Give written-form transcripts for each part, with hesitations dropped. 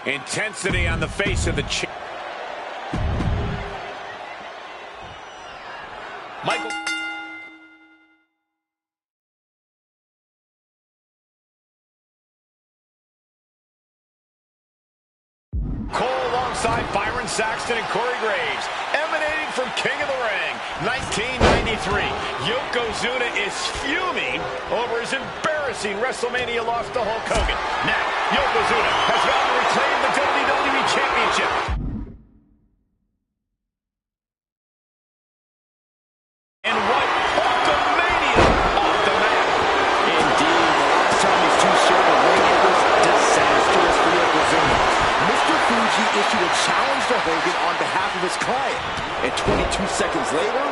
Intensity on the face of the Michael. Cole alongside Byron Saxton and Corey Graves, emanating from King of the Ring, 1993. Yokozuna is fuming over his embarrassing WrestleMania loss to Hulk Hogan. Now, Yokozuna has vowed to reclaim the WWE Championship. And what Hulkamania off the mat. Indeed, the last time these two shared a ring, it was disastrous for Yokozuna. Mr. Fuji issued a challenge to Hogan on behalf of his client. And 22 seconds later,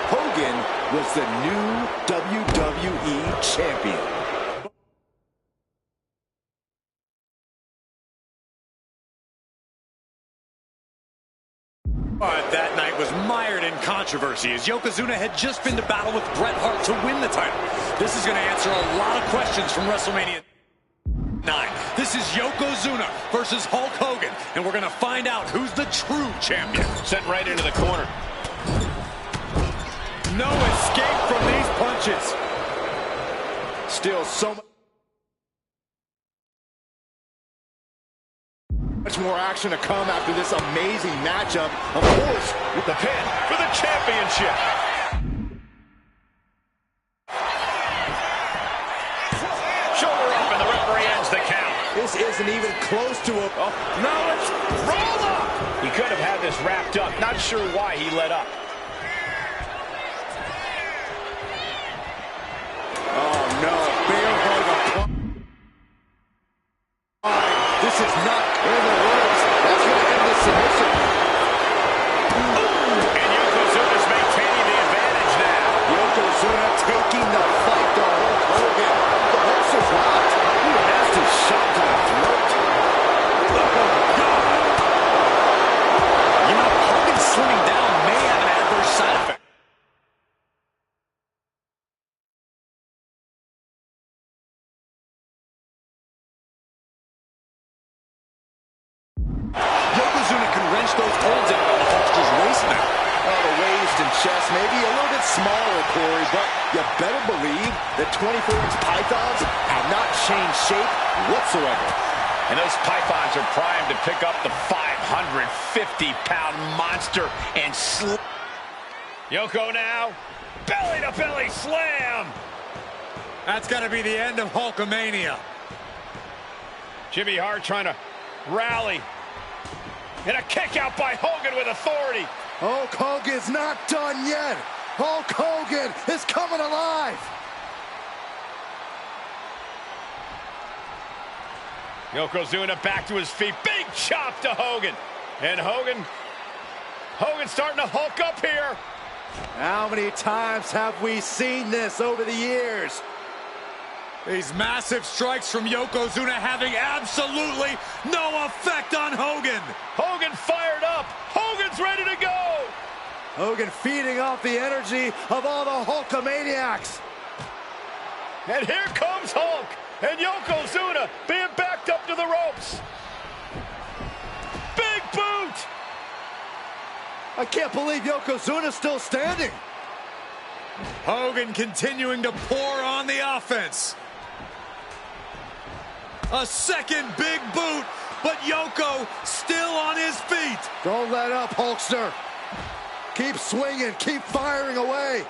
Hogan was the new WWE Champion. That night was mired in controversy as Yokozuna had just been to battle with Bret Hart to win the title. This is going to answer a lot of questions from WrestleMania 9. This is Yokozuna versus Hulk Hogan, and we're going to find out who's the true champion. Sent right into the corner. No escape from these punches. Still so much more action to come after this amazing matchup. Of course, with the pin for the championship. Shoulder up, and the referee ends the count. This isn't even close to a... Oh, no, it's roll up. He could have had this wrapped up. Not sure why he let up. Oh, no. Bear hug. This is not in the works. That's going to end this submission. And Yokozuna's maintaining the advantage now. Yokozuna taking the fight to Hulk Hogan. The horse is locked. Ooh, nasty shot to the throat. Oh, God. You know, Hogan slimming down may have an adverse side effect. Yokozuna can wrench those holds in, but the Hulk's just wasting it. Oh, the waist and chest may be a little bit smaller, Corey, but you better believe that 24-inch pythons have not changed shape whatsoever. And those pythons are primed to pick up the 550-pound monster and Yoko now, belly-to-belly slam. That's got to be the end of Hulkamania. Jimmy Hart trying to rally. And a kick out by Hogan with authority. Hulk Hogan's not done yet. Hulk Hogan is coming alive. Yokozuna back to his feet. Big chop to Hogan. And Hogan's starting to hulk up here. How many times have we seen this over the years? These massive strikes from Yokozuna having absolutely no effect on Hogan. Hogan fired up. Hogan's ready to go. Hogan feeding off the energy of all the Hulkamaniacs. And here comes Hulk. And Yokozuna being backed up to the ropes. Big boot. I can't believe Yokozuna's still standing. Hogan continuing to pour on the offense. A second big boot, but Yoko still on his feet. Don't let up, Hulkster. Keep swinging, keep firing away.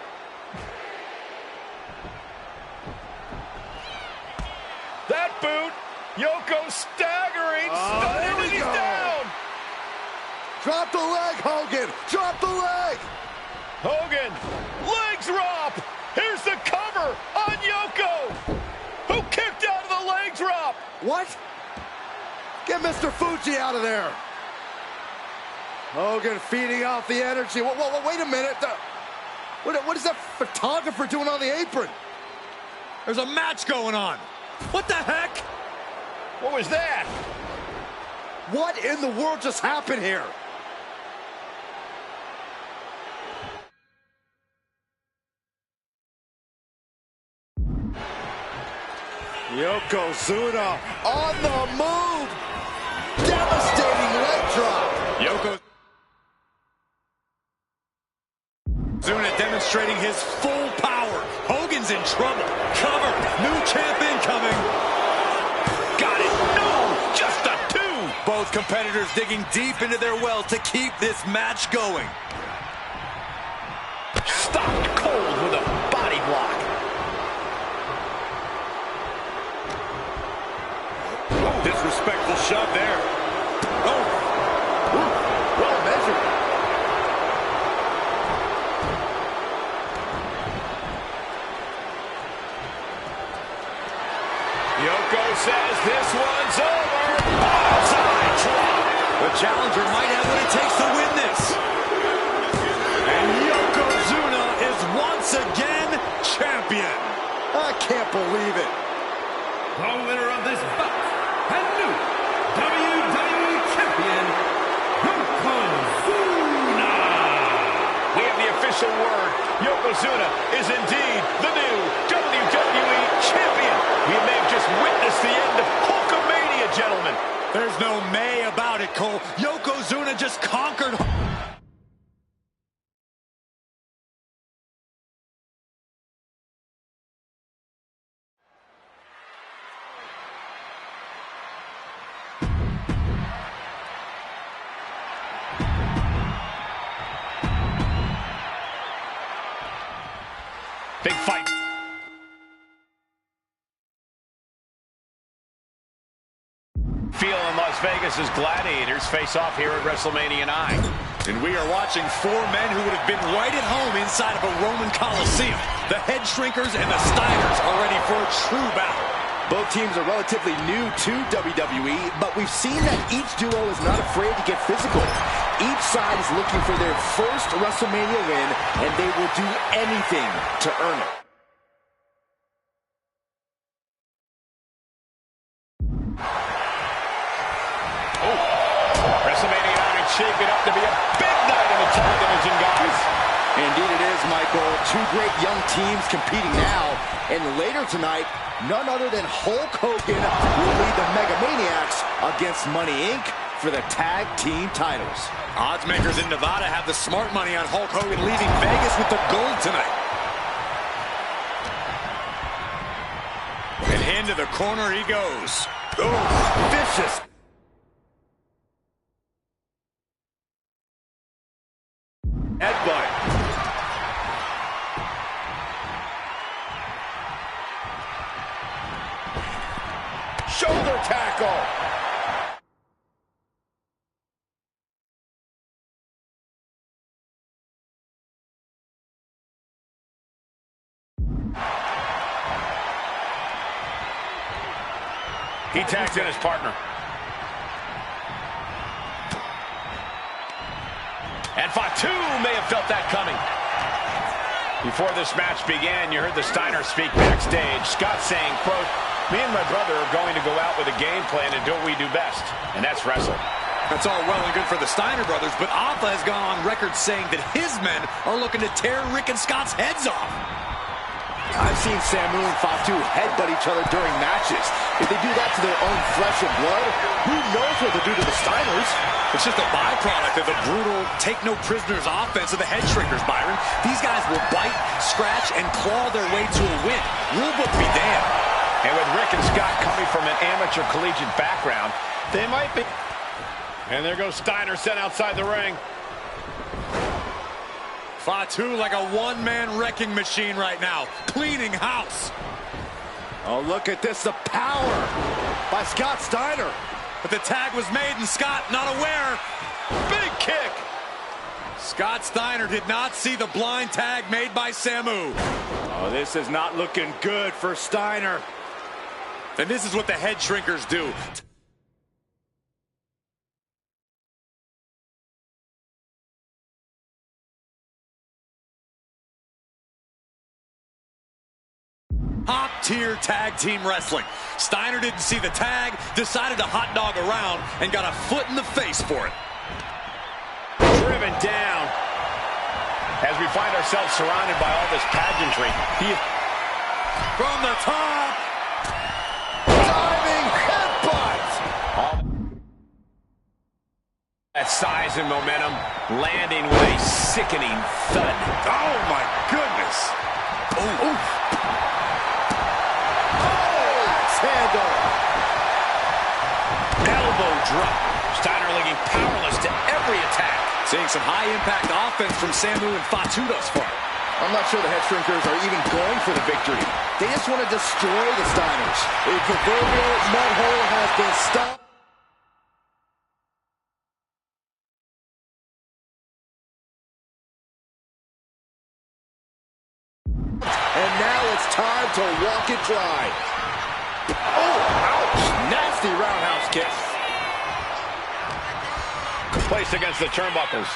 That boot, Yoko staggering, stunning, and he's down. Drop the leg, Hogan, drop the leg. Hogan, leg drop. Here's the cover on Yoko, who kicked out of the leg drop. What? Get Mr. Fuji out of there. Hogan feeding off the energy. Whoa, wait a minute. What is that photographer doing on the apron? There's a match going on. What the heck? What was that? What in the world just happened here? Yokozuna on the move. Devastating leg drop. Yokozuna demonstrating his full power. Hogan's in trouble. Cover. New champ incoming. Got it. No, just a 2. Both competitors digging deep into their well to keep this match going. Stopped cold with a body block. Disrespectful shove there. Oh. Well measured. Yoko says this one's over. Onside drop. The challenger might have what it takes to win this. And Yokozuna is once again champion. I can't believe it. The winner of this bout and new WWE Champion, Yokozuna. We have the official word. Yokozuna is indeed the new WWE Champion. We may have just witnessed the end of Hulkamania, gentlemen. There's no may about it, Cole. Yokozuna just conquered. Big fight. Feeling Las Vegas's gladiators face off here at WrestleMania 9. And we are watching 4 men who would have been right at home inside of a Roman Coliseum. The Head Shrinkers and the Steiners are ready for a true battle. Both teams are relatively new to WWE, but we've seen that each duo is not afraid to get physical. Each side is looking for their first WrestleMania win, and they will do anything to earn it. WrestleMania 9 shaping up to be a big night in the tag division, guys. Indeed it is, Michael. 2 great young teams competing now. And later tonight, none other than Hulk Hogan will lead the Mega Maniacs against Money Inc. for the tag team titles. Odds makers in Nevada have the smart money on Hulk Hogan leaving Vegas with the gold tonight. And into the corner he goes. Oh, vicious. Headbutt. Shoulder tackle. He tags in his partner. And Fatu may have felt that coming. Before this match began, you heard the Steiner speak backstage. Scott saying, quote, "Me and my brother are going to go out with a game plan and do what we do best, and that's wrestle." That's all well and good for the Steiner brothers, but Alpha has gone on record saying that his men are looking to tear Rick and Scott's heads off. I've seen Samu and Fatu headbutt each other during matches. If they do that to their own flesh and blood, who knows what they'll do to the Steiners? It's just a byproduct of the brutal take-no-prisoners offense of the Head Shrinkers, Byron. These guys will bite, scratch, and claw their way to a win. Rulebook be damned. And with Rick and Scott coming from an amateur collegiate background, they might be... And there goes Steiner sent outside the ring. Fatu like a one-man wrecking machine right now, cleaning house. Oh, look at this, the power by Scott Steiner. But the tag was made and Scott not aware. Big kick. Scott Steiner did not see the blind tag made by Samu. Oh, this is not looking good for Steiner. And this is what the Head Shrinkers do. Top-tier tag team wrestling. Steiner didn't see the tag, decided to hot dog around, and got a foot in the face for it. Driven down. As we find ourselves surrounded by all this pageantry. From the top. Diving headbutt. size and momentum, landing with a sickening thud. Oh, my goodness. Oh. Handle. Elbow drop. Steiner looking powerless to every attack. Seeing some high-impact offense from Samu and Fatu thus far. I'm not sure the head shrinkers are even going for the victory. They just want to destroy the Steiners. A proverbial mud hole has been stopped. And now it's time to walk it dry. Oh, ouch! Nasty roundhouse kick. Placed against the turnbuckles.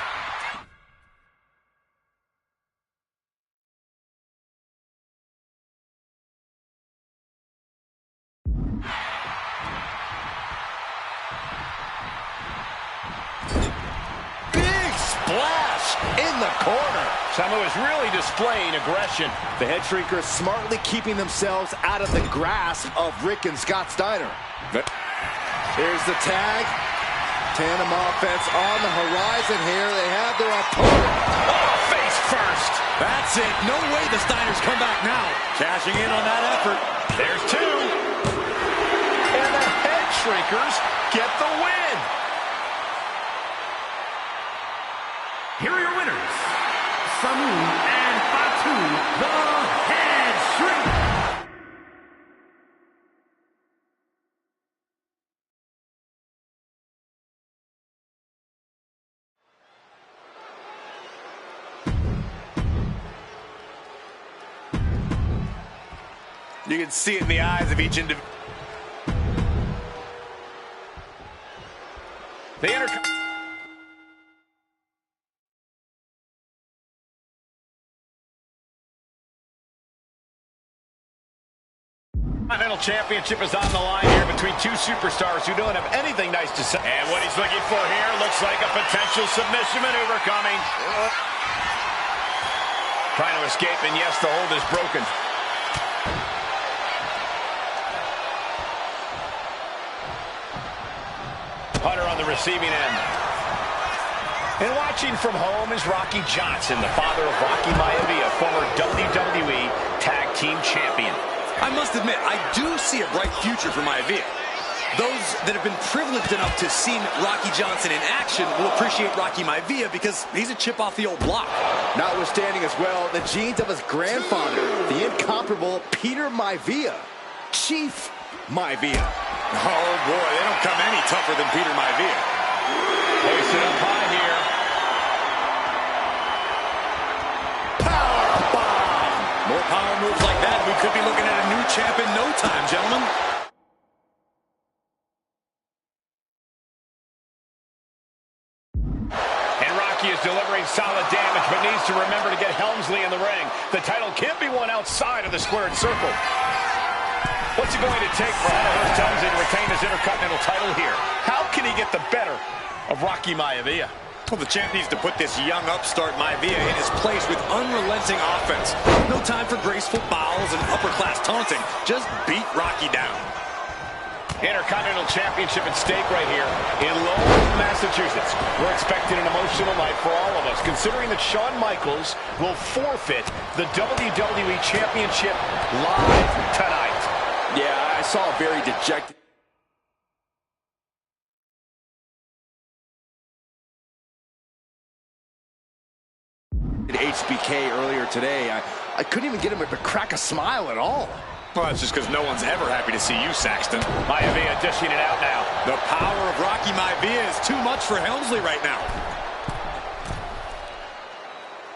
Big splash in the corner. Samu is really displaying aggression. The head shrinkers smartly keeping themselves out of the grasp of Rick and Scott Steiner. Here's the tag. Tandem offense on the horizon here. They have their opponent. Oh, face first. That's it. No way the Steiners come back now. Cashing in on that effort. There's two. And the head shrinkers get the win. Here are your winners, Samu and Fatu, the Head Shrinkers. You can see it in the eyes of each individual. Continental Championship is on the line here between two superstars who don't have anything nice to say. And what he's looking for here looks like a potential submission maneuver coming. Trying to escape, and yes, the hold is broken. Hunter on the receiving end. And watching from home is Rocky Johnson, the father of Rocky Maivia, former WWE Tag Team Champion. I must admit, I do see a bright future for Maivia. Those that have been privileged enough to see Rocky Johnson in action will appreciate Rocky Maivia because he's a chip off the old block. Notwithstanding as well the genes of his grandfather, the incomparable Peter Maivia, Chief Maivia. Oh boy, they don't come any tougher than Peter Maivia. Hoisted up high here. More power moves like that, we could be looking at a new champ in no time, gentlemen. And Rocky is delivering solid damage, but needs to remember to get Helmsley in the ring. The title can't be won outside of the squared circle. What's it going to take for Hunter Helmsley to retain his Intercontinental title here? How can he get the better of Rocky Maivia? Well, the champ needs to put this young upstart Maivia in his place with unrelenting offense. No time for graceful bows and upper-class taunting. Just beat Rocky down. Intercontinental Championship at stake right here in Lowell, Massachusetts. We're expecting an emotional night for all of us, considering that Shawn Michaels will forfeit the WWE Championship live tonight. Yeah, I saw a very dejected HBK earlier today. I couldn't even get him to crack a smile at all. Well, that's just because no one's ever happy to see you, Saxton. Maivia dishing it out now. The power of Rocky Maivia is too much for Helmsley right now.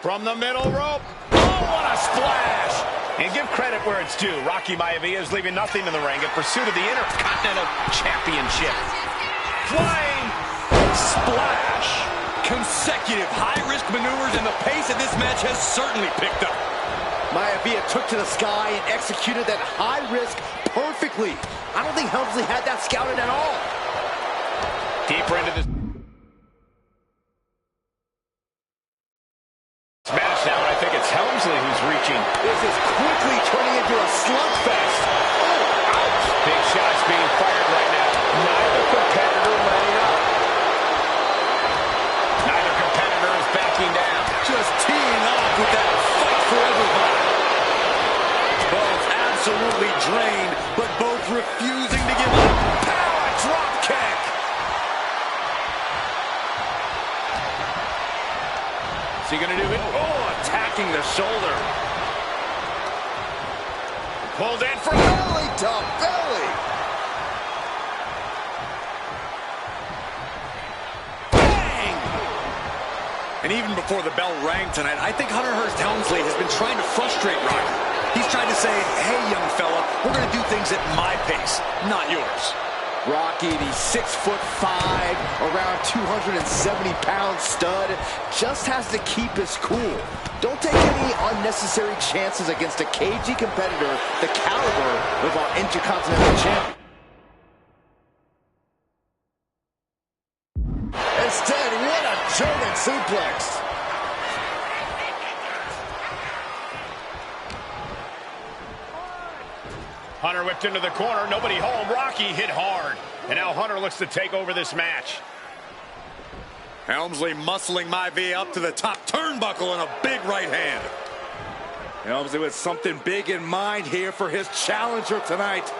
From the middle rope. Oh, what a splash! And give credit where it's due. Rocky Maivia is leaving nothing in the ring in pursuit of the Intercontinental Championship. Flying splash. Consecutive high-risk maneuvers, and the pace of this match has certainly picked up. Maivia took to the sky and executed that high risk perfectly. I don't think Helmsley had that scouted at all. Deeper into this match now, and I think it's Helmsley who's reaching. This is quickly turning into a slugfest. Oh, ouch! Big shots being fired right now. Neither competitor letting up. with that fight forever vibe. Both absolutely drained, but both refusing to give up. Power drop kick. Is he going to do it? Oh, attacking the shoulder. Pulled in for Belly to belly. Bang! And even before the bell rang tonight, I think Hunter Hearst Helmsley has been trying to frustrate Rocky. He's trying to say, hey, young fella, we're going to do things at my pace, not yours. Rocky, the 6'5", around 270-pound stud, just has to keep his cool. Don't take any unnecessary chances against a cagey competitor the caliber of our Intercontinental Champion. Instead, what a German suplex. Hunter whipped into the corner. Nobody home. Rocky hit hard. And now Hunter looks to take over this match. Helmsley muscling Maivia up to the top turnbuckle and a big right hand. Helmsley with something big in mind here for his challenger tonight.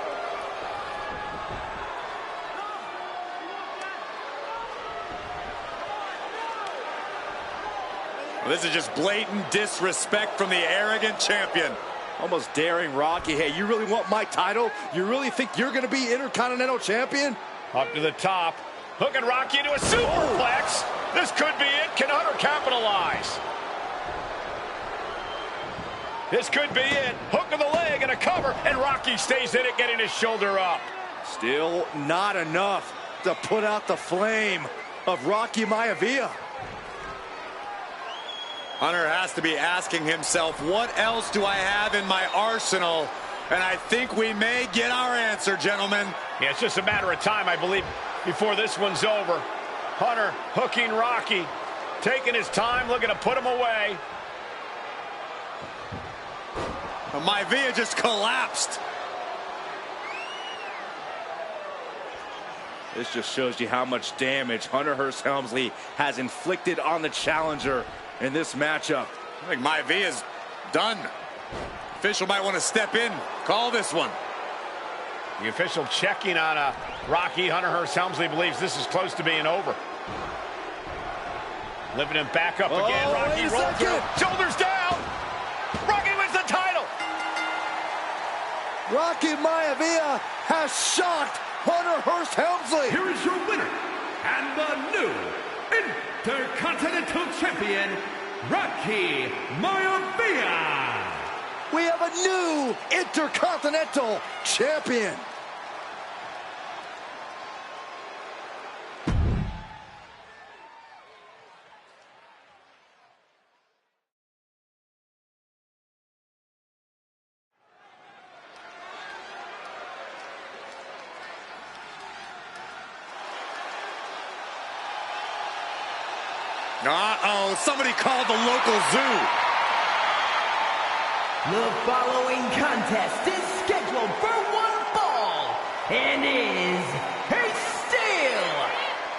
Well, this is just blatant disrespect from the arrogant champion. Almost daring Rocky. Hey, you really want my title? You really think you're going to be Intercontinental Champion? Up to the top. Hooking Rocky into a superplex. This could be it. Can Hunter capitalize? This could be it. Hook of the leg and a cover. And Rocky stays in it, getting his shoulder up. Still not enough to put out the flame of Rocky Maivia. Hunter has to be asking himself, what else do I have in my arsenal? And I think we may get our answer, gentlemen. Yeah, it's just a matter of time, I believe, before this one's over. Hunter hooking Rocky, taking his time, looking to put him away. Maivia just collapsed. This just shows you how much damage Hunter Hearst Helmsley has inflicted on the challenger in this matchup. I think Maivia's done. Official might want to step in, call this one. The official checking on Rocky. Hunter Hearst Helmsley believes this is close to being over. Lifting him back up again. Rocky rolls through. Shoulders down. Rocky wins the title. Rocky Maivia has shocked Hunter Hearst Helmsley. Here is your winner, and the new Intercontinental Champion, Rocky Maivia. We have a new Intercontinental Champion. Uh-oh, somebody called the local zoo. The following contest is scheduled for one fall and is a steel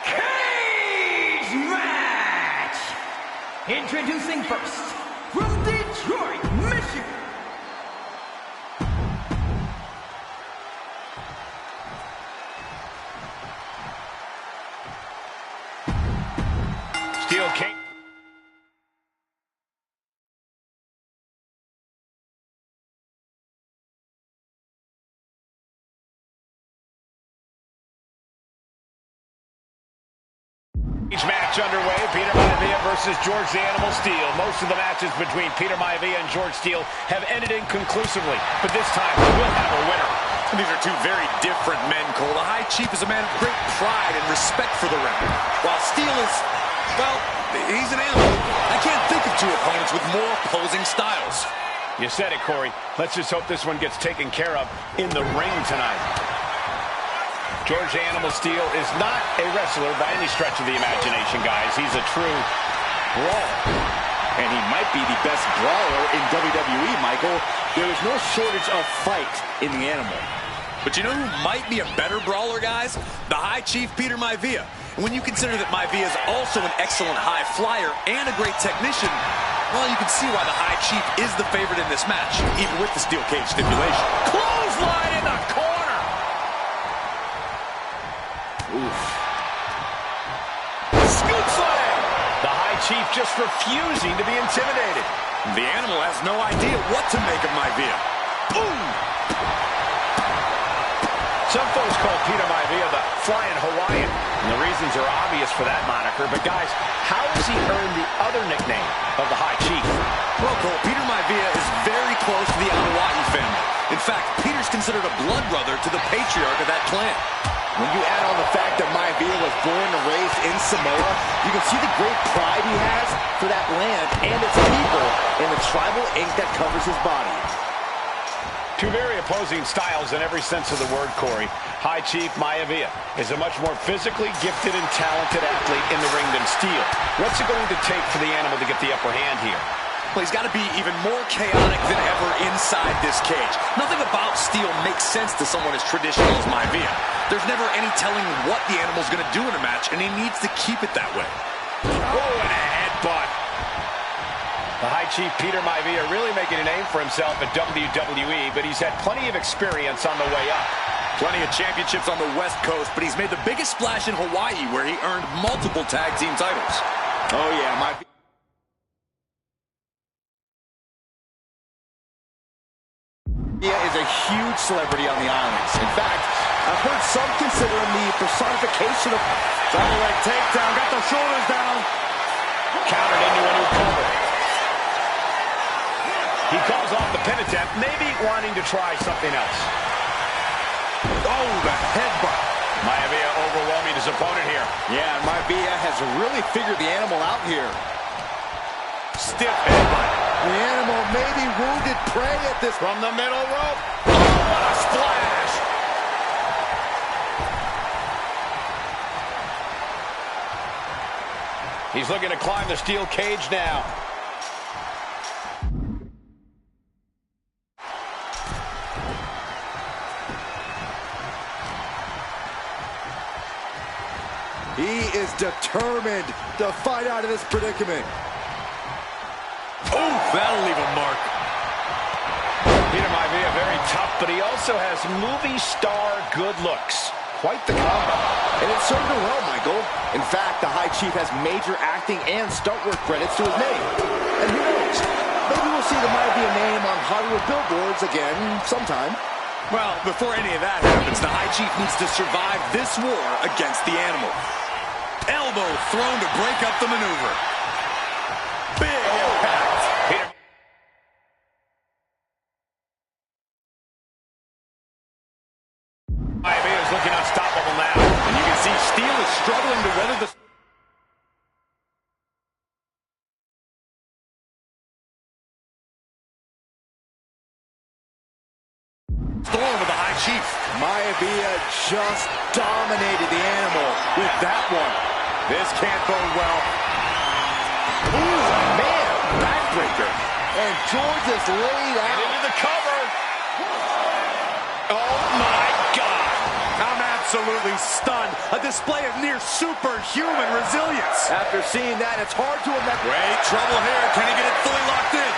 cage match. Introducing first, from Detroit, Michigan, Steel cage. Match underway. Peter Maivia versus George the Animal Steele. Most of the matches between Peter Maivia and George Steele have ended inconclusively, but this time we'll have a winner. These are two very different men, Cole. The High Chief is a man of great pride and respect for the ring, while Steele is, well, he's an animal. I can't think of two opponents with more opposing styles. You said it, Corey. Let's just hope this one gets taken care of in the ring tonight. George the Animal Steele is not a wrestler by any stretch of the imagination, guys. He's a true brawler. And he might be the best brawler in WWE, Michael. There is no shortage of fight in the animal. But you know who might be a better brawler, guys? The High Chief, Peter Maivia. And when you consider that Maivia is also an excellent high flyer and a great technician, Well, you can see why the High Chief is the favorite in this match, even with the steel cage stipulation. Clothesline in the corner. Oof. Scoop slam. The High Chief just refusing to be intimidated. The animal has no idea what to make of Maivia. Boom! Some folks call Peter Maivia the Flying Hawaiian, and the reasons are obvious for that moniker. But guys, how has he earned the other nickname of the High Chief? Well, Cole, Peter Maivia is very close to the Hawaii family. In fact, Peter's considered a blood brother to the patriarch of that clan. When you add on the fact that Maivia was born and raised in Samoa, you can see the great pride he has for that land and its people and the tribal ink that covers his body. Two very opposing styles in every sense of the word, Corey. High Chief Maivia is a much more physically gifted and talented athlete in the ring than Steel. What's it going to take for the animal to get the upper hand here? Well, he's got to be even more chaotic than ever inside this cage. Nothing about Steel makes sense to someone as traditional as Maivia. There's never any telling what the animal's going to do in a match, and he needs to keep it that way. Oh, and a headbutt. The High Chief Peter Maivia really making a name for himself at WWE, but he's had plenty of experience on the way up. Plenty of championships on the West Coast, but he's made the biggest splash in Hawaii, where he earned multiple tag team titles. Oh, yeah, Maivia is a huge celebrity on the islands. In fact, I've heard some consider him the personification of... Double leg takedown, got the shoulders down. Countered into a new cover. He calls off the pin attempt, maybe wanting to try something else. Oh, the headbutt. Maivia overwhelming his opponent here. Yeah, Maivia has really figured the animal out here. Stiff headbutt. The animal may be wounded prey at this... From the middle rope. Oh, what a splash. He's looking to climb the steel cage now. He is determined to fight out of this predicament. Oh, that'll leave a mark. Peter Maivia very tough, but he also has movie star good looks. Quite the combo. And it served him well, Michael. In fact, the High Chief has major acting and stunt work credits to his name. And who knows? Maybe we'll see the Maivia name on Hollywood billboards again sometime. Well, before any of that happens, the High Chief needs to survive this war against the animal. Elbow thrown to break up the maneuver. Big impact. Peter Maivia is looking unstoppable now. And you can see Steel is struggling to weather the... storm of the High Chief. Maivia just dominated the animal with that one. This can't go well. Ooh, man, backbreaker. And George is laid out. into the cover. Oh, my God. I'm absolutely stunned. A display of near superhuman resilience. After seeing that, it's hard to imagine. Great trouble here. Can he get it fully locked in?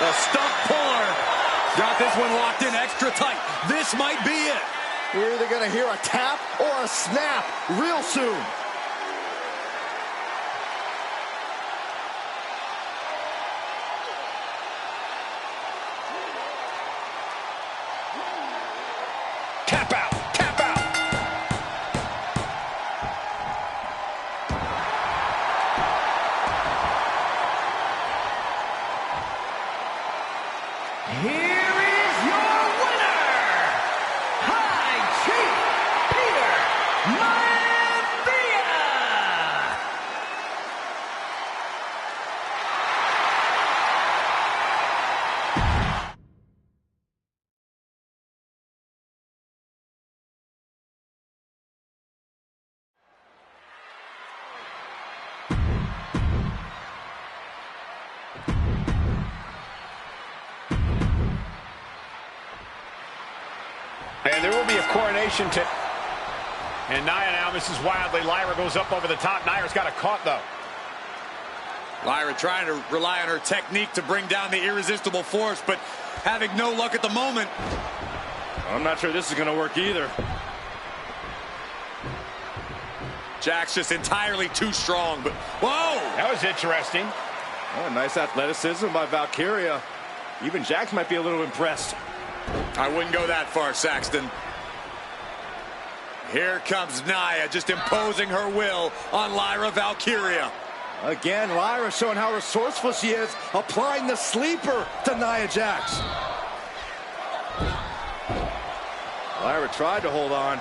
The stump puller. Got this one locked in extra tight. This might be it. We're either going to hear a tap or a snap real soon. Tap out. Tap out. Here is your winner, High Chief Peter Maivia. And there will be a coronation to... And Nia now misses wildly. Lyra goes up over the top. Nia's got a caught, though. Lyra trying to rely on her technique to bring down the irresistible force, but having no luck at the moment. I'm not sure this is going to work either. Jax just entirely too strong, but whoa! That was interesting. Oh, nice athleticism by Valkyria. Even Jax might be a little impressed. I wouldn't go that far, Saxton. Here comes Nia, just imposing her will on Lyra Valkyria. Again, Lyra showing how resourceful she is, applying the sleeper to Nia Jax. Lyra tried to hold on.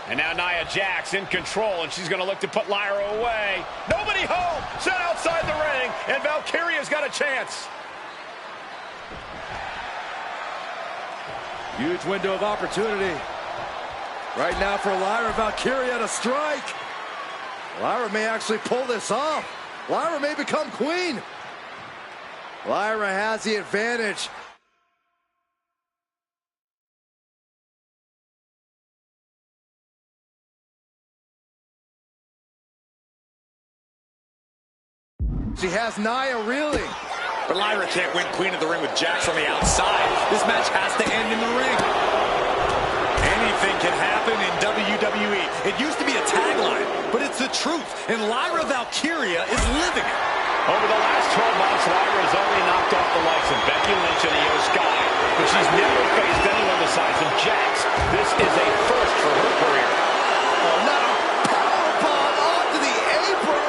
And now Nia Jax in control, and she's going to look to put Lyra away. Nobody home! Set outside the ring, and Valkyria's got a chance. Huge window of opportunity. Right now for Lyra Valkyria to strike. Lyra may actually pull this off. Lyra may become queen. Lyra has the advantage. She has Nia reeling. But Lyra can't win Queen of the Ring with Jax on the outside. This match has to end in the ring. Anything can happen in WWE. It used to be a tagline, but it's the truth. And Lyra Valkyria is living it. Over the last 12 months, Lyra has only knocked off the likes of Becky Lynch and Io Sky, but she's never faced anyone the size of Jax. This is a first for her career. Oh, not a powerbomb onto the apron.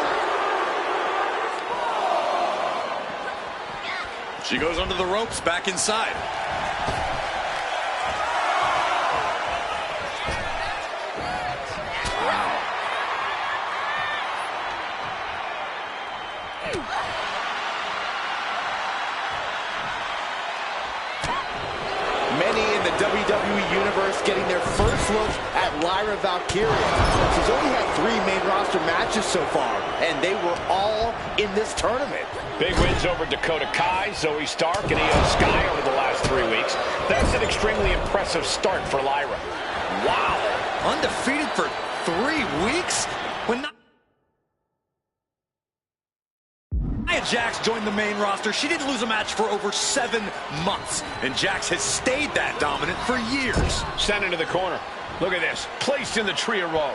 She goes under the ropes, back inside. Many in the WWE Universe getting their first look at Lyra Valkyria. She's only had 3 main roster matches so far, and they were all in this tournament. Big wins over Dakota Kai, Zoe Stark, and Io Sky over the last 3 weeks. That's an extremely impressive start for Lyra. Wow, undefeated for 3 weeks? When Nia Jax joined the main roster, she didn't lose a match for over 7 months. And Jax has stayed that dominant for years. Sent into the corner. Look at this. Placed in the tree of woe.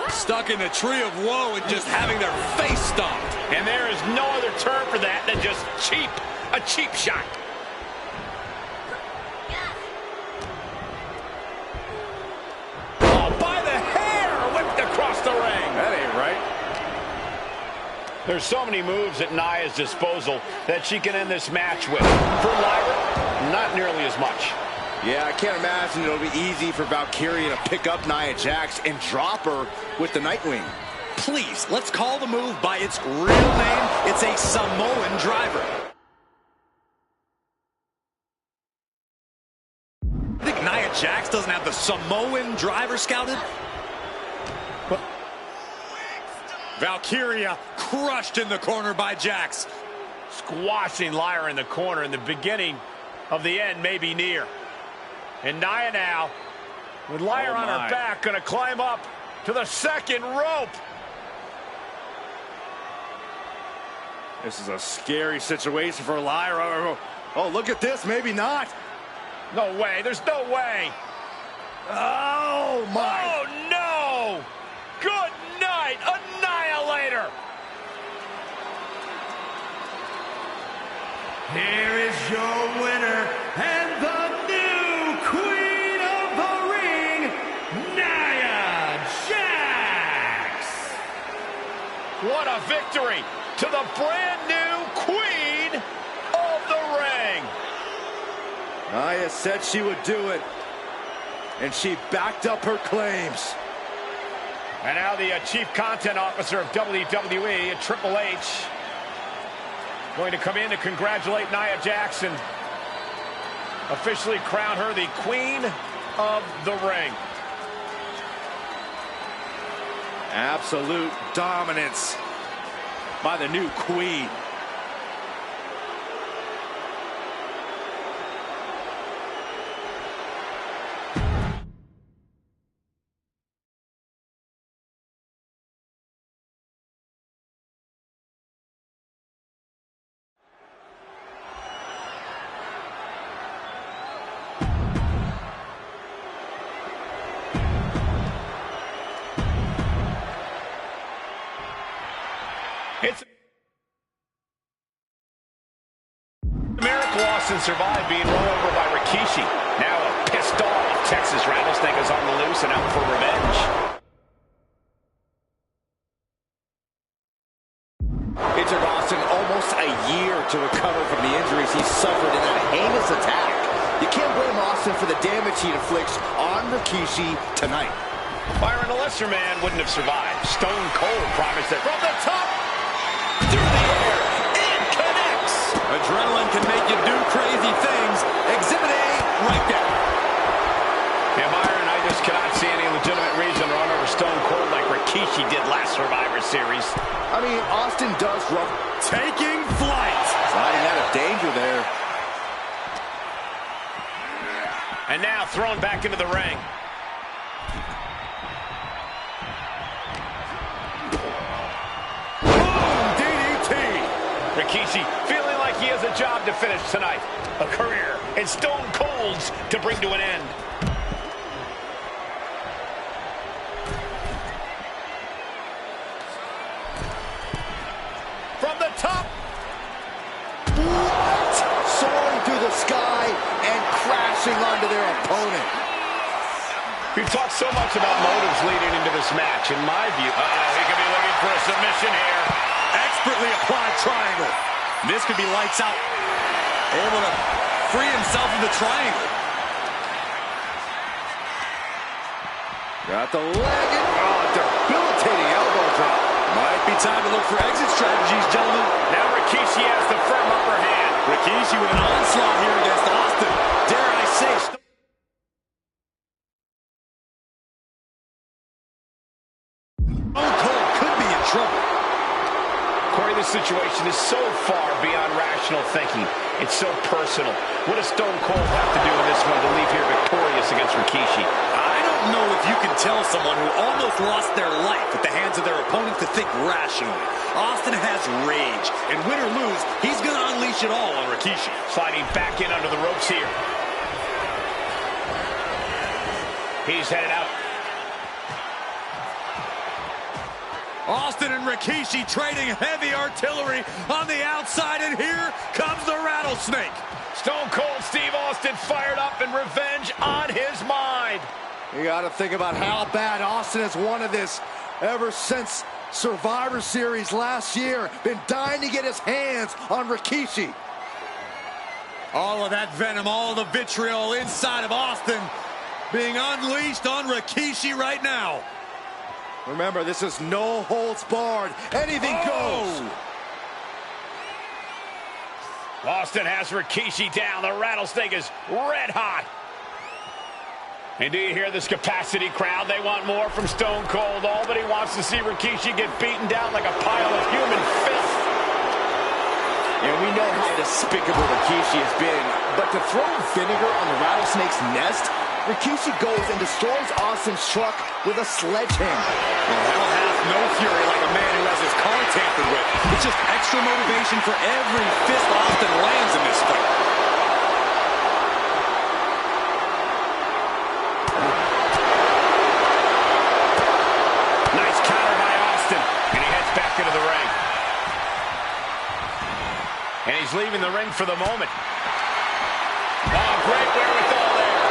Stuck in the tree of woe and just having their face stomped. And there is no other term for that than just cheap. A cheap shot. Oh, by the hair, whipped across the ring. That ain't right. There's so many moves at Nia's disposal that she can end this match with. For Lyra, not nearly as much. Yeah, I can't imagine it'll be easy for Valkyria to pick up Nia Jax and drop her with the Nightwing. Please, let's call the move by its real name. It's a Samoan driver. I think Nia Jax doesn't have the Samoan driver scouted. Valkyria crushed in the corner by Jax. Squashing Lyra in the corner, and the beginning of the end may be near. And Nia now, with Lyra on her back, going to climb up to the second rope. This is a scary situation for Lyra. Oh, look at this. Maybe not. No way. There's no way. Oh, my. Oh, no. Good night. Annihilator. Here is your winner and the new Queen of the Ring, Nia Jax. What a victory to the brand new Queen of the Ring. Nia said she would do it, and she backed up her claims. And now the Chief Content Officer of WWE, Triple H, going to come in to congratulate Nia Jax and officially crown her the Queen of the Ring. Absolute dominance by the new Queen. It's a miracle Austin survived being run over by Rikishi. Now a pissed off Texas Rattlesnake is on the loose and out for revenge. It took Austin almost a year to recover from the injuries he suffered in that heinous attack. You can't blame Austin for the damage he inflicts on Rikishi tonight. Byron, a lesser man wouldn't have survived. Stone Cold promised it from the top. Through the air. It connects. Adrenaline can make you do crazy things. Exhibit A right there. Yeah, Byron, I just cannot see any legitimate reason to run over Stone Cold like Rikishi did last Survivor Series. I mean, Austin does rough. Taking flight. Sliding out of danger there. And now thrown back into the ring. Boom, DDT. Rikishi feeling like he has a job to finish tonight. A career in Stone Cold's to bring to an end. From the top. What? Soaring through the sky and crashing onto their opponent. We've talked so much about motives leading into this match. In my view, he could be looking for a submission here. Expertly applied triangle. This could be lights out. Able to free himself of the triangle. Got the leg in. Oh, debilitating elbow drop. Might be time to look for exit strategies, gentlemen. Now Rikishi has the firm upper hand. Rikishi with an onslaught here against Austin. Dare I say, Stone Cold could be in trouble. Corey, this situation is so far beyond rational thinking. It's so personal. What does Stone Cold have to do in this one to leave here victorious against Rikishi? I don't know if you can tell someone who almost lost their life at the hands of their opponent to think rationally. Austin has rage, and win or lose, he's going to unleash it all on Rikishi. Sliding back in under the ropes here. He's headed out. Austin and Rikishi trading heavy artillery on the outside, and here comes the Rattlesnake. Stone Cold Steve Austin fired up and revenge on his mind. You got to think about how bad Austin has wanted this ever since Survivor Series last year. Been dying to get his hands on Rikishi. All of that venom, all the vitriol inside of Austin being unleashed on Rikishi right now. Remember, this is no holds barred. Anything goes. Austin has Rikishi down. The Rattlesnake is red hot. And do you hear this capacity crowd? They want more from Stone Cold. All that he wants to see Rikishi get beaten down like a pile of human filth. And we know how despicable Rikishi has been. But to throw vinegar on the Rattlesnake's nest, Rikishi goes and destroys Austin's truck with a sledgehammer. Well, hell hath no fury like a man who has his car tampered with. It's just extra motivation for every fist Austin lands in this fight. Nice counter by Austin. And he heads back into the ring. And he's leaving the ring for the moment. Oh, great wherewithal there.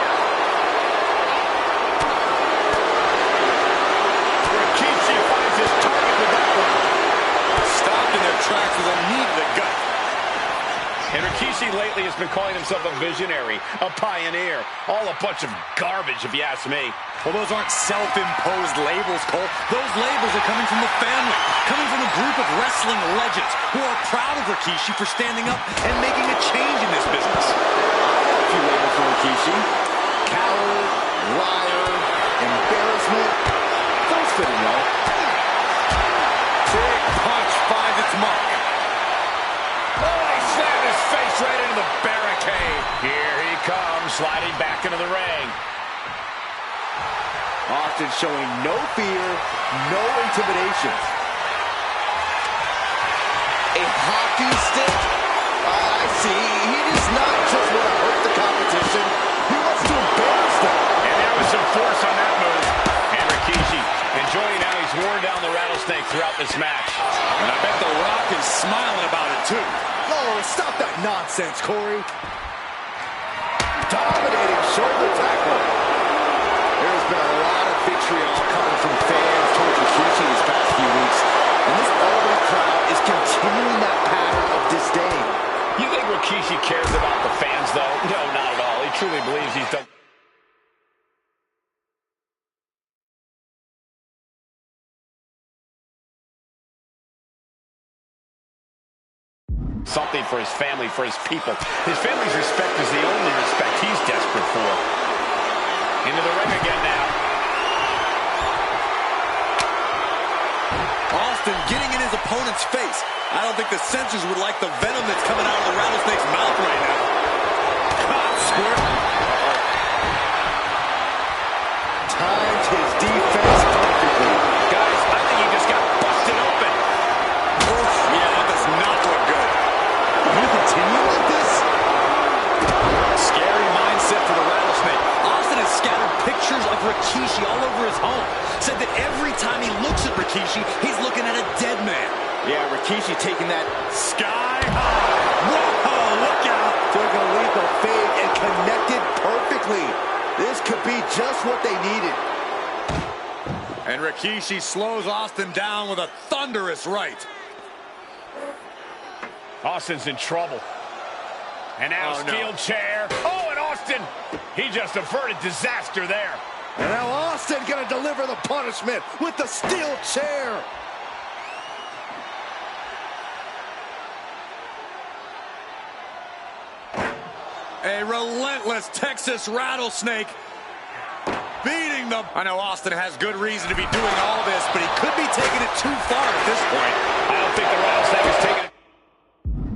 Rikishi finds his target with that one. Stopped in their tracks with a knee to the gut. And Rikishi lately has been calling himself a visionary, a pioneer. All a bunch of garbage, if you ask me. Well, those aren't self-imposed labels, Cole. Those labels are coming from the family, coming from a group of wrestling legends who are proud of Rikishi for standing up and making a change in this business. A few labels for Rikishi. Coward, liar, embarrassment. Those fit in well. Big punch finds its mark. Oh, he slammed his face right into the barricade. Here he comes, sliding back into the ring. Austin showing no fear, no intimidation. A hockey stick? I see. He does not just want to hurt the competition. He wants to embarrass them. And there was some force on that move. And Rikishi enjoying how he's worn down the Rattlesnake throughout this match. And I bet The Rock is smiling about it, too. Oh, stop that nonsense, Corey. Dominating shoulder tackle. There's been a lot of vitriol coming from fans towards Rikishi these past few weeks. And this Auburn crowd is continuing that pattern of disdain. You think Rikishi cares about the fans, though? No, not at all. He truly believes he's done something for his family, for his people. His family's respect is the only respect he's desperate for. Into the ring again now. Austin getting in his opponent's face. I don't think the censors would like the venom that's coming out of the rattlesnake's mouth right now. God, squirt. Timed his defense perfectly. Guys, I think he just got busted open. Oof, yeah, that does not look good. Can you continue like this? Scary mindset for the rattlesnake. Austin has scattered pictures of Rikishi all over his home. Said that every time he looks at Rikishi, he's looking at a dead man. Yeah, Rikishi taking that Sky high. Whoa, look out. took a leap of faith and connected perfectly. This could be just what they needed. And Rikishi slows Austin down with a thunderous right. Austin's in trouble. And now steel chair. Oh, and Austin, he just averted disaster there. And now Austin gonna deliver the punishment with the steel chair. A relentless Texas rattlesnake beating the... I know Austin has good reason to be doing all this, but he could be taking it too far at this point. I don't think the rattlesnake is taking it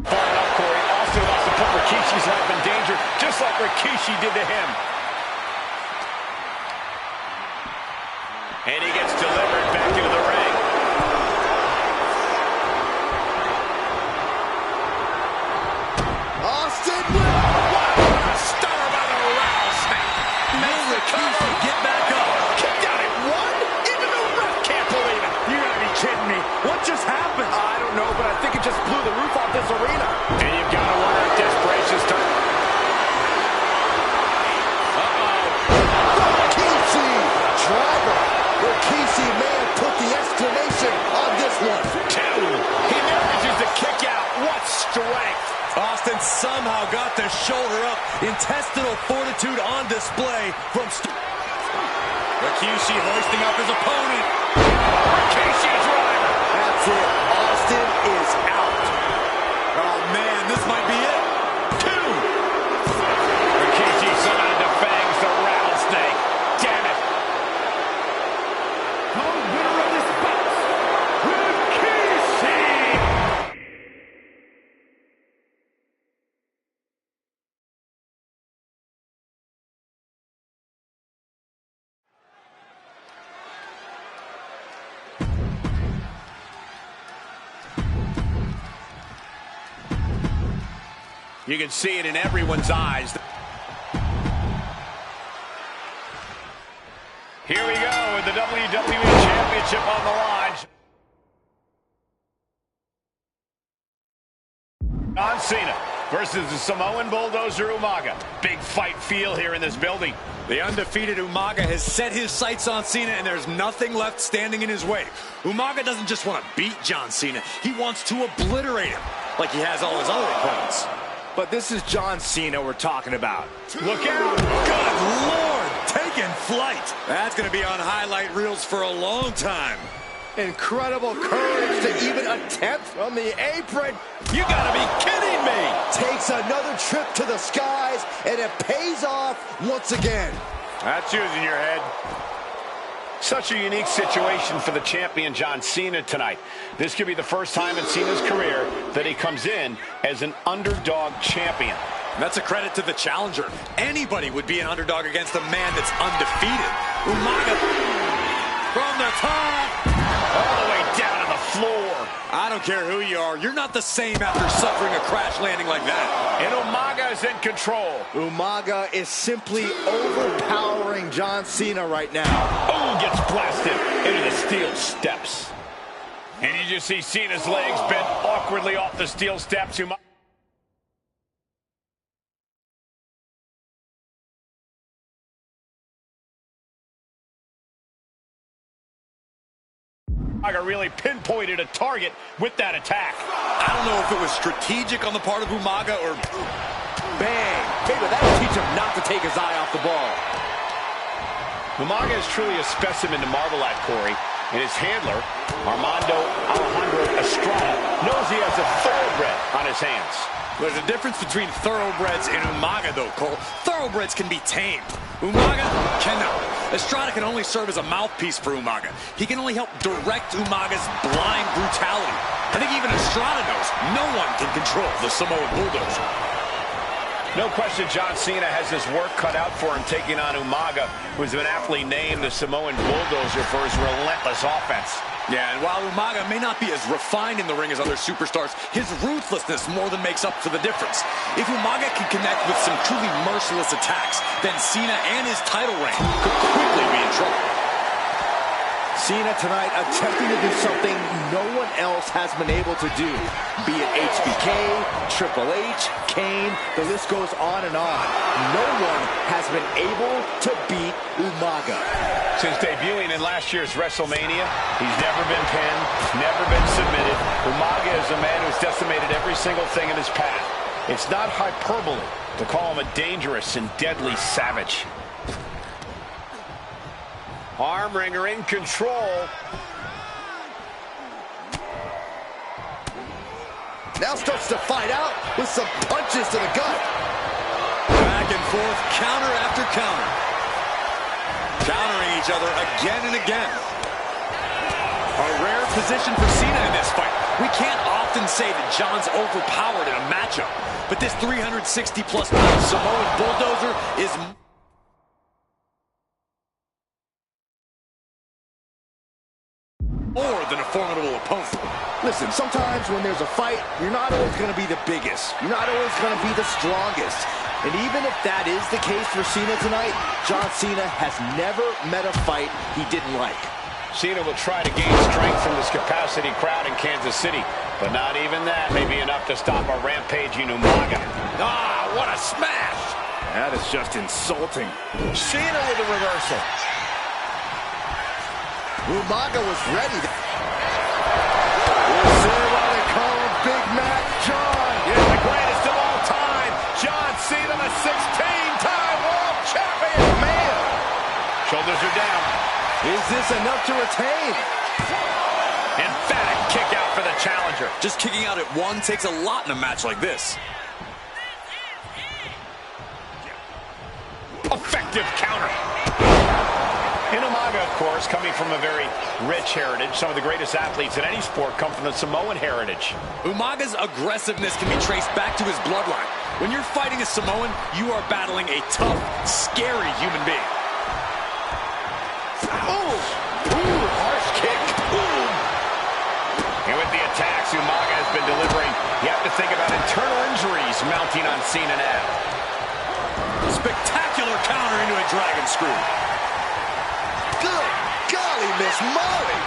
far enough, Corey. Austin wants to put Rikishi's life in danger, just like Rikishi did to him. And he gets delivered back into the ring. Austin What a stunner by the rattlesnake. Will Rikishi get back up? Kicked out at one? Even the ref can't believe it. You gotta be kidding me. What just happened? I don't know, but I think it just blew the roof off this arena. And you've got to wonder if desperation starts. Rikishi, driver. Rikishi may have put the exclamation on this one. Two. He manages to kick out. What strength. Austin somehow got the shoulder up. Intestinal fortitude on display from... Rikishi hoisting up his opponent. Rikishi driver. That's it. Austin is out. Oh, man, this might be it. Two. Rikishi somehow defangs the rattlesnake. Damn it. The winner of this bout, Rikishi! You can see it in everyone's eyes. Here we go with the WWE Championship on the line. John Cena versus the Samoan Bulldozer Umaga. Big fight feel here in this building. The undefeated Umaga has set his sights on Cena, and there's nothing left standing in his way. Umaga doesn't just want to beat John Cena. He wants to obliterate him, like he has all his other opponents. But this is John Cena we're talking about. Look out. Good Lord, taking flight. That's going to be on highlight reels for a long time. Incredible courage to even attempt from the apron. You gotta be kidding me. Takes another trip to the skies, and it pays off once again. That's using your head. Such a unique situation for the champion John Cena tonight. This could be the first time in Cena's career that he comes in as an underdog champion. That's a credit to the challenger. Anybody would be an underdog against a man that's undefeated. Umaga from the top. All the way down to the floor. I don't care who you are. You're not the same after suffering a crash landing like that. And Umaga is in control. Umaga is simply overpowering John Cena right now. Oh, gets blasted into the steel steps. And you just see Cena's legs bent awkwardly off the steel steps. Umaga really pinpointed a target with that attack. I don't know if it was strategic on the part of Umaga or... Bang! Maybe that'll teach him not to take his eye off the ball. Umaga is truly a specimen to marvel at, Corey. And his handler, Armando Alejandro Estrada, knows he has a thoroughbred on his hands. There's a difference between thoroughbreds and Umaga, though, Cole. Thoroughbreds can be tamed. Umaga cannot. Estrada can only serve as a mouthpiece for Umaga. He can only help direct Umaga's blind brutality. I think even Estrada knows no one can control the Samoan bulldozer. No question John Cena has his work cut out for him taking on Umaga, who's been aptly named the Samoan bulldozer for his relentless offense. Yeah, and while Umaga may not be as refined in the ring as other superstars, his ruthlessness more than makes up for the difference. If Umaga can connect with some truly merciless attacks, then Cena and his title reign could quickly be in trouble. Cena tonight attempting to do something no one else has been able to do. Be it HBK, Triple H, Kane, the list goes on and on. No one has been able to beat Umaga. Since debuting in last year's WrestleMania, he's never been pinned, never been submitted. Umaga is a man who's decimated every single thing in his path. It's not hyperbole to call him a dangerous and deadly savage. Arm wringer in control. Now starts to fight out with some punches to the gut. Back and forth, counter after counter. Countering each other again and again. A rare position for Cena in this fight. We can't often say that John's overpowered in a matchup, but this 360-plus pound Samoan bulldozer is... more than a formidable opponent. Listen, sometimes when there's a fight, you're not always going to be the biggest. You're not always going to be the strongest. And even if that is the case for Cena tonight, John Cena has never met a fight he didn't like. Cena will try to gain strength from this capacity crowd in Kansas City, but not even that may be enough to stop a rampaging Umaga. Ah, what a smash! That is just insulting. Cena with a reversal. Umaga was ready. We'll see why they call him Big Mac John. Yeah, the greatest of all time. John Cena, the 16-time world champion. Man. Shoulders are down. Is this enough to retain? Emphatic kick out for the challenger. Just kicking out at one takes a lot in a match like this. Effective counter. And Umaga, of course, coming from a very rich heritage. Some of the greatest athletes in any sport come from the Samoan heritage. Umaga's aggressiveness can be traced back to his bloodline. When you're fighting a Samoan, you are battling a tough, scary human being. Ooh, harsh kick. Ooh. And with the attacks Umaga has been delivering, you have to think about internal injuries mounting on Cena now. Spectacular counter into a dragon screw. Good golly, Miss Molly.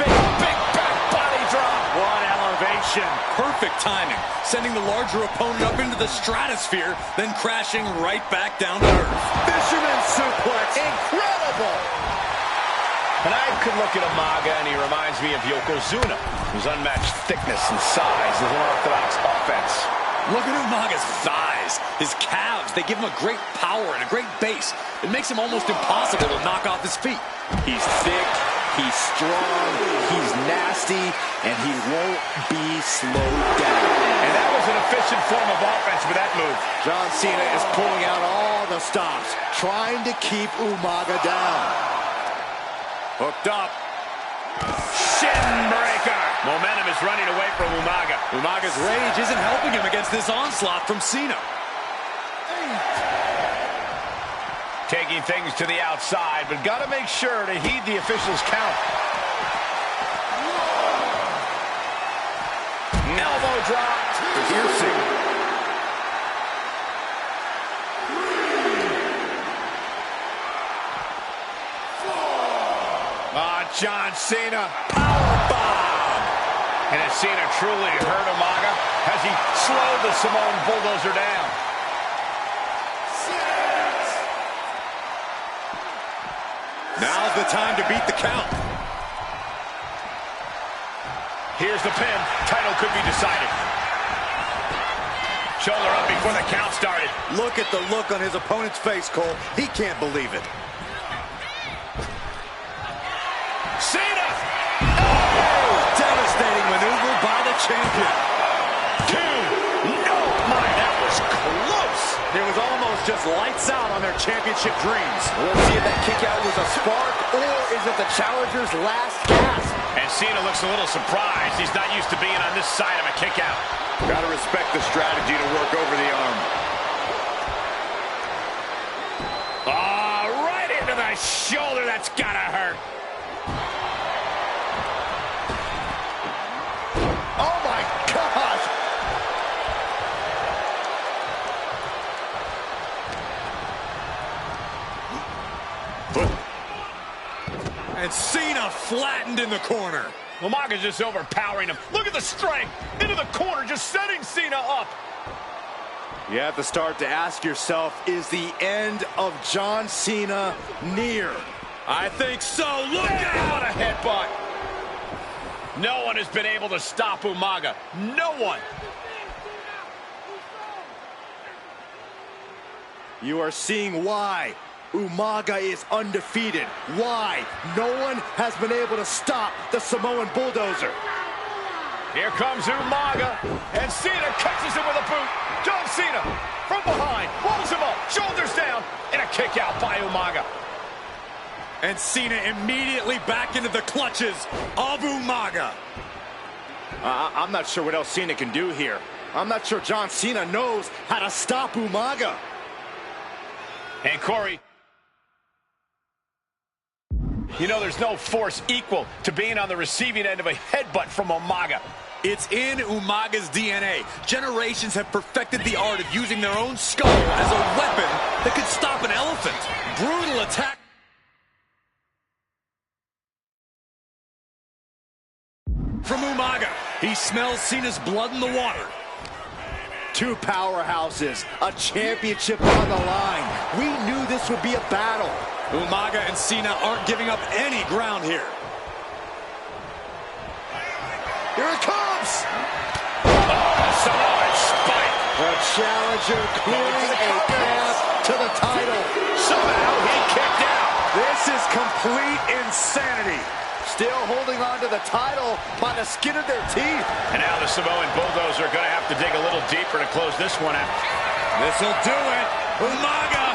Big back body drop. What elevation. Perfect timing. Sending the larger opponent up into the stratosphere, then crashing right back down to earth. Fisherman suplex. Incredible. And I could look at Umaga and he reminds me of Yokozuna, whose unmatched thickness and size is unorthodox offense. Look at Umaga's thighs, his calves. They give him a great power and a great base. It makes him almost impossible to knock off his feet. He's thick, he's strong, he's nasty, and he won't be slowed down. And that was an efficient form of offense with that move. John Cena is pulling out all the stops, trying to keep Umaga down. Hooked up. Shin breaker. Momentum is running away from Umaga. Umaga's rage isn't helping him against this onslaught from Cena. Taking things to the outside, but got to make sure to heed the official's count. Elbow drop. Piercing. John Cena. Powerbomb. And has Cena truly hurt Umaga? Has he slowed the Samoan Bulldozer down? Now's the time to beat the count. Here's the pin. Title could be decided. Shoulder up before the count started. Look at the look on his opponent's face, Cole. He can't believe it. Cena! Oh! Devastating maneuver by the champion. 2. No! My, that was close. It was almost just lights out on their championship dreams. Let's see if that kick out was a spark, or is it the challenger's last gasp? And Cena looks a little surprised. He's not used to being on this side of a kick out. Gotta respect the strategy to work over the arm. Right into the shoulder. That's gotta hurt. Oh my gosh! And Cena flattened in the corner. Umaga's just overpowering him. Look at the strength. Into the corner, just setting Cena up. You have to start to ask yourself, is the end of John Cena near? I think so. Look out! What a headbutt. No one has been able to stop Umaga. No one. You are seeing why Umaga is undefeated. Why no one has been able to stop the Samoan Bulldozer. Here comes Umaga, and Cena catches him with a boot. John Cena from behind, rolls him up, shoulders down, and a kick out by Umaga. And Cena immediately back into the clutches of Umaga. I'm not sure what else Cena can do here. I'm not sure John Cena knows how to stop Umaga. And Corey, you know there's no force equal to being on the receiving end of a headbutt from Umaga. It's in Umaga's DNA. Generations have perfected the art of using their own skull as a weapon that could stop an elephant. Brutal attack. From Umaga. He smells Cena's blood in the water. Two powerhouses, a championship on the line. We knew this would be a battle. Umaga and Cena aren't giving up any ground here. Here it comes! Samoan spike. The challenger clearing a path to the title. Somehow he kicked out. This is complete insanity. Still holding on to the title by the skin of their teeth. And now the Samoan Bulldozer are going to have to dig a little deeper to close this one out. This'll do it. Umaga.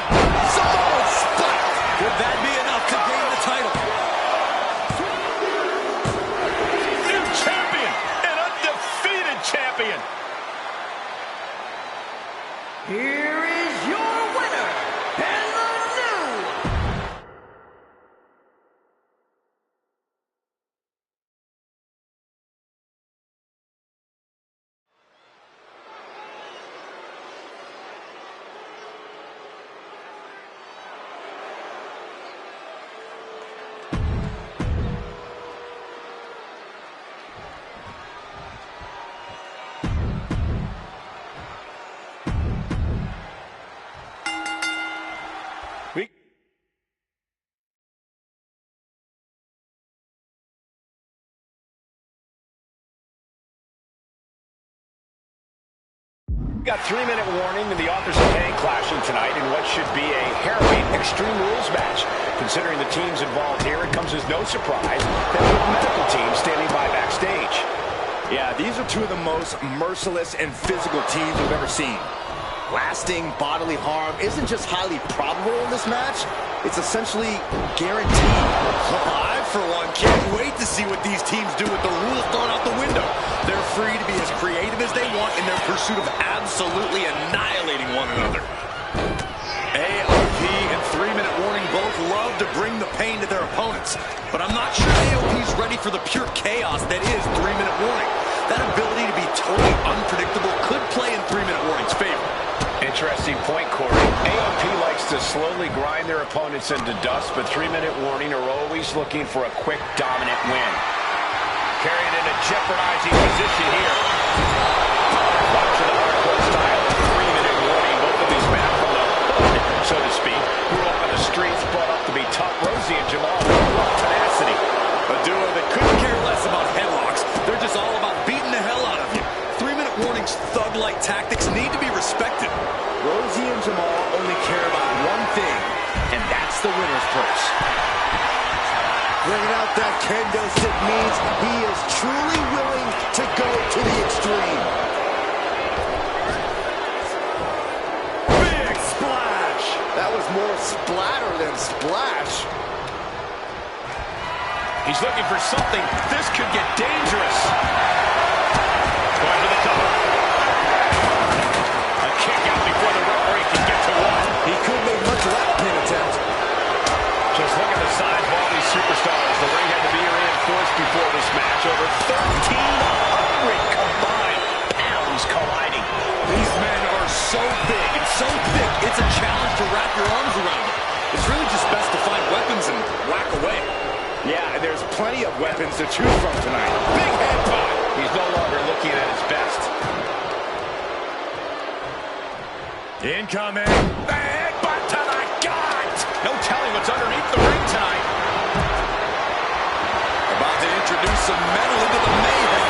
Samoan spike. Could that be enough to gain the title? New champion, an undefeated champion. Here is your winner, and the new Got 3-minute warning, and the authors of pain clashing tonight in what should be a harrowing Extreme Rules match. Considering the teams involved here, it comes as no surprise that we have medical teams standing by backstage. Yeah, these are two of the most merciless and physical teams we've ever seen. Lasting bodily harm isn't just highly probable in this match, it's essentially guaranteed. I, for one, can't wait to see what these teams do with the rules thrown out the window. They're free to be as creative as they want in their pursuit of absolutely annihilating one another. AOP and 3-minute warning both love to bring the pain to their opponents, but I'm not sure AOP's ready for the pure chaos that is 3-minute warning. That ability to be totally unpredictable could play in 3-minute warning's favor. Interesting point, Corey. AOP likes to slowly grind their opponents into dust, but 3-minute warning are always looking for a quick, dominant win. Carried in a jeopardizing position here. Watch the hardcore style of 3-minute warning. Both of these men from the hood, so to speak, grew up on the streets, brought up to be tough. Rosie and Jamal love tenacity. A duo that couldn't care less about headlocks. They're just all about beating the hell out of you. 3-minute warnings, thug-like tactics need to be respected. Rosie and Jamal only care about one thing, and that's the winner's purse. Bringing out that kendo stick means he is truly willing to go to the extreme. Big splash! That was more splatter than splash. He's looking for something. This could get dangerous. Going for the cover. A kick out before the referee can get to one. He could make much of that pin attempt. Just look at the size of all these superstars. The ring had to be reinforced before this match. Over 1,300 combined pounds colliding. These men are so big and so thick, it's a challenge to wrap your arms around them. It's really just best to find weapons and whack away. Yeah, and there's plenty of weapons to choose from tonight. Big head pop. He's no longer looking at his best. Incoming. The headbutt to the gut. No telling what's underneath the ring tonight. About to introduce some metal into the mayhem.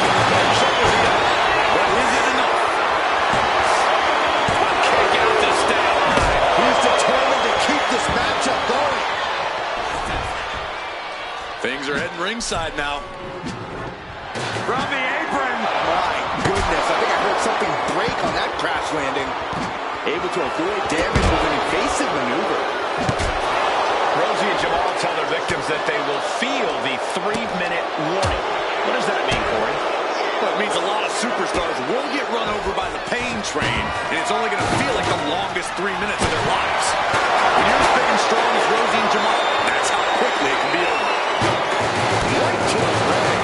But is it enough? A kick out to stay alive. He's determined to keep this matchup going. Things are heading ringside now. From the apron. My goodness, I think I heard something break on that crash landing. Able to avoid damage with an evasive maneuver. Rosie and Jamal tell their victims that they will feel the 3-minute warning. What does that mean, Corey? Well, it means a lot of superstars will get run over by the pain train, and it's only going to feel like the longest 3 minutes of their lives. When you're as big and strong as Rosie and Jamal, that's how quickly it can be over. Right to the leg.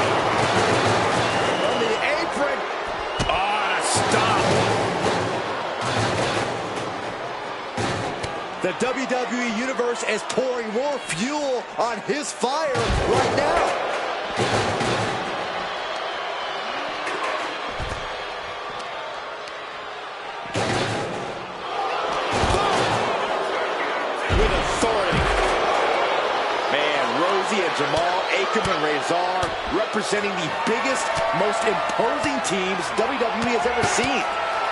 On the apron. Stop. The WWE Universe is pouring more fuel on his fire right now. With authority. Man, Rosie and Jamal, Akam and Razor representing the biggest, most imposing teams WWE has ever seen.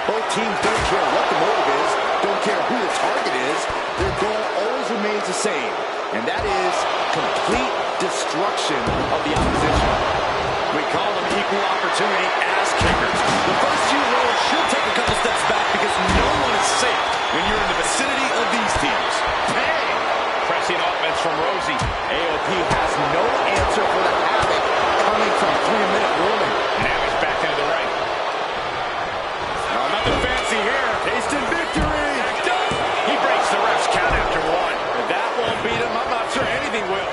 Both teams don't care what the motive is, don't care who the target is. Their goal always remains the same, and that is complete destruction of the opposition. We call them equal opportunity ass kickers. The first few rows should take a couple steps back because no one is safe when you're in the vicinity of these teams. Bang! Pressing offense from Rosie. AOP has no answer for the havoc coming from 3-minute warning. Now he's back into the ring. Nothing fancy here. Tasting victory. He breaks the ref's count after one. If that won't beat him, I'm not sure anything will.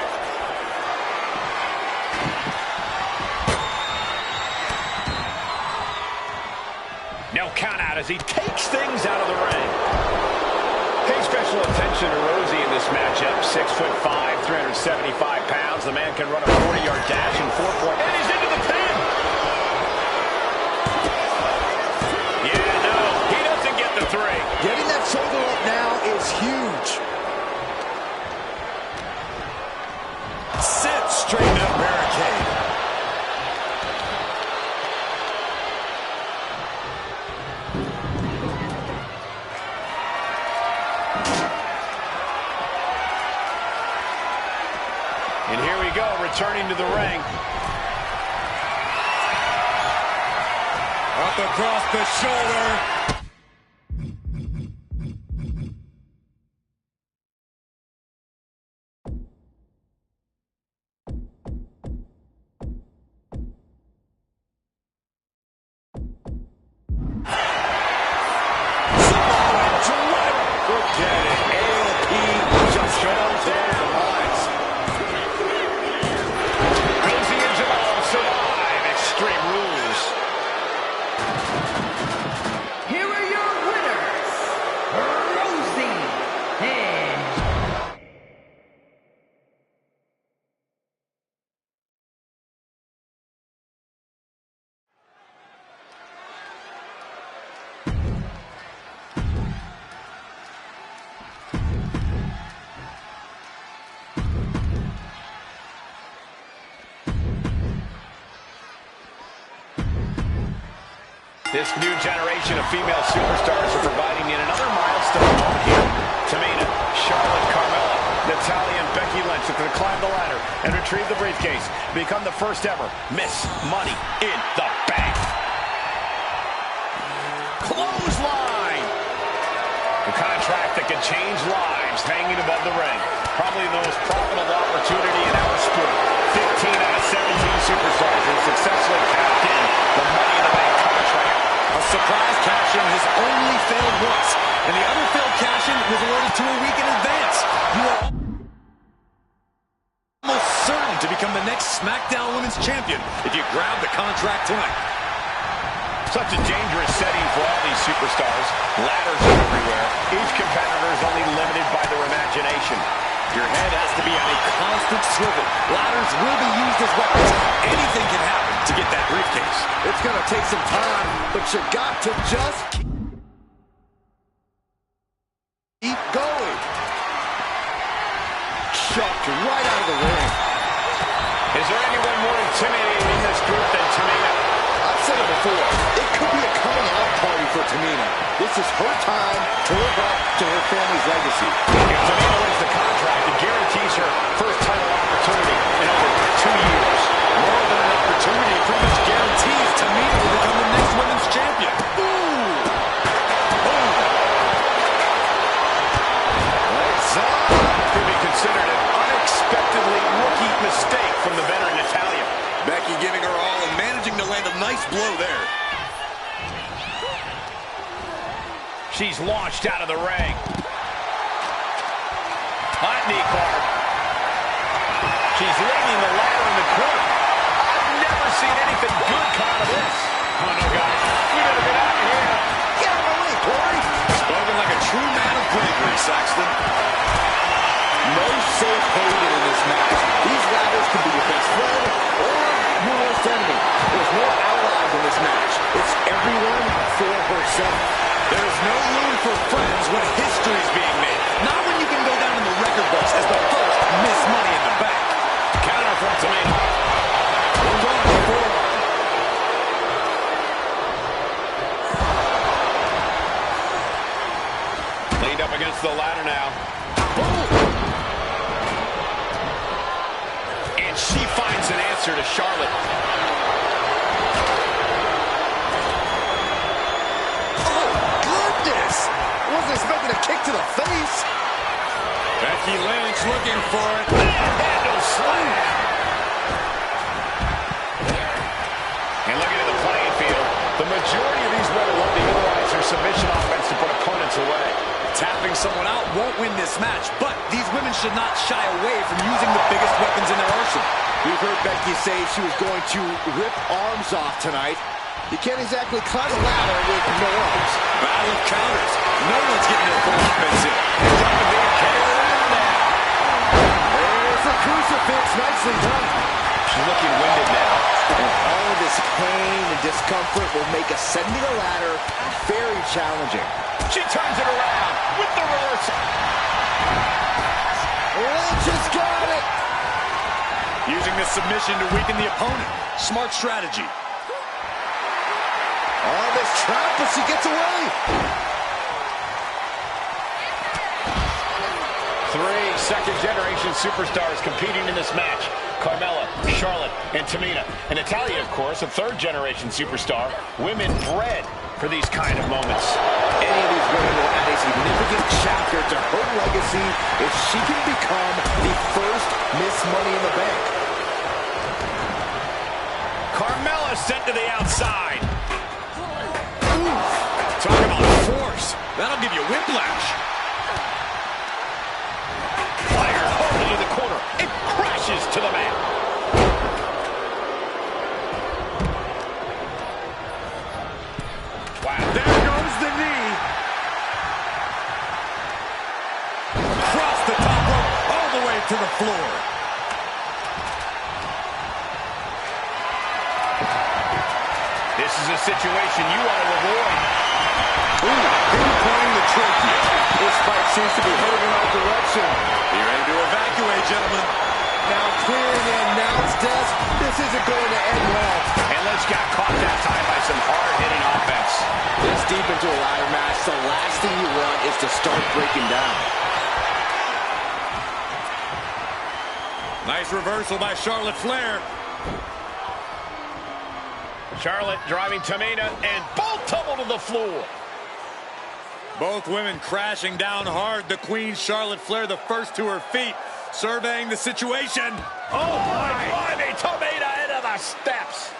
No count out as he takes things out of the ring. Pay special attention to Rosie in this matchup. 6'5", 375 pounds. The man can run a 40-yard dash in 4 points. And he's into the pin. Yeah, no, he doesn't get the 3. Getting that shoulder up now is huge. Sit straight up barricade. And here we go, returning to the ring. Up across the shoulder. Here This new generation of female superstars are providing yet another milestone moment here. Tamina, Charlotte, Carmella, Natalya, and Becky Lynch are going to climb the ladder and retrieve the briefcase, become the first ever Miss Money in the Bank. Clothesline! The contract that can change lives hanging above the ring. Probably the most profitable opportunity in our sport. 15 out of 17 superstars have successfully capped in the Money in the Bank contract. A surprise cash-in has only failed once, and the other failed cash-in was awarded to a week in advance. You are almost certain to become the next SmackDown Women's Champion if you grab the contract tonight. Such a dangerous setting for all these superstars. Ladders are everywhere. Each competitor is only limited by their imagination. Your head has to be on a constant swivel. Ladders will be used as weapons. Anything can happen to get that briefcase. It's going to take some time, but you got to just keep going. Chucked right out of the ring. Is there anyone more intimidating in this group than Tamina? I've said it before. It could be a coming-out party for Tamina. This is her time to live up to her family's legacy. If Tamina wins the contract, it guarantees her first title opportunity in over 2 years. More than an opportunity, it pretty much guarantees Tamina will become the next women's champion. Ooh! Boom! Lights up! Could be considered an unexpectedly rookie mistake from the veteran Natalya. Becky giving her all and managing to land a nice blow there. She's launched out of the ring. Hot knee guard. She's leaning the ladder in the corner. I've never seen anything good come out of this. Oh, no, guys. We better get out of here. Get out of the way, Corey! Spoken like a true man of bravery, Saxton. No safe haven in this match. These ladders could be your best friend or your worst enemy. There's no allies in this match. It's everyone for herself. There is no room for friends when history is being made. Not when you can go down in the record books as the first Miss Money in the Bank. Counter from Tamina. Going for forearm. Leaned up against the ladder now. Boom! And she finds an answer to Charlotte. Wasn't expecting a kick to the face. Becky Lynch looking for it. Handle slam. And looking at the playing field, the majority of these women love to utilize their submission offense to put opponents away. Tapping someone out won't win this match, but these women should not shy away from using the biggest weapons in their arsenal. We've heard Becky say she was going to rip arms off tonight. You can't exactly climb a ladder with no arms. Battle of counters. No one's getting their full offense in. There's a crucifix. Nicely done. She's looking winded now. And all of this pain and discomfort will make ascending a ladder very challenging. She turns it around with the reversal. Lynch has got it. Using this submission to weaken the opponent. Smart strategy. Oh, this trap, but she gets away. 3 second-generation superstars competing in this match. Carmella, Charlotte, and Tamina. And Natalya, of course, a third-generation superstar. Women bred for these kind of moments. Any of these women will add a significant chapter to her legacy if she can become the first Miss Money in the Bank. Carmella sent to the outside. Talk about force. That'll give you whiplash. Fire hard into the corner. It crashes to the mat. Wow. There goes the knee. Across the top rope, all the way to the floor. This is a situation you want to avoid. Ooh, pinpointing the trophy. This fight seems to be heading in our direction. Be ready to evacuate, gentlemen. Now clearing the announce desk. This isn't going to end well. And Lynch got caught that time by some hard-hitting offense. to start breaking down. Nice reversal by Charlotte Flair. Charlotte driving Tamina, and both tumble to the floor. Both women crashing down hard. The Queen, Charlotte Flair, the first to her feet, surveying the situation. Oh, my climbing Tamina into the steps.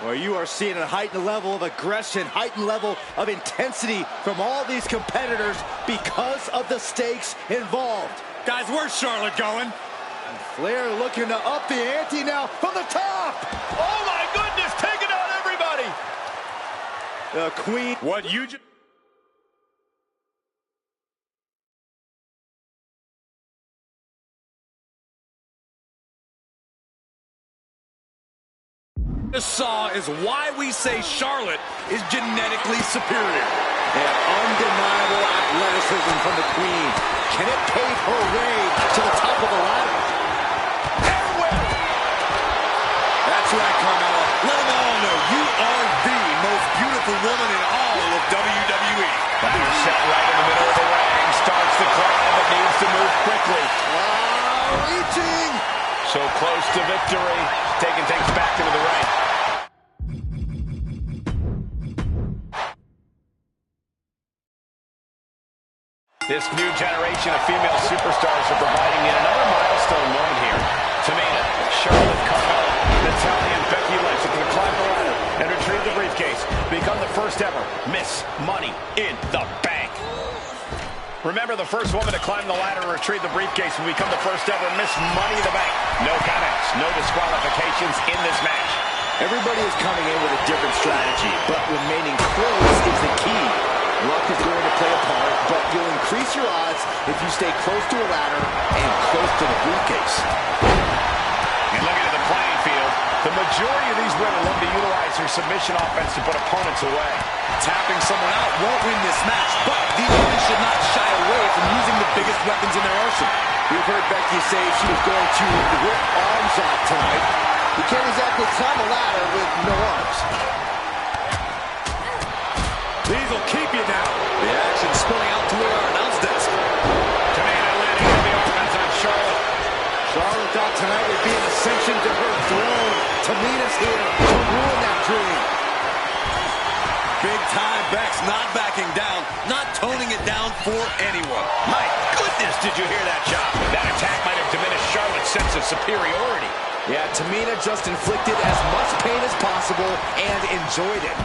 Well, you are seeing a heightened level of aggression, heightened level of intensity from all these competitors because of the stakes involved. Guys, where's Charlotte going? Flair looking to up the ante now from the top. Oh, my goodness, taking out everybody. The Queen. What you just... saw is why we say Charlotte is genetically superior. And undeniable athleticism from the Queen. Can it pave her way to the top of the ladder? That's right, Carmella. Let them all know you are the most beautiful woman in all of WWE. Ladder set right in the middle of the ring. Starts to climb, but needs to move quickly. Reaching. So close to victory. Taking things back into the ring. This new generation of female superstars are providing yet another milestone moment here. Tamina, Charlotte, Carmella, Natalya, and Becky Lynch are going to climb the ladder and retrieve the briefcase. Become the first ever Miss Money in the Bank. Remember, the first woman to climb the ladder and retrieve the briefcase will become the first ever Miss Money in the Bank. No countouts, no disqualifications in this match. Everybody is coming in with a different strategy, but remaining close is the key. Luck is going to play a part, but you'll increase your odds if you stay close to a ladder and close to the briefcase. And looking at the playing field, the majority of these women love to utilize their submission offense to put opponents away. Tapping someone out won't win this match, but these women should not shy away from using the biggest weapons in their arsenal. We've heard Becky say she was going to rip arms off tonight. You can't exactly climb a ladder with no arms. These will keep you down. The action spilling out toward our announce desk. Tamina landing heavy offense on Charlotte. Charlotte thought tonight would be an ascension to her throne. Tamina's here to ruin that dream. Big time Bex not backing down, not toning it down for anyone. My goodness, did you hear that chop? That attack might have diminished Charlotte's sense of superiority. Yeah, Tamina just inflicted as much pain as possible and enjoyed it.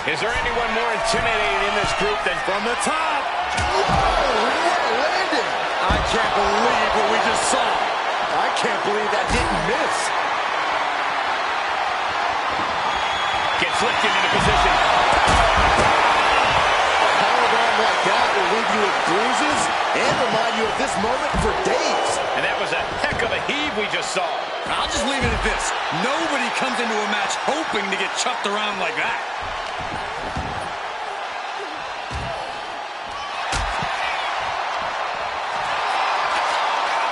Is there anyone more intimidating in this group than From the top? Whoa, what a landing! I can't believe what we just saw. I can't believe that didn't miss. gets lifted into position? A powerbomb like that will leave you with bruises and remind you of this moment for days. And that was a heck of a heave we just saw. I'll just leave it at this. Nobody comes into a match hoping to get chucked around like that.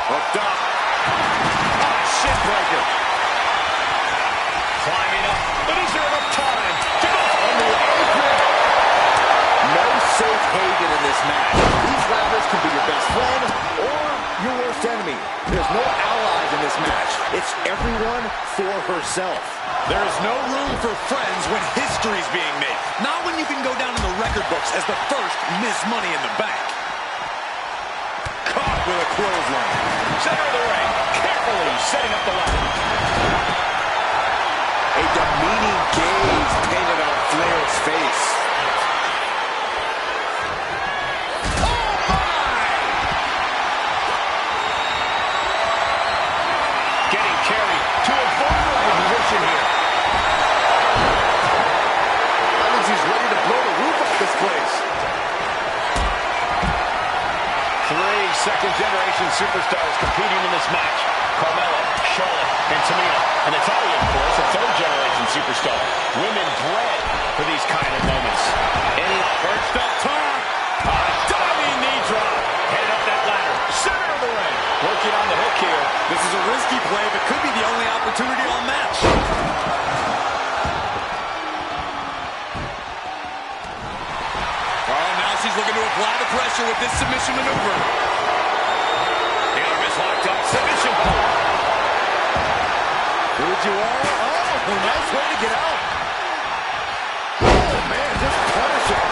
Hooked up. Oh, shin breaker. Climbing up, but is there enough time to go on the apron? No safe haven in this match. These ladders can be your best friend or your worst enemy. There's no allies in this match. It's everyone for herself. There is no room for friends when history's being made. Not when you can go down in the record books as the first Miss Money in the Bank. Caught with a clothesline. Center of the ring, carefully setting up the ladder. A demeaning gaze painted on Flair's face. Oh my! Getting carried to a vulnerable position here. That means he's ready to blow the roof off this place. 3 second-generation superstars competing in this match. Carmella, Charlotte, and Tamina. And Natalya, of course, a third-generation superstar. Women bred for these kind of moments. And he perched up top. A diving knee drop. Headed up that ladder. Center of the ring. Working on the hook here. This is a risky play, but could be the only opportunity all match. Oh, now she's looking to apply the pressure. pressure with this submission maneuver. The arm is locked up. Submission hold. Oh, nice way to get out. Oh, man, just punish it.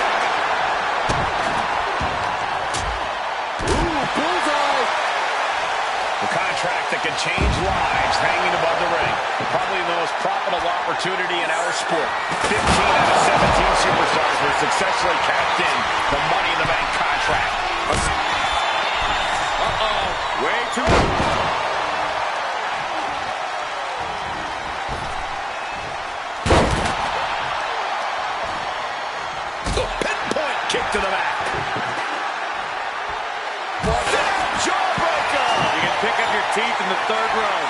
Ooh, bullseye. The contract that can change lives hanging above the ring. Probably the most profitable opportunity in our sport. 15 out of 17 superstars were successfully cashed in the Money in the Bank contract. Way too much. Pinpoint kick to the back. Jawbreaker! You can pick up your teeth in the third row.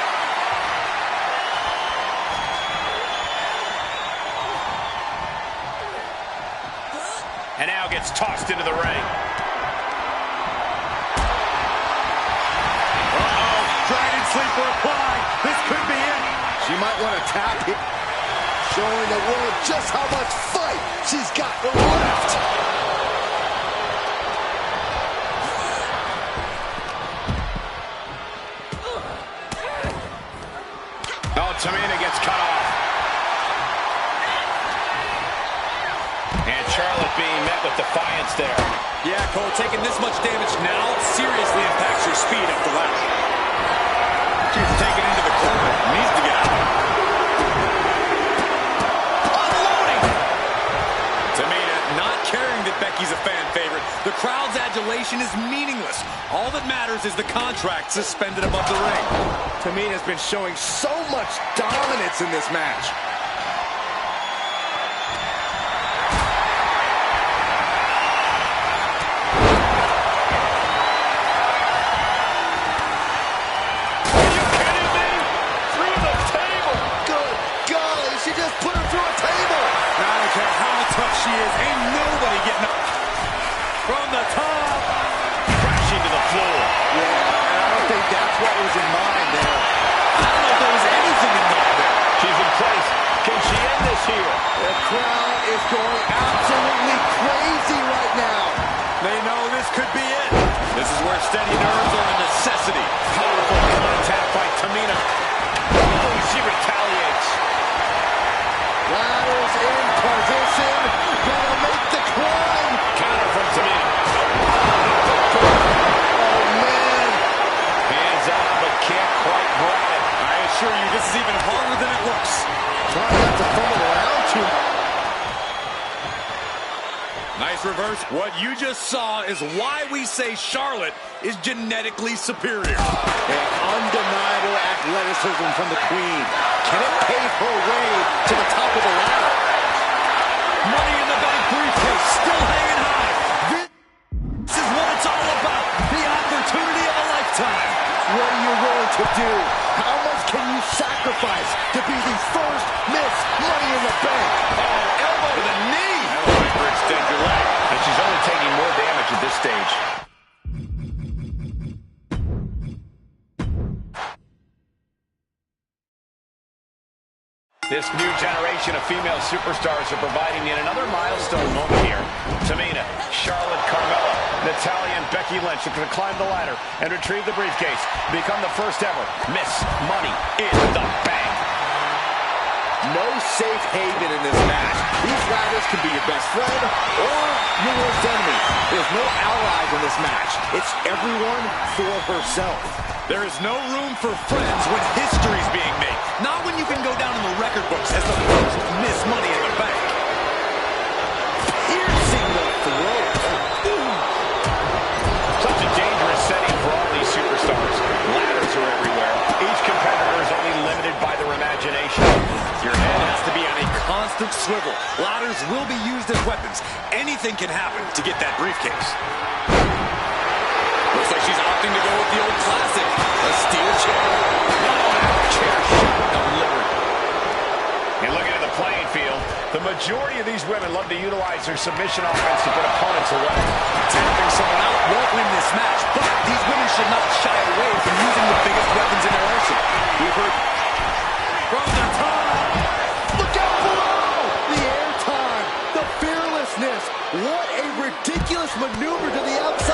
And now gets tossed into the ring. Dragon sleeper applied. This could be it. She might want to tap it, showing the world just how much fight she's got left. Oh, Tamina gets cut off. And Charlotte being met with defiance there. Yeah, Cole, taking this much damage now seriously impacts your speed up the ladder. She's taken into the corner. Needs to get out. Unloading! Tamina not caring that Becky's a fan favorite. The crowd's adulation is meaningless. All that matters is the contract suspended above the ring. Tamina's been showing so much dominance in this match. She is. Ain't nobody getting up. From the top. Crashing to the floor. Yeah, I don't think that's what was in mind there. I don't know if there was anything in mind there. She's in place. Can she end this here? The crowd is going absolutely crazy right now. They know this could be it. This is where steady nerves are a necessity. Powerful contact by Tamina. Oh, she retaliates. Ladders in position. Gonna make the climb. Counter from Tamina. Oh, man. Hands on, but can't quite grab it. I assure you, this is even harder than it looks. Trying not to fumble around too much. Nice reverse. What you just saw is why we say Charlotte is genetically superior. And undeniable athleticism from the Queen. Can it pave her way to the top of the ladder? Money in the Bank briefcase still hanging high. This is what it's all about. The opportunity of a lifetime. What are you willing to do? How much can you sacrifice to be the first Miss Money in the Bank? Oh, elbow to the knee. That'll hyperextend your leg. And she's only taking more damage at this stage. This new generation of female superstars are providing yet another milestone moment here. Tamina, Charlotte, Carmella, Natalya, and Becky Lynch are going to climb the ladder and retrieve the briefcase. Become the first ever Miss Money in the Bank. No safe haven in this match. These ladders can be your best friend or your worst enemy. There's no allies in this match. It's everyone for herself. There is no room for friends when history's being made. Not when you can go down in the record books as the first Miss Money in the Bank. Piercing the throat. Such a dangerous setting for all these superstars. Ladders are everywhere. Each competitor is only limited by their imagination. Your head has to be on a constant swivel. Ladders will be used as weapons. Anything can happen to get that briefcase. Looks like she's opting to go with the old classic, a steel chair. Chair shot delivered. And looking at the playing field, the majority of these women love to utilize their submission offense to put opponents away. Tapping someone out won't win this match, but these women should not shy away from using the biggest weapons in their arsenal. We've heard from the top. Look out below! The air time, the fearlessness. What a ridiculous maneuver to the outside.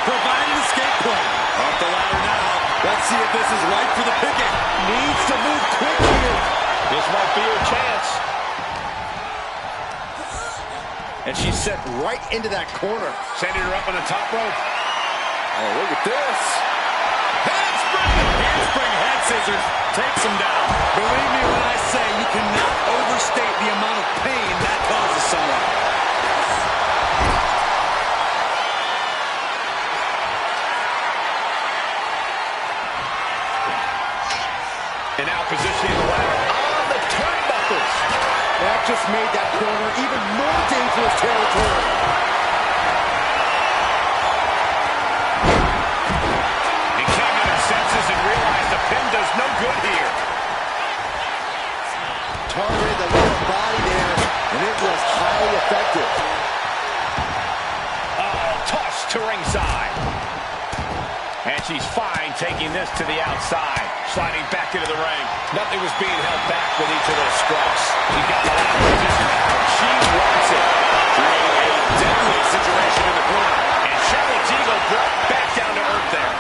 provide an escape plan. Up the ladder now. Let's see if this is right for the picking. Needs to move quick here. This might be her chance. And she's set right into that corner. Sending her up on the top rope. Oh, look at this. Handspring head scissors takes him down. Believe me when I say you cannot overstate the amount of pain that causes someone. And now positioning the ladder on the turnbuckles. That just made that corner even more dangerous territory. He came to his senses and realized the pin does no good here. Targeted the lower body there, and it was highly effective. Oh, toss to ringside. And she's fine taking this to the outside. Sliding back into the ring. Nothing was being held back with each of those strikes. She got the ladder position. She wants it. Creating a deadly situation in the corner. And Charlotte Eagle brought back down to earth there.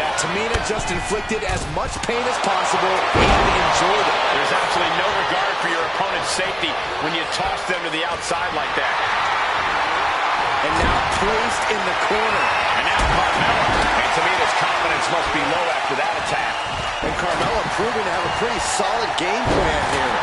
Yeah, Tamina just inflicted as much pain as possible and enjoyed it. There's absolutely no regard for your opponent's safety when you toss them to the outside like that. And now placed in the corner. And now Carmella. And Tamina's confidence must be low after that attack. And Carmella proving to have a pretty solid game plan here.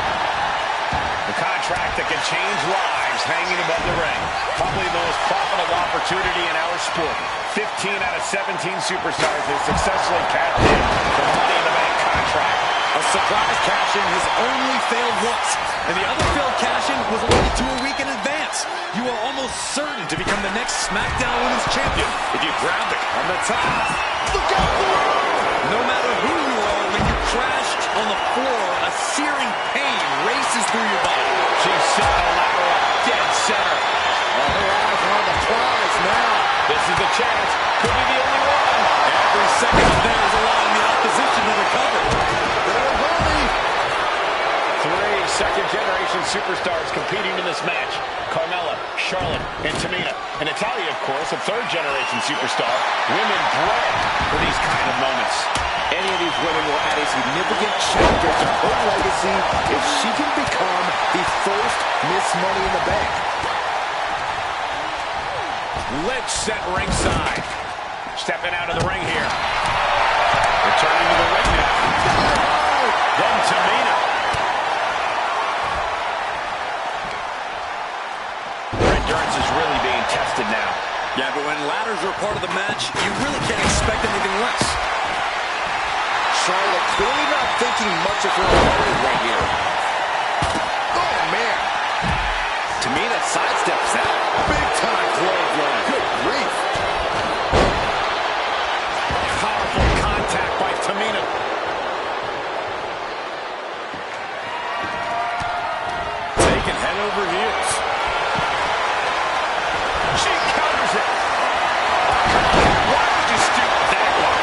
The contract that can change lives hanging above the ring. Probably the most profitable opportunity in our sport. 15 out of 17 superstars have successfully cashed in the Money in the Bank contract. A surprise cash-in has only failed once, and the other failed cash-in was alluded to a week in advance. You are almost certain to become the next SmackDown Women's Champion if you grab it on the top. Look out for it! No matter who you are, when you crash on the floor, a searing pain races through your body. She's set the ladder up dead center. Oh, her eyes are on the prize now. This is the chance. Could be the only one. Every second of there is allowing the opposition to recover. Three second-generation superstars competing in this match. Carmella, Charlotte, and Tamina. And Natalya, of course, a third-generation superstar. Women bred for these kind of moments. Any of these women will add a significant chapter to her legacy if she can become the first Miss Money in the Bank. Lynch set ringside. Stepping out of the ring here. Returning to the ring now. Then Tamina. Her endurance is really being tested now. Yeah, but when ladders are part of the match, you really can't expect anything less. Charlotte clearly not thinking much of her opponent right here. Oh, man. Tamina sidesteps that. Big time clothesline. Good grief. Powerful contact by Tamina. Taken head over heels. She counters it. Why would you stoop that low?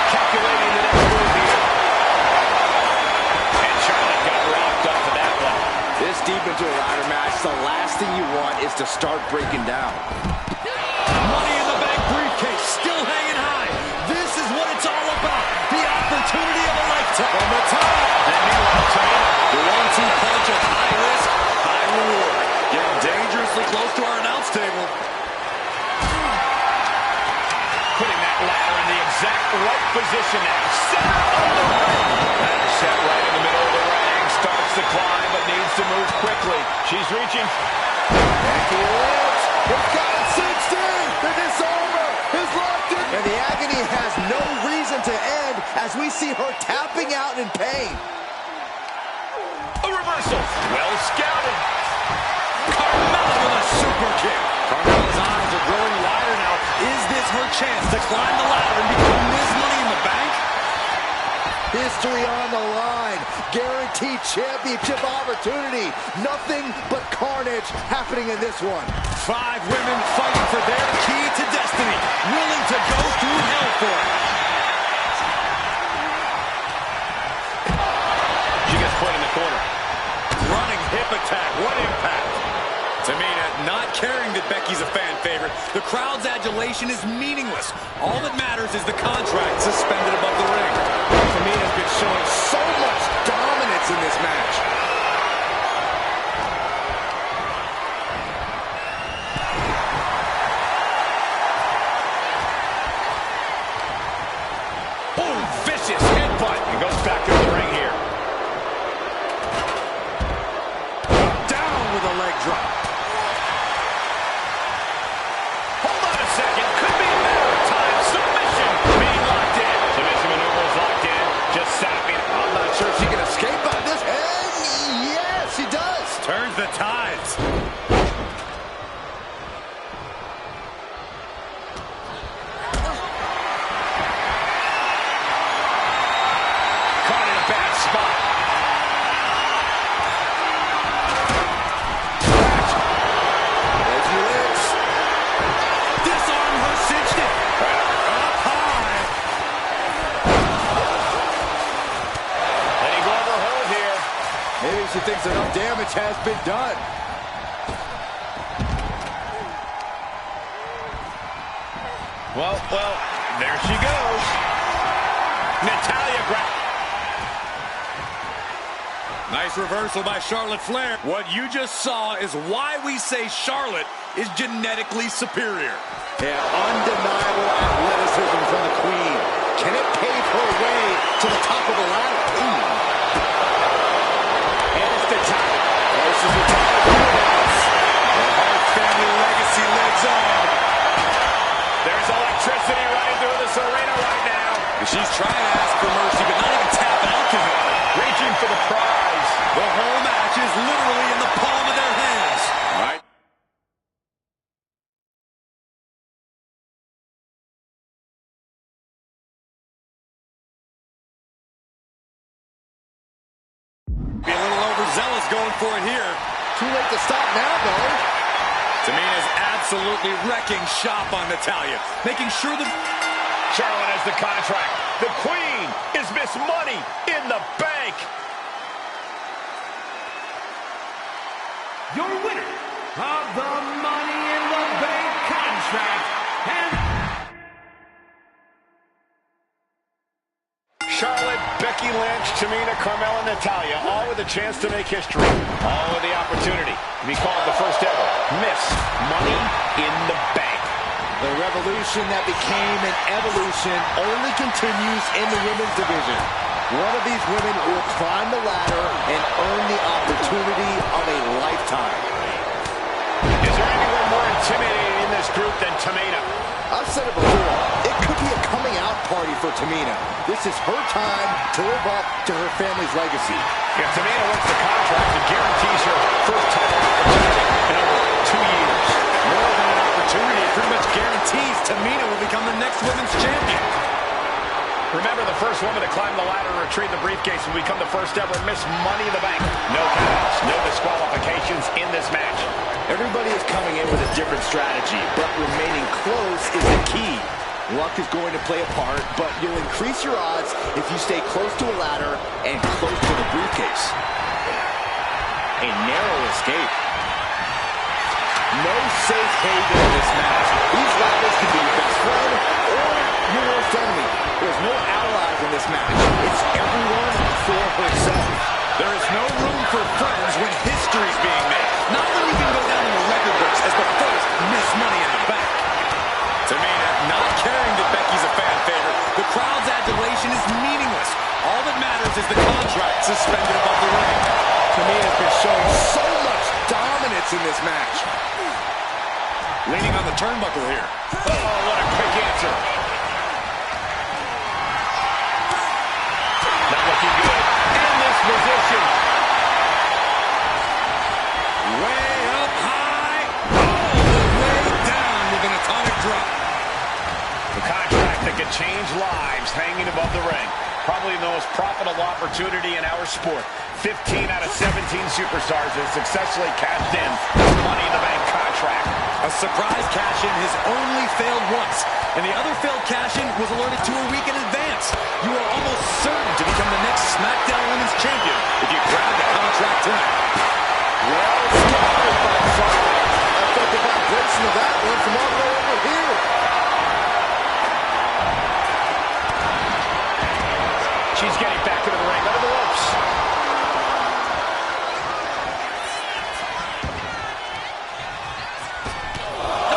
Calculating the next move here. And Charlotte got rocked off of that one. This deep into a ladder match, the last thing you want is to start breaking down. Money in the Bank briefcase still hanging high. This is what it's all about. The opportunity of a lifetime. From the top. And meanwhile, Tamina. The 1-2 punch of high risk, high reward. Getting dangerously close to our announce table. Putting that ladder in the exact right position now. Center of the ring. Ladder set right in the middle of the ring. Starts to climb, but needs to move quickly. She's reaching. And he lives. It's got it cinched in. It is over. It's locked in. And the agony has no reason to end as we see her tapping out in pain. A reversal. Well scouted. Carmella with a super kick. Carmella's eyes are growing wider now. Is this her chance to climb the ladder and become Miss Money in the Bank? History on the line. Guaranteed championship opportunity. Nothing but carnage happening in this one. 5 women fighting for their key to destiny. Willing to go through hell for it. She gets put in the corner. Running hip attack. What impact? Tamina not carrying the that Becky's a fan favorite. The crowd's adulation is meaningless. All that matters is the contract suspended above the ring. Tamina's been showing so much dominance in this match. Boom, vicious headbutt. He goes back to the ring here. Down with a leg drop. Hold on a second. Could be a matter of time. Submission being locked in. Submission maneuver is locked in. Just sapping. I'm not sure if she can escape out of this. And yes, she does. Turns the tides. Caught in a bad spot. There she is. Disarm her, cinched it. Up high. Letting go of her hold here. Maybe she thinks enough damage has been done. Well, there she goes. Natalya grab. Nice reversal by Charlotte Flair. What you just saw is why we say Charlotte is genetically superior. Yeah, undeniable athleticism from the Queen. Can it pave her way to the top of the ladder? Ooh. And it's the top. This is the top of the house. The Hart family legacy lives on. There's electricity running through this arena right now. She's trying to ask for mercy, but not even tapping out to him. Reaching for the prize. The whole match is literally in the palm of their hands. All right. Be a little overzealous going for it here. Too late to stop now, though. Tamina's absolutely wrecking shop on Natalya, making sure that Charlotte has the contract. The Queen is Miss Money in the Bank. Your winner of the Money in the Bank contract and Charlotte, Becky Lynch, Tamina, Carmella, Natalya, all with a chance to make history. All with the opportunity to be called the first ever Miss Money in the Bank. The revolution that became an evolution only continues in the women's division. One of these women will climb the ladder and earn the opportunity of a lifetime. Is there anyone more intimidating in this group than Tamina? I've said it before, it could be a coming out party for Tamina. This is her time to live up to her family's legacy. If Tamina wins the contract, it guarantees her first title opportunity in over 2 years. more than an opportunity, it pretty much guarantees Tamina will become the next women's champion. Remember, the first woman to climb the ladder and retrieve the briefcase will become the first ever Miss Money in the Bank. No countouts, no disqualifications in this match. Everybody is coming in with a different strategy, but remaining close is the key. Luck is going to play a part, but you'll increase your odds if you stay close to a ladder and close to the briefcase. A narrow escape. No safe haven in this match. These rivals can be your best friend or your worst enemy. There's no allies in this match. It's everyone for herself. There is no room for friends when history's being made. Not when you can go down in the record books as the first Miss Money in the Bank. Tamina, not caring that Becky's a fan favorite, the crowd's adulation is meaningless. All that matters is the contract suspended above the ring. Tamina's been showing so much dominance in this match. Leaning on the turnbuckle here. Oh, what a quick answer. Not looking good in this position. Way up high, all the way down with an atomic drop. The contract that could change lives hanging above the ring. Probably the most profitable opportunity in our sport. 15 out of 17 superstars have successfully cashed in this Money in the Bank contract. A surprise cash-in has only failed once, and the other failed cash-in was alerted to a week in advance. You are almost certain to become the next SmackDown Women's Champion if you grab the contract tonight. Well started by Charlotte. I thought the back celebration of that one from all the way over here. She's getting back into the ring, under the ropes.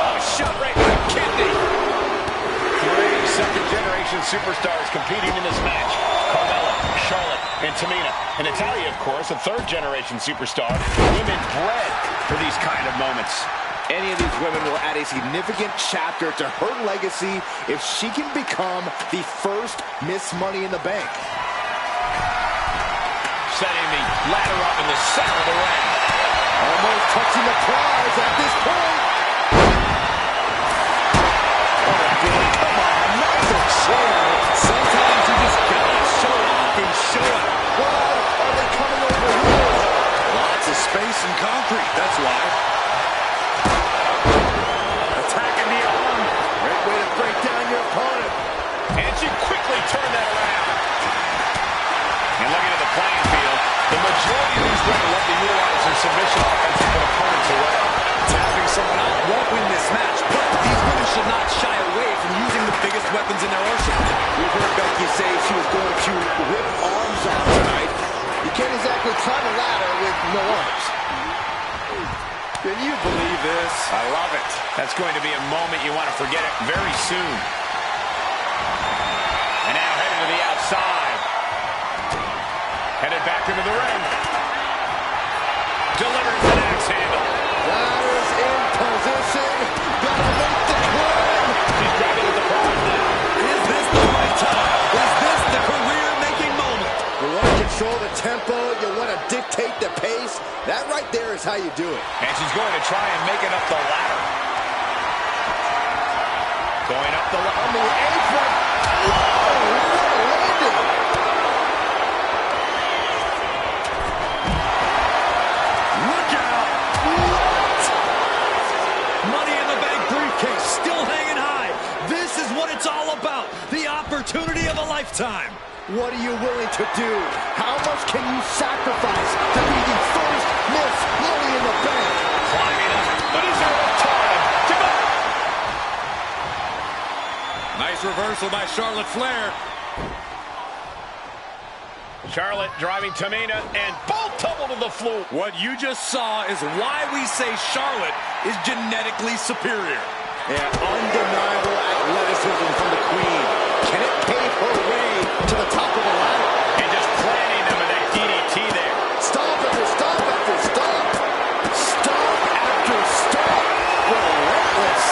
Oh, shot right to the kidney. Three second-generation superstars competing in this match. Carmella, Charlotte, and Tamina. And Natalya, of course, a third-generation superstar. Women bred for these kind of moments. Any of these women will add a significant chapter to her legacy if she can become the first Miss Money in the Bank. Setting the ladder up in the center of the ring. Almost touching the prize at this point. Oh, good. Come on, not the chair. Sometimes you just gotta show off and show it. Why are they coming over here? Lots of space and concrete, that's why. Attacking the arm. Great way to break down your opponent. And she quickly turned that around. And looking at the playing field, the majority of these women love to utilize their submission offense to put opponents away. Tapping someone out won't win this match, but these women should not shy away from using the biggest weapons in their arsenal. We've heard Becky say she was going to rip arms off tonight. You can't exactly climb a ladder with no arms. Can you believe this? I love it. That's going to be a moment you want to forget it very soon. And now heading to the outside. Headed back into the ring. Delivers an axe handle. Ladders in position. Gotta make the climb. She's grabbing at the prize now. Is this the right time? Is this the career-making moment? You want to control the tempo. You want to dictate the pace. That right there is how you do it. And she's going to try and make it up the ladder. Going up the ladder. On the apron. Oh, what a landing. Look out! What? Money in the Bank briefcase still hanging high. This is what it's all about. The opportunity of a lifetime. What are you willing to do? How much can you sacrifice to be the first Miss Money in the Bank? Climbing up. But is there enough time to go? Nice reversal by Charlotte Flair. Charlotte driving Tamina, and both tumble to the floor. What you just saw is why we say Charlotte is genetically superior. Yeah, undeniable athleticism from the Queen. Can it pave her way to the top of the ladder? And just planting them with that DDT there. Stop after stop after stop. Stop after stop. Relentless.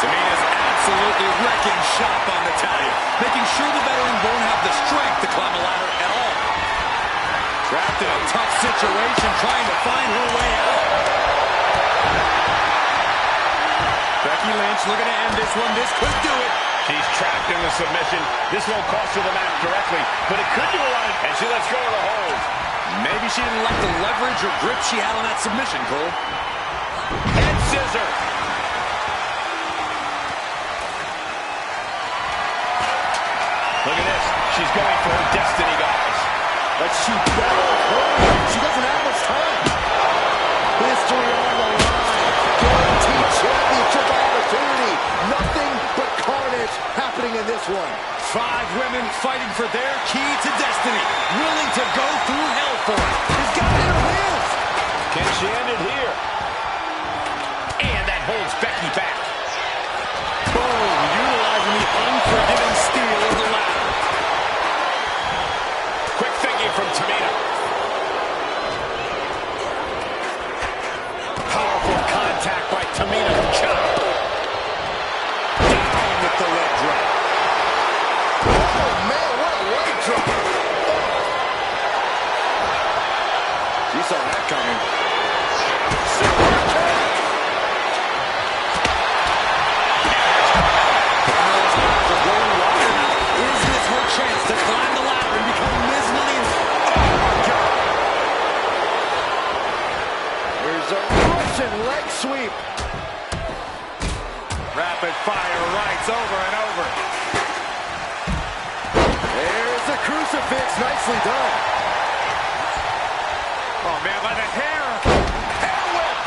Tamina's absolutely wrecking shop on Natalya, making sure the veteran won't have the strength to climb a ladder at all. Trapped in a tough situation, trying to find her way out. Becky Lynch looking to end this one. This could do it. She's trapped in the submission. This won't cost her the match directly, but it could do a lot. And she lets go of the hold. Maybe she didn't like the leverage or grip she had on that submission, Cole. Head scissor. Look at this. She's going for her destiny, guys. But she better hurry. She doesn't have much time. History on the line. Guaranteed championship opportunity. Nothing but carnage happening in this one. 5 women fighting for their key to destiny, willing to go through hell for it. She's got it in her hands. Can she end it here? And that holds Becky back. Boom, utilizing the unforgiving steel of the ladder. Quick thinking from Tamina. Powerful contact by Tamina. Chop. Down with the leg drop. Oh, man, what a leg drop. She saw that coming. Carmella's eyes are growing wider now. Is this her chance to climb the ladder and become Ms. Money? Oh, my God. Here's a Russian leg sweep. Rapid fire rights over and over. There's the crucifix. Nicely done. Oh, man, by the hair. Hair whip.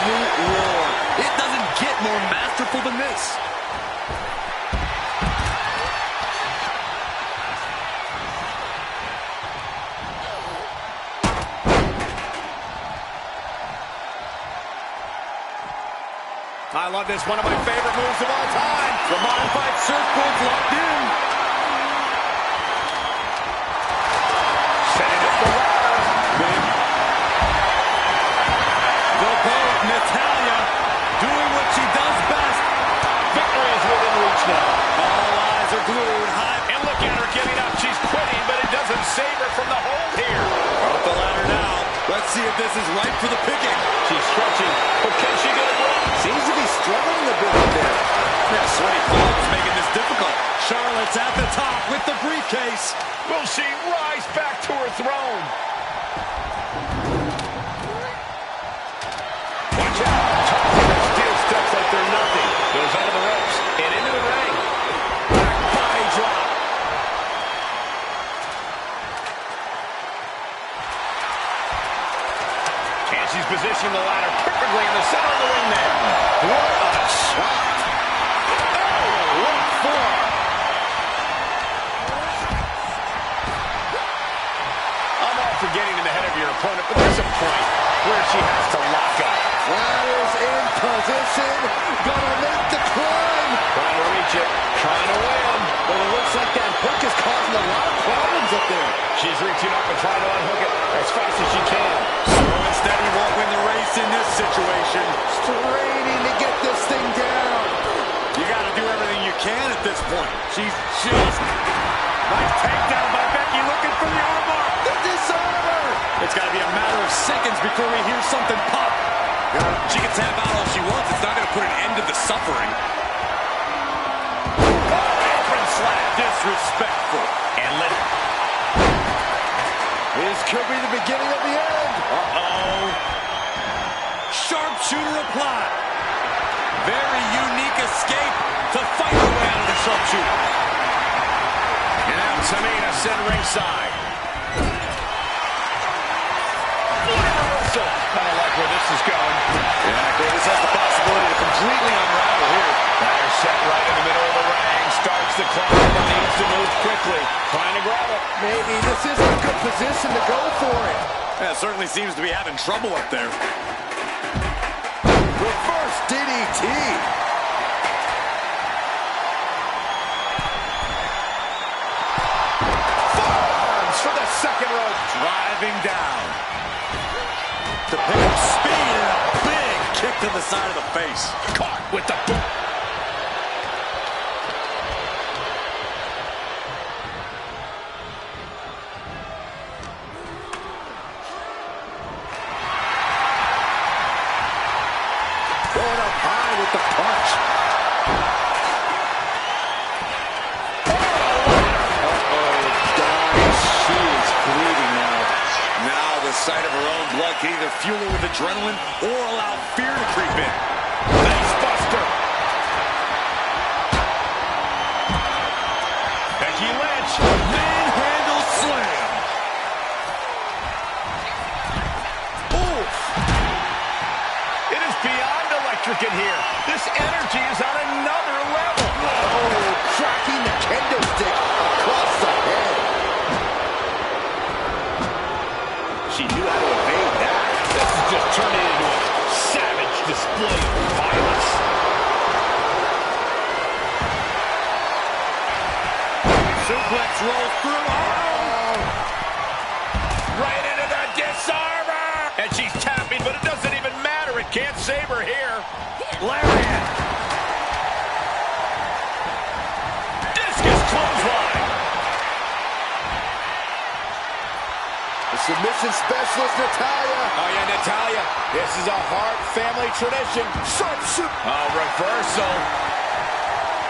absolute roar. It doesn't get more masterful than this. I love this, one of my favorite moves of all time. The modified surfboard's locked in. Setting up the ladder. The boat, Natalya, doing what she does best. Victory is within reach now. All eyes are glued high. And look at her giving up. She's quitting, but it doesn't save her from the hold here. Off the ladder now. Let's see if this is right for the picking. She's stretching, but can she get it wrong? Seems to be struggling a bit up there. Yeah, sweaty palms making this difficult. Charlotte's at the top with the briefcase. Will she rise back to her throne? Watch out. Tossing steel steps like they're nothing. Goes under the ropes and into the ring. Back body drop. And she's positioning the ladder perfectly in the center of the ring there. What a shot. Oh, what for? I'm all for getting in the head of your opponent, but there's a point where she has to lock up. Ladder's in position. Gonna make the climb. Trying to reach it, trying to win. But it looks like that hook is causing a lot of problems up there. She's reaching up and trying to unhook it as fast as she can. So instead, he won't win the race in this situation. Straining to get this thing down. You got to do everything you can at this point. She's just... Nice takedown by Becky, looking for the armbar. The disarmer. It's got to be a matter of seconds before we hear something pop. She can tap out all she wants. It's not going to put an end to the suffering. Apron slap. Disrespectful. And let it. This could be the beginning of the end. Uh-oh. Sharpshooter applied. Very unique escape to fight her way out of the sharpshooter. And now Tamina sent ringside. I don't like where this is going. Yeah, Davis has the possibility to completely unravel here. Ladder set right in the middle of the ring. Starts the climb, but needs to move quickly. Trying to grab it. Maybe this isn't a good position to go for it. Yeah, it certainly seems to be having trouble up there. Reverse DDT. Forearms for the second rope. Driving down. To pick up speed and a big kick to the side of the face. Caught with the boot. Going up high with the punch. She is bleeding now. Now the sight of her own blood can either fuel her with adrenaline or allow fear to creep in. Face buster. Becky Lynch. Manhandle slam. Oof. It is beyond electric in here. This energy is on another level. Oh, cracking the kendo stick across the head. She knew how to evade that. This is just turning into a savage display of violence. Suplex rolls through. Oh! Right into the disarmer. And she's tapping, but it doesn't even matter. It can't save her here. Lariat. Discus clothesline. The submission specialist, Natalya. Oh, yeah, Natalya. This is a Hart family tradition. Sharpshooter. Oh, reversal.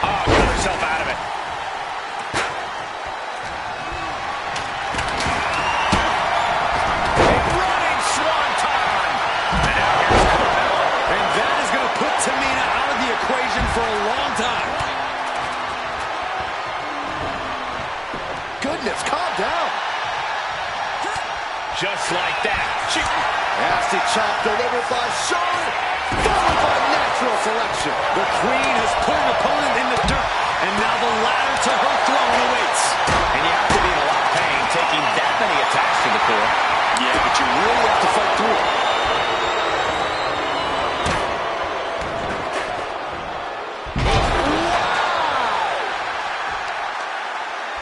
Oh, got herself out of it. A running swanton. And now here's Carmella. And that is going to put Tamina out of the equation for a long time. Goodness, calm down. Just like that. Nasty chop delivered by Charlotte, followed by natural selection. The Queen has put an opponent in the dirt, and now the ladder to her throne awaits. And you have to be in a lot of pain taking that many attacks to the core. Yeah, but you really have to fight through it.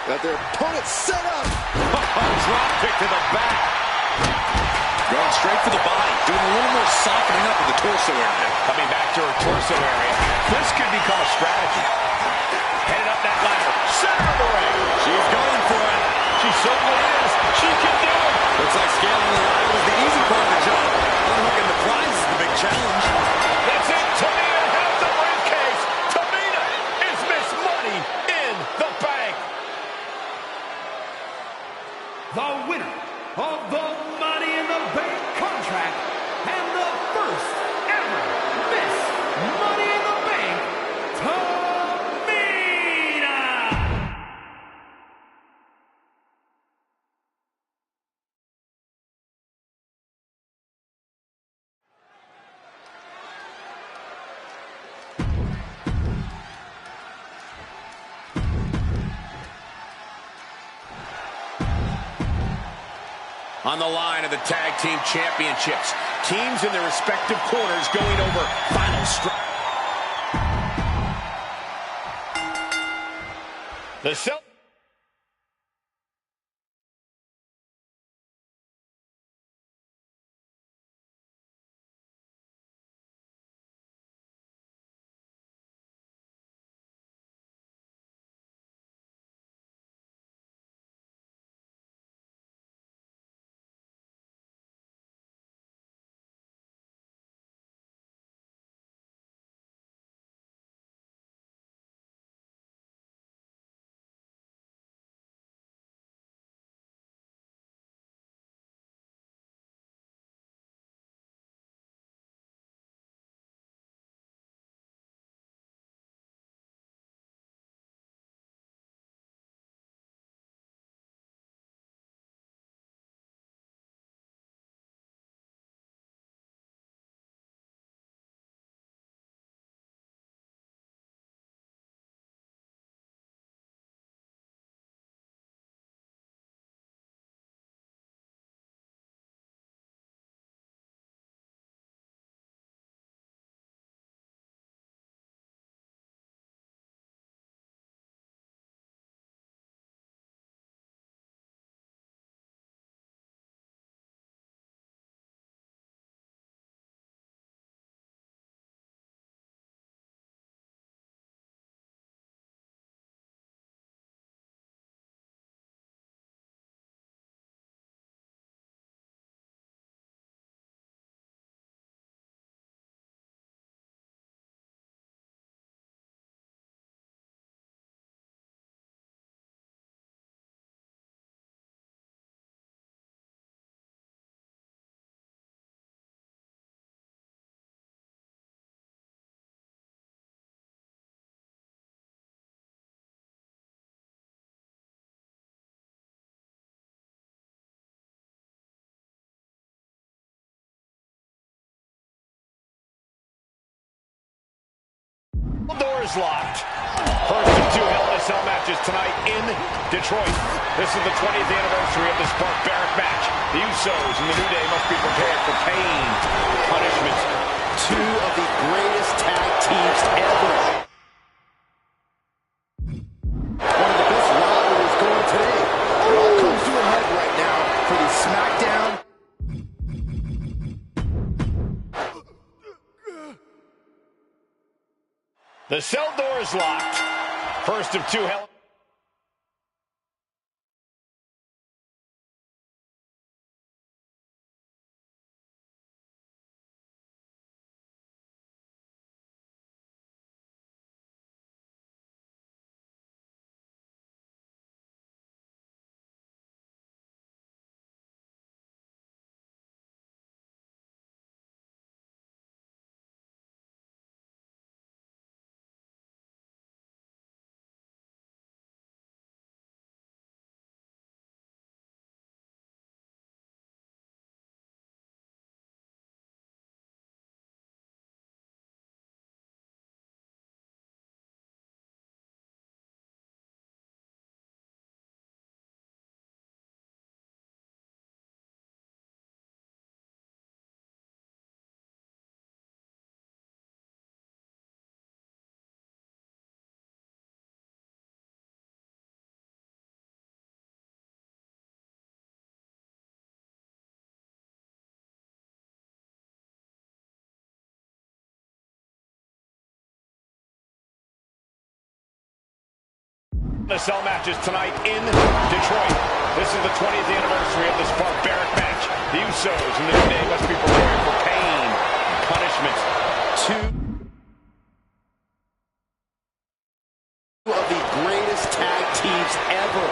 Got their opponent set up. Drop kick to the back. Going straight for the body, doing a little more softening up of the torso area. Coming back to her torso area. This could become a strategy. Headed up that ladder. Center of the ring. She's going for it. She certainly is. She can do it. Looks like scaling the ladder was the easy part of the job. Unhooking the prize is the big challenge. That's it. Tamina has the briefcase. Tamina is Miss Money in the Bank. The winner of the Money in the Bank contract and the first ever Miss Money in the Bank, Tamina! On the line of the Tag Team Championships. Teams in their respective corners going over final stretch. The door is locked. First of two Hell in a Cell matches tonight in Detroit. This is the 20th anniversary of this barbaric match. The Usos and the New Day must be prepared for pain, punishment. Two of the greatest tag teams ever. One of the best rivalries going today. It all comes to a head right now for the SmackDown. The cell door is locked. First of two Hell Cell matches tonight in Detroit. This is the 20th anniversary of this barbaric match. The Usos and the New Day must be prepared for pain and punishment. Two of the greatest tag teams ever.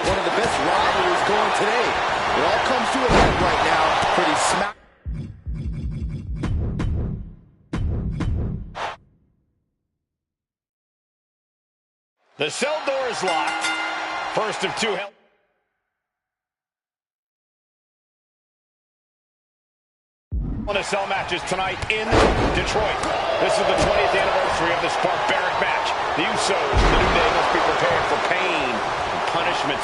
One of the best rivalries going today. It all comes to a head right now for the Smack. The cell door is locked. First of two. Cell matches tonight in Detroit. This is the 20th anniversary of this barbaric match. The Usos and the New Day must be prepared for pain and punishment.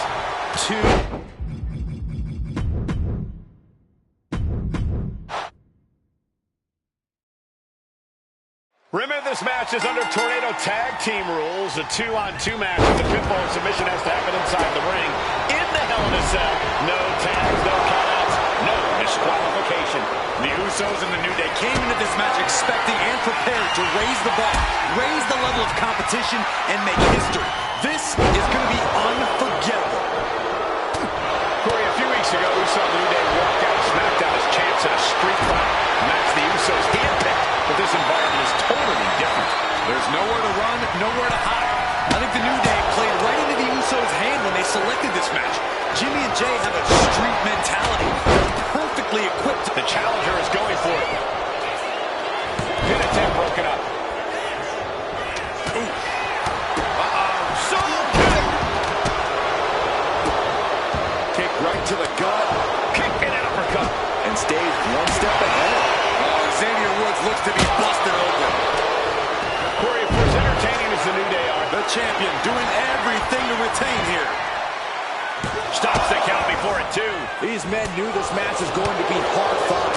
Remember, this match is under Tornado Tag Team rules. A 2-on-2 match with the pinfall and submission has to happen inside the ring. In the Hell in a Cell. No tags, no countouts, no disqualification. The Usos and the New Day came into this match expecting and prepared to raise the bar, raise the level of competition, and make history. This is going to be unforgettable. Corey, a few weeks ago, we saw the New Day walk out of SmackDown as champs in a street fight. Match the Usos handpicked, but this environment is totally different. There's nowhere to run, nowhere to hide. I think the New Day played right into the Usos' hand when they selected this match. Jimmy and Jay have a street mentality. They're perfectly equipped. The challenger is going for it. Pin attempt broken up. Solo kick! Kick right to the gut. Kick and an uppercut. And stays one step ahead. Xavier Woods looks to be busted open. Corey, for as entertaining as the New Day are, The champion doing everything to retain here. stops the count before it, too. These men knew this match was going to be hard fought.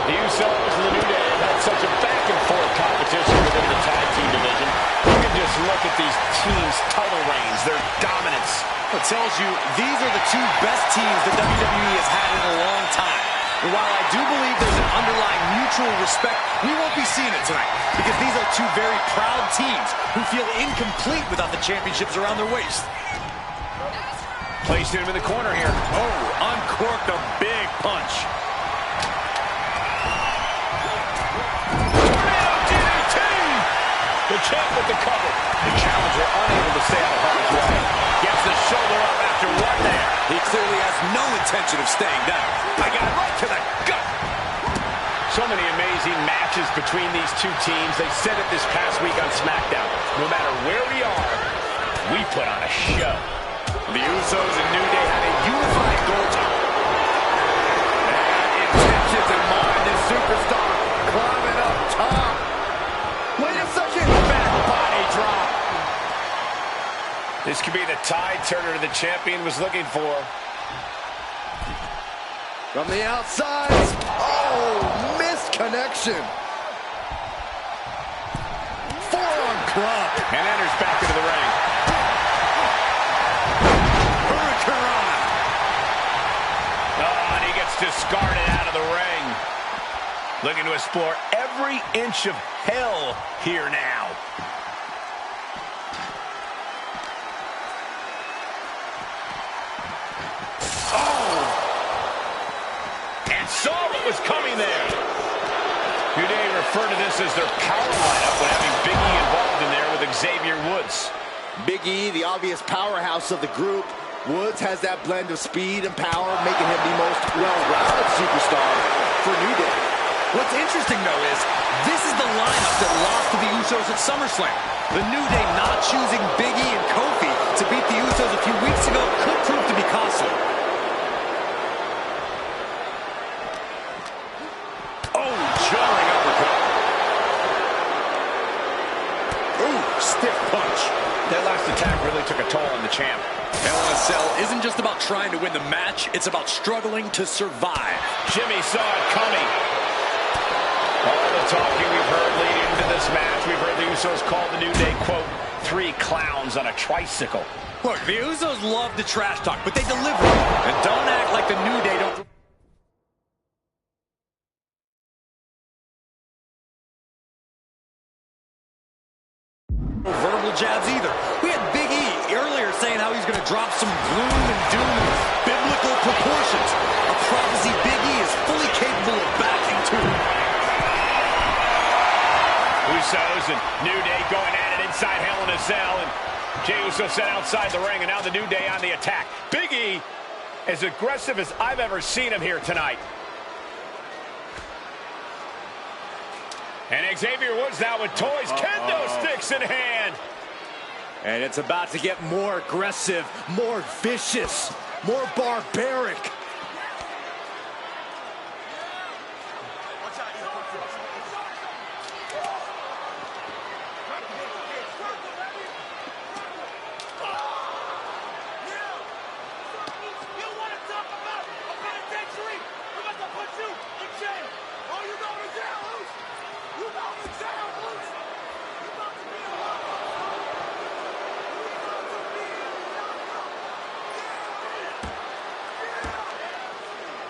The Usos and the New Day have had such a back-and-forth competition within the tag team division. You can just look at these teams' title reigns, their dominance. It tells you these are the two best teams the WWE has had in a long time. And while I do believe there's an underlying mutual respect, we won't be seeing it tonight because these are two very proud teams who feel incomplete without the championships around their waist. Placed him in the corner here. Oh, uncorked a big punch. Tornado DDT! The champ with the cover. The challenger unable to stay out of harm's way. Gets the shoulder up after one there. He clearly has no intention of staying down. I got it right to the gut. So many amazing matches between these two teams. They said it this past week on SmackDown. No matter where we are, we put on a show. The Usos and New Day have a unified goal to. And intentions in mind, this superstar climbing up top. Wait a second. Back body drop. This could be the tide turner the champion was looking for. From the outside. Oh, missed connection. Forearm club. And enters back into the ring. Oh, and he gets discarded out of the ring. Looking to explore every inch of hell here now. Oh! And saw what was coming there. New Day refer to this as their power lineup when having Big E involved in there with Xavier Woods. Big E, the obvious powerhouse of the group. Woods has that blend of speed and power, making him the most well-rounded superstar for New Day. What's interesting, though, is this is the lineup that lost to the Usos at SummerSlam. The New Day not choosing Big E and Kofi to beat the Usos a few weeks ago could prove to be costly. Oh, jarring uppercut. Ooh, stiff punch. That last attack really took a toll on the champ. Hell in a Cell isn't just about trying to win the match, it's about struggling to survive. Jimmy saw it coming. All the talking we've heard leading into this match, we've heard the Usos call the New Day, quote, 3 clowns on a tricycle. Look, the Usos love to trash talk, but they deliver. And don't act like the New Day don't... verbal jabs either. We had Big E Jey Uso sent outside the ring, and now the New Day on the attack. Big E, as aggressive as I've ever seen him here tonight. And Xavier Woods now with toys, kendo sticks in hand. And it's about to get more aggressive, more vicious, more barbaric.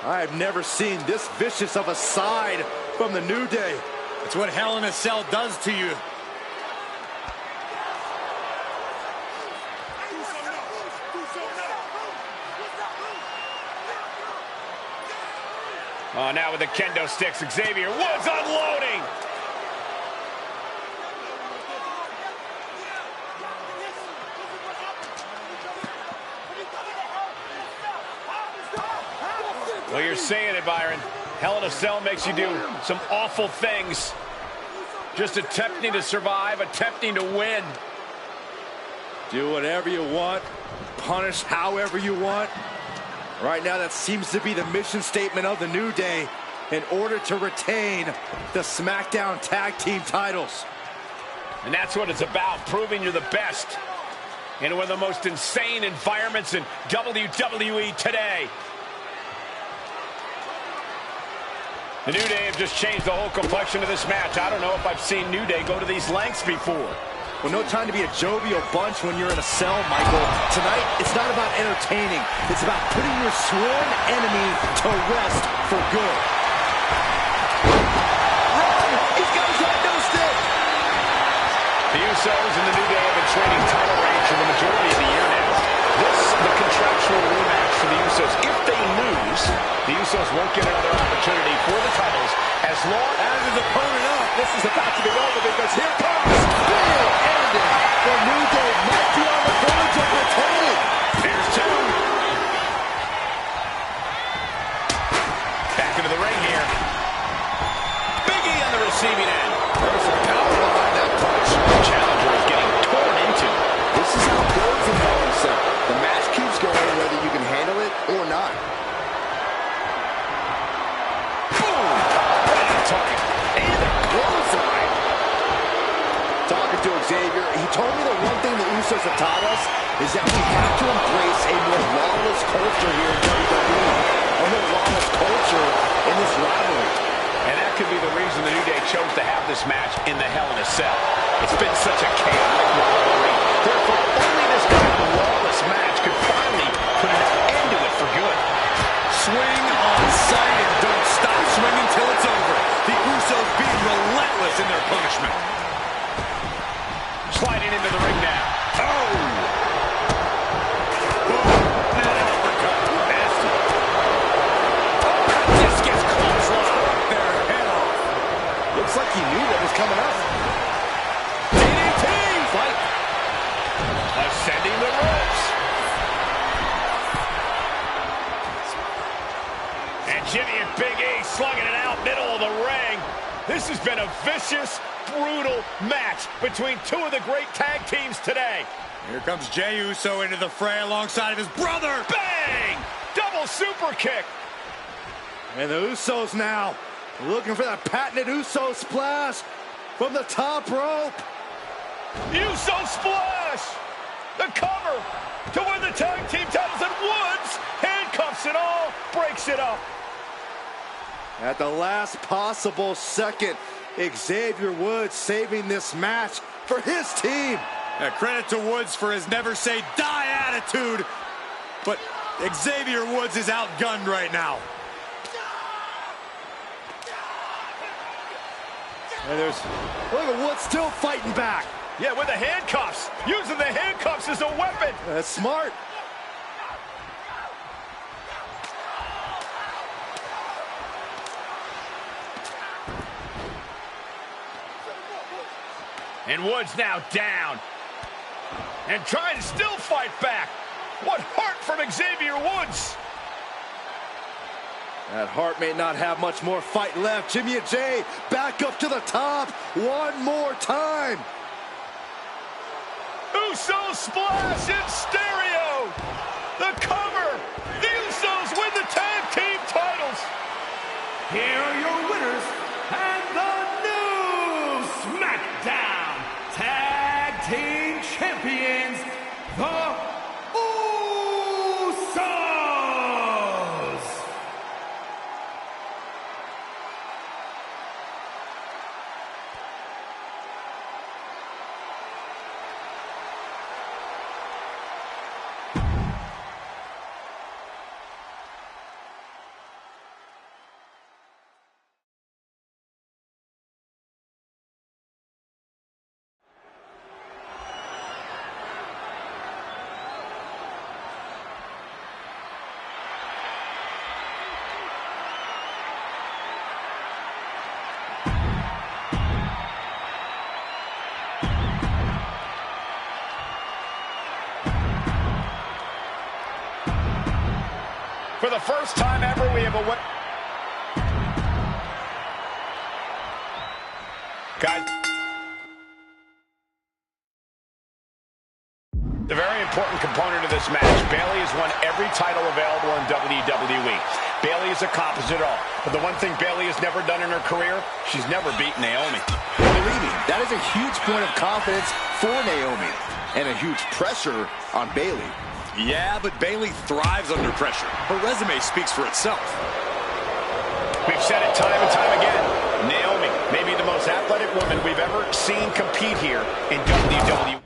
I have never seen this vicious of a side from the New Day. It's what Hell in a Cell does to you. Oh, now with the kendo sticks, Xavier Woods unloading. Well, you're saying it, Byron. Hell in a Cell makes you do some awful things. Just attempting to survive, attempting to win. Do whatever you want, punish however you want. Right now, that seems to be the mission statement of the New Day in order to retain the SmackDown Tag Team titles. And that's what it's about, proving you're the best in one of the most insane environments in WWE today. The New Day have just changed the whole complexion of this match. I don't know if I've seen New Day go to these lengths before. Well, no time to be a jovial bunch when you're in a cell, Michael. Tonight, it's not about entertaining. It's about putting your sworn enemy to rest for good. Run! He's got his head no stick! The Usos and the New Day have been trading title reigns for the majority of the year now. This is the contractual rematch for the Usos. If they lose, the Usos won't get another opportunity for the titles as long as his opponent up. This is about to be over because here comes Bill Anderson. The New Day might be on the verge of retaining. Here's two. Back into the ring here. Big E on the receiving end. There's some power behind that punch. The challenger is getting torn into. This is how it goes in Hell in a Cell. The match keeps going whether you can handle it or not. Boom! Right on target. And a clothesline. Talking to Xavier, he told me the one thing the Usos have taught us is that we have to embrace a more lawless culture here in WWE. A more lawless culture in this rivalry. And that could be the reason the New Day chose to have this match in the Hell in a Cell. It's been such a chaotic rivalry. Therefore, only this kind of lawless match could finally put an end to it for good. Swing on sight and don't stop swinging till it's over. The Usos being relentless in their punishment. Sliding into the ring now. Oh! That uppercut. Nasty. This gets close. Their head off. Looks like he knew what was coming up. DDT! Fight. Ascending the ropes. And Jimmy and Big E slugging it out middle of the ring. This has been a vicious, brutal match between two of the great tag teams today. Here comes Jey Uso into the fray alongside of his brother. Bang! Double super kick. And the Usos now looking for that patented Uso splash from the top rope. Uso splash. The cover to win the tag team titles, and Woods handcuffs it all, breaks it up. At the last possible second, Xavier Woods saving this match for his team. Credit to Woods for his never say die attitude, but Xavier Woods is outgunned right now. And look at Woods still fighting back. Yeah, with the handcuffs. Using the handcuffs as a weapon. That's smart. And Woods now down. and trying to still fight back. What heart from Xavier Woods. That Hart may not have much more fight left. Jimmy and Jay back up to the top one more time. Uso splash in stereo. The cover. The Usos win the tag team titles. Here are your winners and the new SmackDown Tag Team Champions, the Usos. For the first time ever, we have a win. Guys, the very important component of this match, Bayley has won every title available in WWE. Bayley has accomplished it all. But the one thing Bayley has never done in her career, she's never beaten Naomi. Believe me, that is a huge point of confidence for Naomi and a huge pressure on Bayley. Yeah, but Bayley thrives under pressure. Her resume speaks for itself. We've said it time and time again. Naomi may be the most athletic woman we've ever seen compete here in WWE.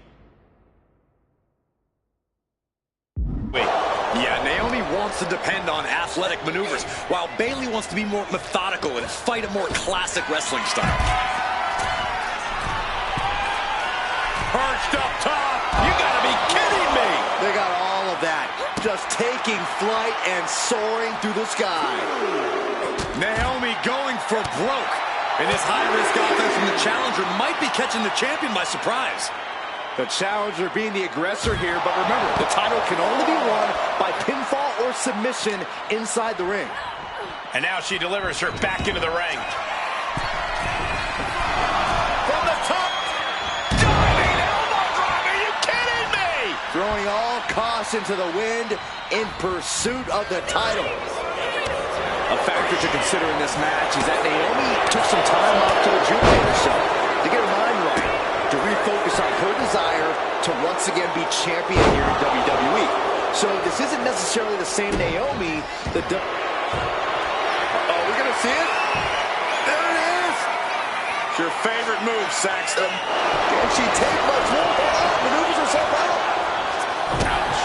Yeah, Naomi wants to depend on athletic maneuvers, while Bayley wants to be more methodical and fight a more classic wrestling style. Perched up top. You gotta be kidding me. They got all of that, just taking flight and soaring through the sky. Naomi going for broke. And this high-risk offense from the challenger might be catching the champion by surprise. The challenger being the aggressor here, but remember, the title can only be won by pinfall or submission inside the ring. And now she delivers her back into the ring. From the top. Diving elbow drop. Are you kidding me? Throwing all caution to the wind in pursuit of the title. A factor to consider in this match is that Naomi took some time off to rejuvenate herself, to get her mind right, to refocus on her desire to once again be champion here in WWE. So this isn't necessarily the same Naomi. Oh, we're going to see it? There it is! It's your favorite move, Saxton. Can she take much more? Maneuvers herself out. Ouch.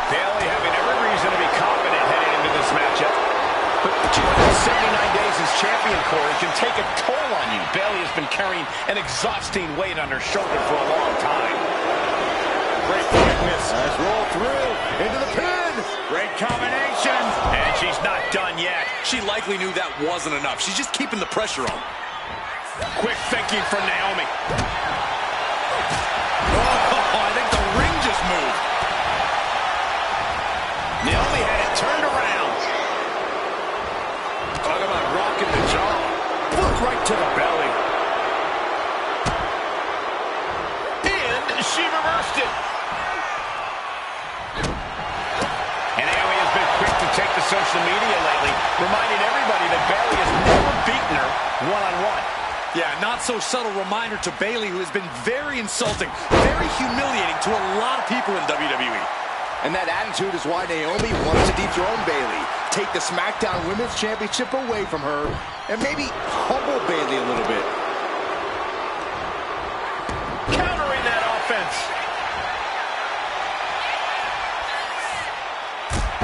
Bayley having every reason to be confident heading into this matchup. But 279 days as champion, Corey, can take a toll on you. Bayley has been carrying an exhausting weight on her shoulder for a long time. Great quickness. Nice roll through into the pin. Great combination. And she's not done yet. She likely knew that wasn't enough. She's just keeping the pressure on. Quick thinking from Naomi. Oh, I think the ring just moved. Naomi had it turned around. Talk about rocking the jaw. Foot right to the belly. And she reversed it. And Naomi has been quick to take to social media lately, reminding everybody that Bayley has never beaten her one-on-one. Yeah, not so subtle reminder to Bayley, who has been very insulting, very humiliating to a lot of people in WWE. And that attitude is why Naomi wants to dethrone Bayley, take the SmackDown Women's Championship away from her, and maybe humble Bayley a little bit. Countering that offense.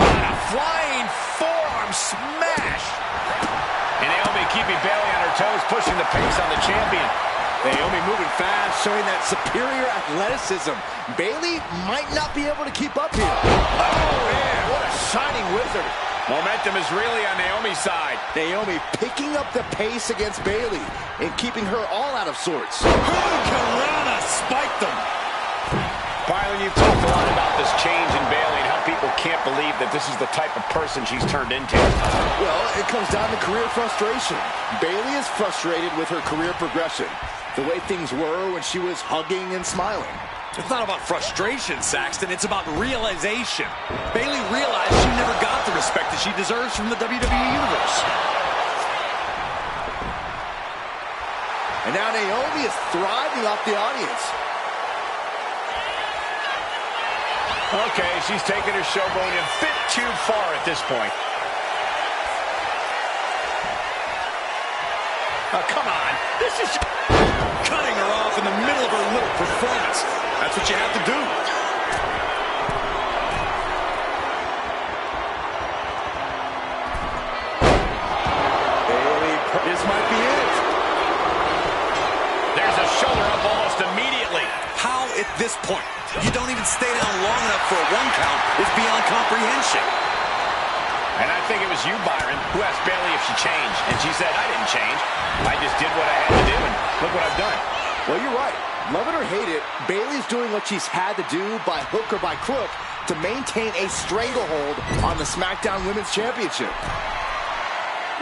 A flying forearm smash. And Naomi keeping Bayley on her toes, pushing the pace on the champion. Naomi moving fast, showing that superior athleticism. Bayley might not be able to keep up here. Oh, man, what a shining wizard. Momentum is really on Naomi's side. Naomi picking up the pace against Bayley and keeping her all out of sorts. Who can run a spike them? By Byron, you've talked a lot about this change in Bayley and how people can't believe that this is the type of person she's turned into. Well, it comes down to career frustration. Bayley is frustrated with her career progression, the way things were when she was hugging and smiling. It's not about frustration, Saxton. It's about realization. Bayley realized she never got the respect that she deserves from the WWE Universe. And now Naomi is thriving off the audience. Okay, she's taking her showboat a bit too far at this point. Oh, come on. This is Cutting her off in the middle of her little performance. That's what you have to do. Bayley, this might be it. There's a shoulder up almost immediately. How at this point you don't even stay down long enough for a 1 count is beyond comprehension. And I think it was you, Byron, who asked Bayley if she changed. And she said, I didn't change. I just did what I had to do, and look what I've done. Well, you're right. Love it or hate it, Bayley's doing what she's had to do by hook or by crook to maintain a stranglehold on the SmackDown Women's Championship.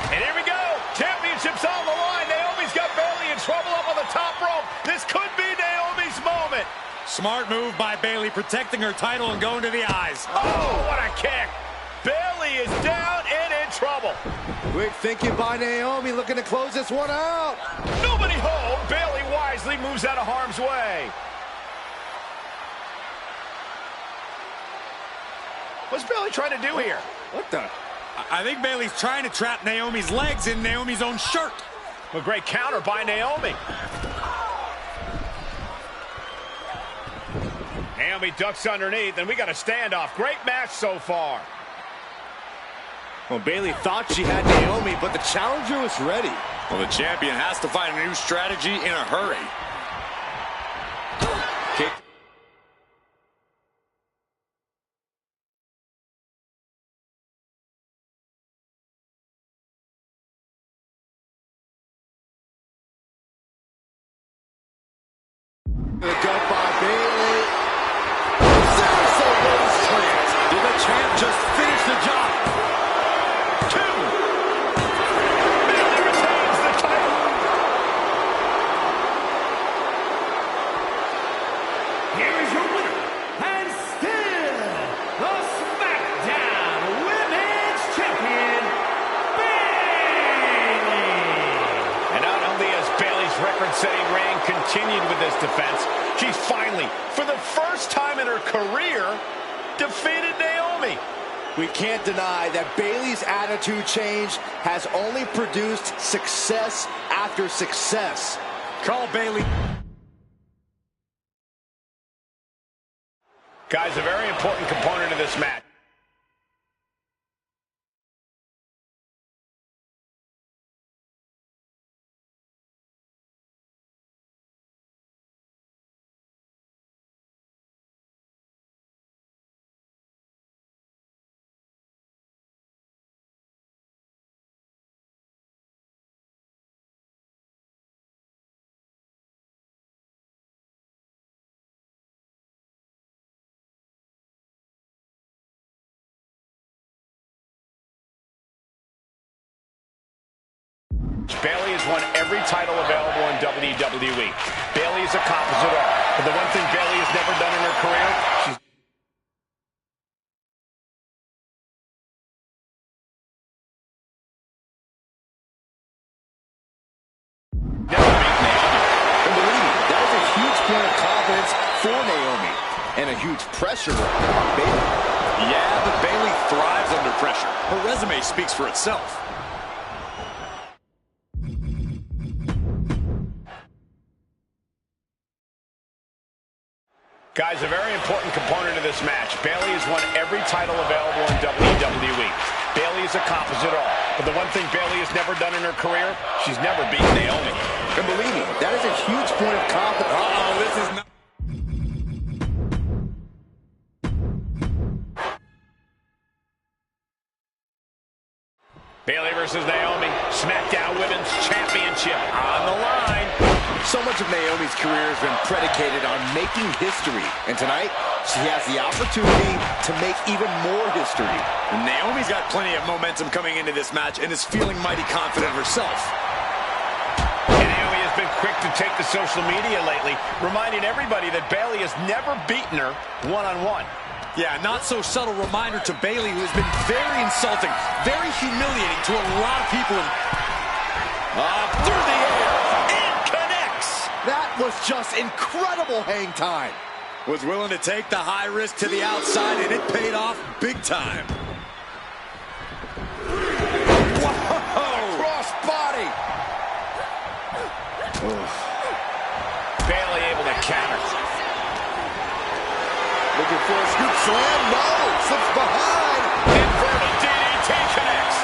And here we go. Championship's on the line. Naomi's got Bayley in trouble up on the top rope. This could be Naomi's moment. Smart move by Bayley, protecting her title and going to the eyes. Oh, what a kick. Bayley is down and in trouble. Quick thinking by Naomi, looking to close this one out. Nobody home. Bayley wisely moves out of harm's way. What's Bayley trying to do here? What the? I think Bayley's trying to trap Naomi's legs in Naomi's own shirt. A great counter by Naomi. Naomi ducks underneath, and we got a standoff. Great match so far. Well, Bayley thought she had Naomi, but the challenger was ready. Well, the champion has to find a new strategy in a hurry. Kick. The gut by Bayley. Seriously, Rose plant. Did the champ just finish the job? Bayley retains the title. Here is your winner, and still the SmackDown Women's Champion, Bayley. And not only has Bayley's record-setting reign continued with this defense, she's finally, for the first time in her career, defeated Naomi. We can't deny that Bayley's attitude change has only produced success after success. Call Bayley. Guys, a very important component of this match. Bayley has won every title available in WWE. Bayley has accomplished it all. But the one thing Bayley has never done in her career, she's never beat Naomi. And believe me, that was a huge point of confidence for Naomi and a huge pressure on Bayley. Yeah, but Bayley thrives under pressure. Her resume speaks for itself. Guys, a very important component of this match. Bayley has won every title available in WWE. Bayley has accomplished it all. But the one thing Bayley has never done in her career, she's never beaten Naomi. And believe me, that is a huge point of confidence. Uh-oh, this is not... Bayley versus Naomi, SmackDown Women's Championship on the line. So much of Naomi's career has been predicated on making history. And tonight, she has the opportunity to make even more history. Naomi's got plenty of momentum coming into this match and is feeling mighty confident herself. And Naomi has been quick to take to social media lately, reminding everybody that Bayley has never beaten her one-on-one. Yeah, not so subtle reminder to Bayley, who has been very insulting, very humiliating to a lot of people. Up through the air, and connects. That was just incredible hang time. Was willing to take the high risk to the outside, and it paid off big time. Whoa! Cross body. Bayley able to counter. Looking for a scoop slam. No! Slips behind. Inverted DDT connects.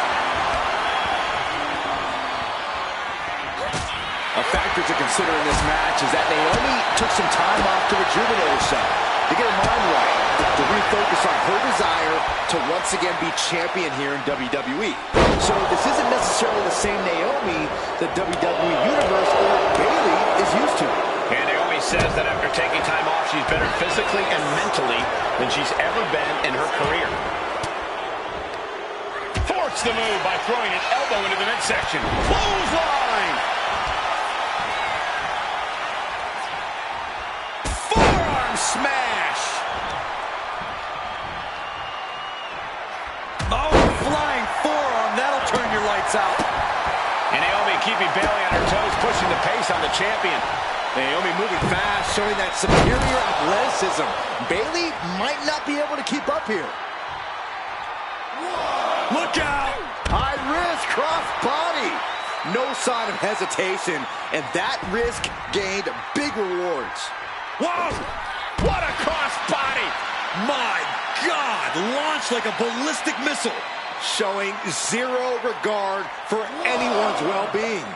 A factor to consider in this match is that Naomi took some time off to rejuvenate herself, to get her mind right, to refocus on her desire to once again be champion here in WWE. So this isn't necessarily the same Naomi the WWE Universe or Bayley is used to. And Naomi says that after taking time off, she's better physically and mentally than she's ever been in her career. Thwarts the move by throwing an elbow into the midsection. Clothesline! Forearm smash! Oh, flying forearm, that'll turn your lights out. And Naomi keeping Bayley on her toes, pushing the pace on the champion. Naomi moving fast, showing that superior athleticism. Bayley might not be able to keep up here. Look out! High risk, cross body. No sign of hesitation, and that risk gained big rewards. Whoa! What a cross body! My God! Launched like a ballistic missile. Showing zero regard for anyone's well-being.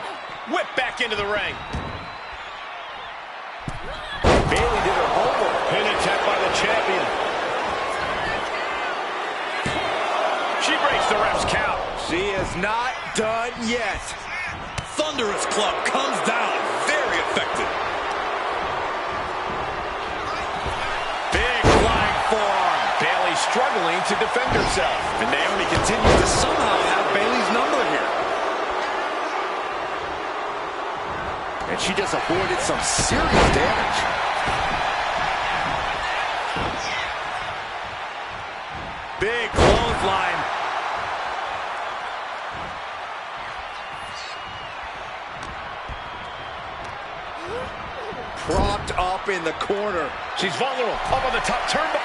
Whip back into the ring. Bayley did her homework. Pin attempt by the champion. She breaks the ref's count. She is not done yet. Thunderous club comes down. Very effective. Big flying forearm. Bayley struggling to defend herself. And Naomi continues to somehow have Bayley's number here. And she just avoided some serious damage. Big clothesline. Propped up in the corner. She's vulnerable. Up on the top turnbuckle.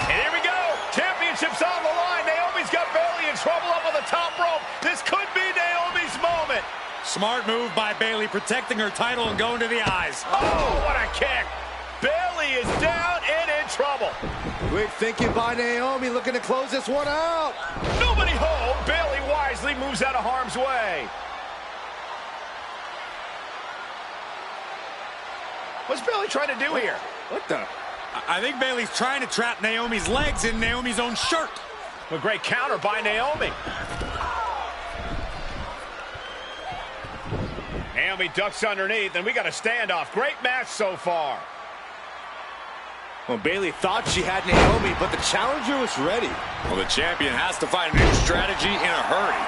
And here we go. Championship's on the line. Naomi's got Bayley in trouble up on the top rope. This could be Naomi's moment. Smart move by Bayley, protecting her title and going to the eyes. Oh, what a kick. Bayley is down and in trouble. Quick thinking by Naomi, looking to close this one out. Nobody home. Bayley wisely moves out of harm's way. What's Bayley trying to do here? What the? I think Bayley's trying to trap Naomi's legs in Naomi's own shirt. A great counter by Naomi. Naomi ducks underneath, and we got a standoff. Great match so far. Well, Bayley thought she had Naomi, but the challenger was ready. Well, the champion has to find a new strategy in a hurry.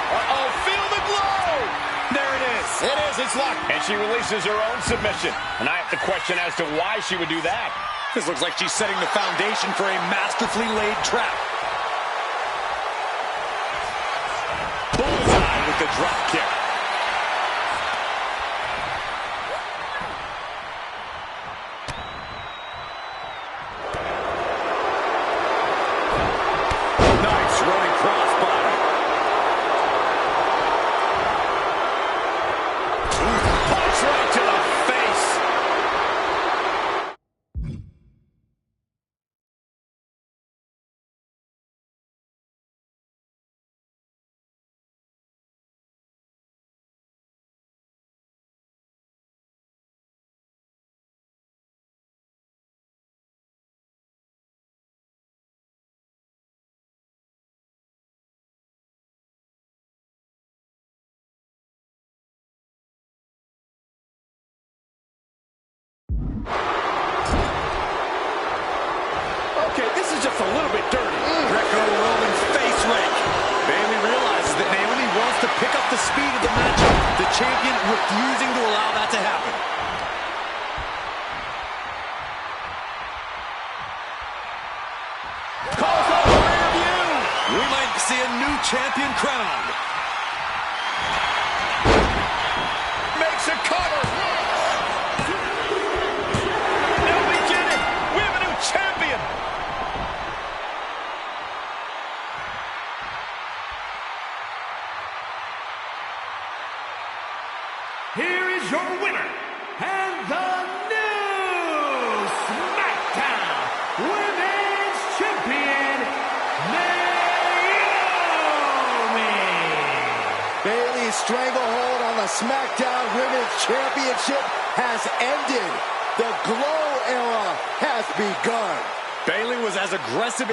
Uh-oh, feel the glow! There it is. It is, it's locked. And she releases her own submission. And I have to question as to why she would do that. This looks like she's setting the foundation for a masterfully laid trap. Bullseye with the drop kick. a little bit dirty. Greco-Roman face rake. Bayley realizes that Naomi wants to pick up the speed of the matchup. The champion refusing to allow that to happen. Calls up the rear view. We might see a new champion crowned. Makes a cover. And we did it. We have a new champion. Here is your winner, and the new SmackDown Women's Champion, Naomi. Bayley's stranglehold on the SmackDown Women's Championship has ended. The Glow era has begun. Bayley was as aggressive.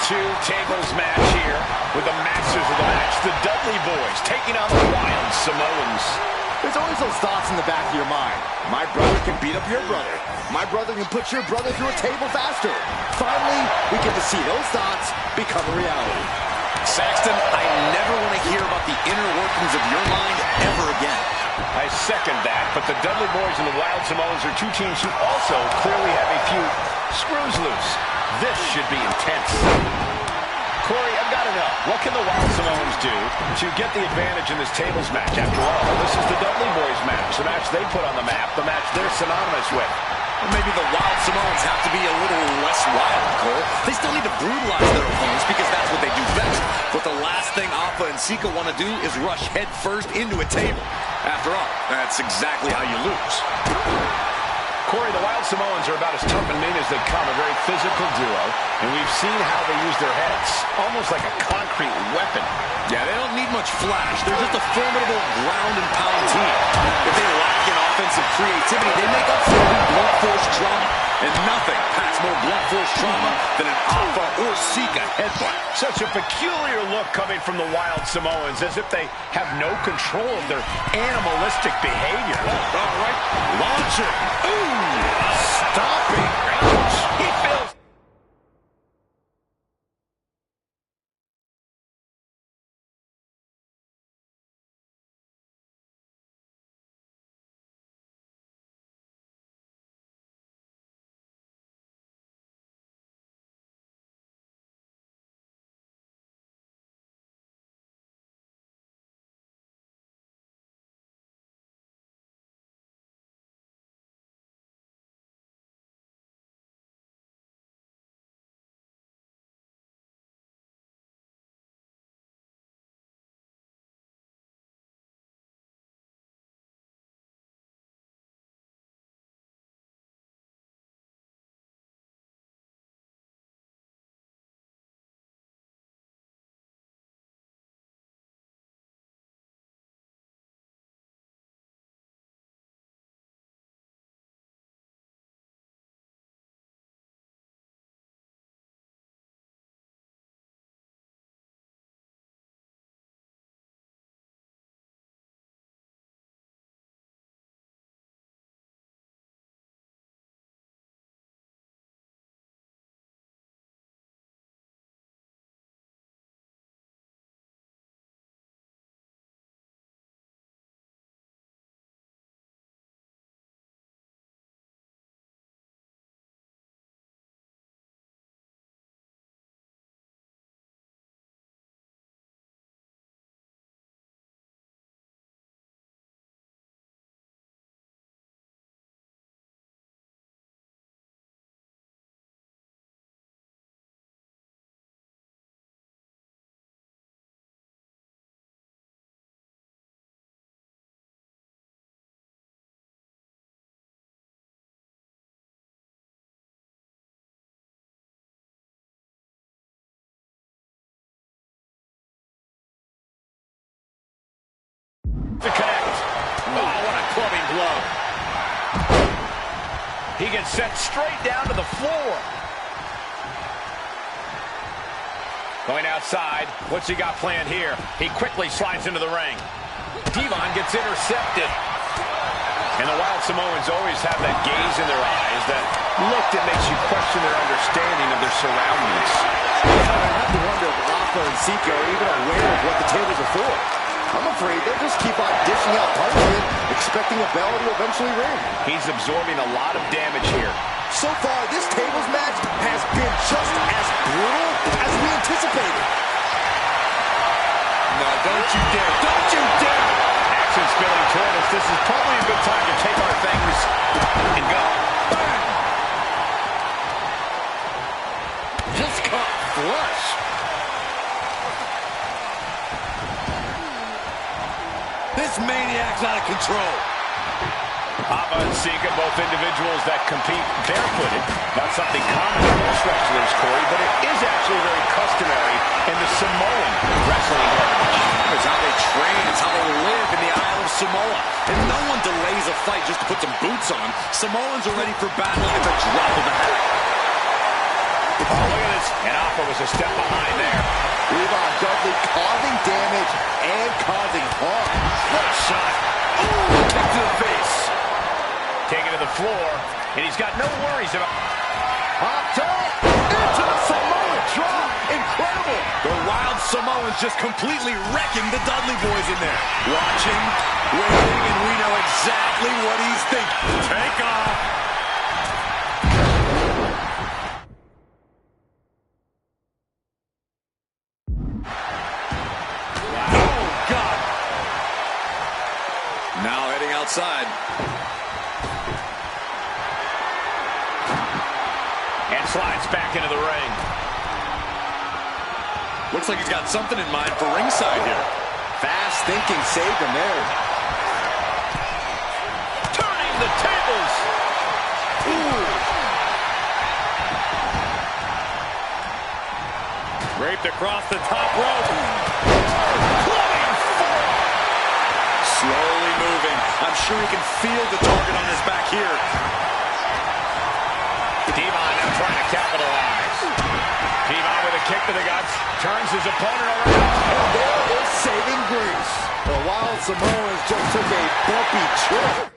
2 tables match here with the masters of the match, the Dudley Boys, taking on the Wild Samoans. There's always those thoughts in the back of your mind. My brother can beat up your brother. My brother can put your brother through a table faster. Finally, we get to see those thoughts become a reality. Saxton, I never want to hear about the inner workings of your mind ever again. I second that, but the Dudley Boys and the Wild Samoans are 2 teams who also clearly have a few screws loose. This should be intense. Corey, I've got to know, what can the Wild Samoans do to get the advantage in this tables match? After all, this is the Dudley Boys match, the match they put on the map, the match they're synonymous with. Or maybe the Wild Samoans have to be a little less wild, Cole. They still need to brutalize their opponents because that's what they do best. But the last thing Alpha and Sika want to do is rush head first into a table. After all, that's exactly how you lose. Corey, the Wild Samoans are about as tough and mean as they come, a very physical duo, and we've seen how they use their heads, almost like a concrete weapon. Yeah, they don't need much flash. They're just a formidable ground and pound team. If they lack in offensive creativity, they make up for it in blunt force trauma. And nothing packs more blunt force trauma than an Alpha or Sika headbutt. Such a peculiar look coming from the Wild Samoans, as if they have no control of their animalistic behavior. All right, launch it. Ooh, stomping. Ouch. He feels... to connect. Oh, what a clubbing blow. He gets sent straight down to the floor. Going outside. What's he got planned here? He quickly slides into the ring. Devon gets intercepted. And the Wild Samoans always have that gaze in their eyes, that look that makes you question their understanding of their surroundings. I have to wonder if Alpha and Sika are even aware of what the tables are for. I'm afraid they'll just keep on dishing out punishment, expecting a bell to eventually ring. He's absorbing a lot of damage here. So far, this tables match has been just as brutal as we anticipated. No, don't you dare. Don't you dare. Action spilling toward us. This is probably a good time to take our things and go. Bang. Just caught flush. This maniac's out of control. Alpha and Sika, both individuals that compete barefooted. Not something common for most wrestlers, Corey, but it is actually very customary in the Samoan wrestling heritage. It's how they train. It's how they live in the Isle of Samoa. And no one delays a fight just to put some boots on. Samoans are ready for battle at the drop of a hat. Oh, look at this. And Alpha was a step behind there. Levon Dudley causing damage and causing harm. What a shot. Ooh, kick to the face. Taken to the floor, and he's got no worries about... Popped up into the Samoan drop. Incredible. The Wild Samoans just completely wrecking the Dudley boys in there. Watching, waiting, and we know exactly what he's thinking. Take off. Oh, God. Now heading outside. And slides back into the ring. Looks like he's got something in mind for ringside here. Fast thinking saved him there. Turning the tables. Ooh. Raped across the top rope. Flying forearm. Slowly moving. I'm sure he can feel the target on his back here. Devon now trying to capitalize. Devon with a kick to the guts. Turns his opponent around. And there is saving grace. The Wild Samoans just took a bumpy trip.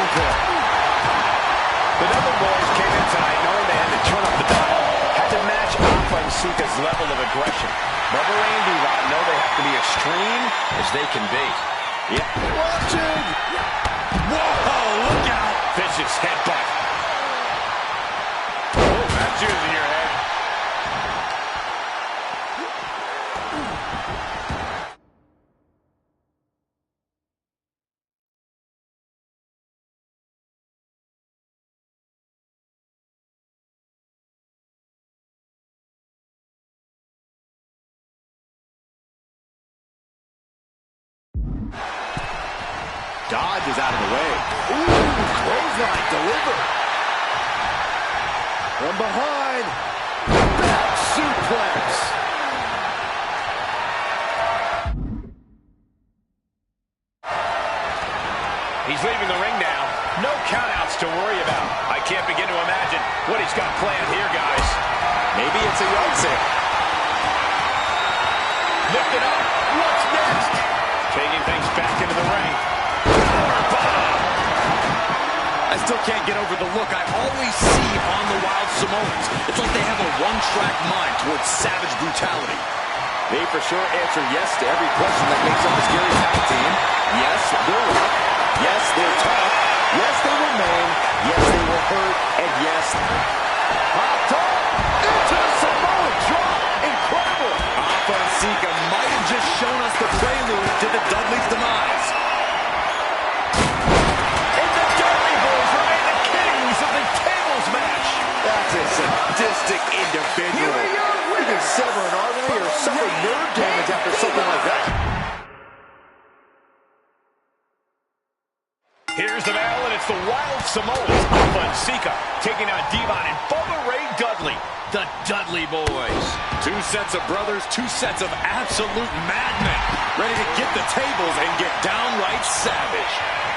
encore. The Dudley Boys came in tonight knowing they had to turn up the dial. Had to match Alpha and Sika's level of aggression. Bubba Ray and D-Von know they have to be extreme as they can be. Yeah. Watching! Whoa, look out! Vicious headbutt. Oh, that's using your head. Dodge is out of the way. Ooh, clothesline delivered. From behind, back suplex. He's leaving the ring now. No countouts to worry about. I can't begin to imagine what he's got planned here, guys. Maybe it's a yard sale. Lift it up. What's next? Taking things back into the ring. I still can't get over the look I always see on the Wild Samoans. It's like they have a one-track mind towards savage brutality. They for sure answer yes to every question that makes up the scary tag team. Yes, they're rough. Yes, they're tough. Yes, they will maim. Yes, they will hurt. And yes, popped up into the Samoan drop. Incredible. Alpha and Sika might have just shown us the prelude to the Dudley's demise. And the Dudley Boys remain the kings of the tables match. That's a sadistic individual. You can sever an artery or suffer nerve damage after something like that. Here's the battle, and it's the Wild Samoans, Alpha and Sika, taking on D-Von and Bubba Ray Dudley, the Dudley Boys. Two sets of brothers, two sets of absolute madmen, ready to get the tables and get downright savage.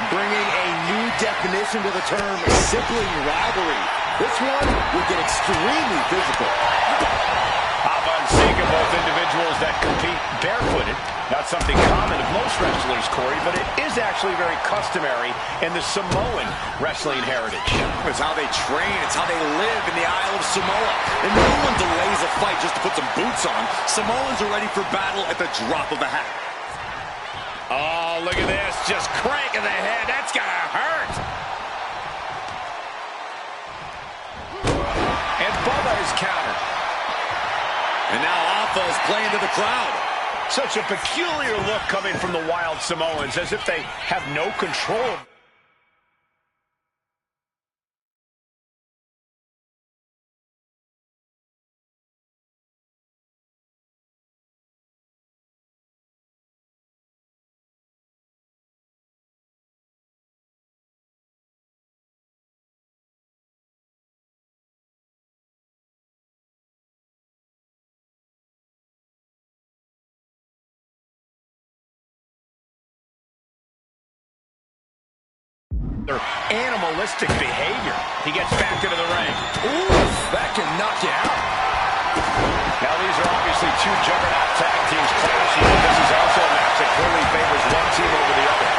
Bringing a new definition to the term sibling rivalry. This one will get extremely physical. Alpha and Sika, both individuals that compete barefooted. Not something common of most wrestlers, Corey, but it is actually very customary in the Samoan wrestling heritage. It's how they train, it's how they live in the Isle of Samoa. And no one delays a fight just to put some boots on. Samoans are ready for battle at the drop of a hat. Oh, look at this. Just cranking the head. That's gonna hurt. And Bubba is countered. And now Alpha is playing to the crowd. Such a peculiar look coming from the Wild Samoans, as if they have no control. Their animalistic behavior. He gets back into the ring. Ooh, that can knock you out. Now these are obviously two juggernaut tag teams clashing, and this is also a match that clearly favors one team over the other.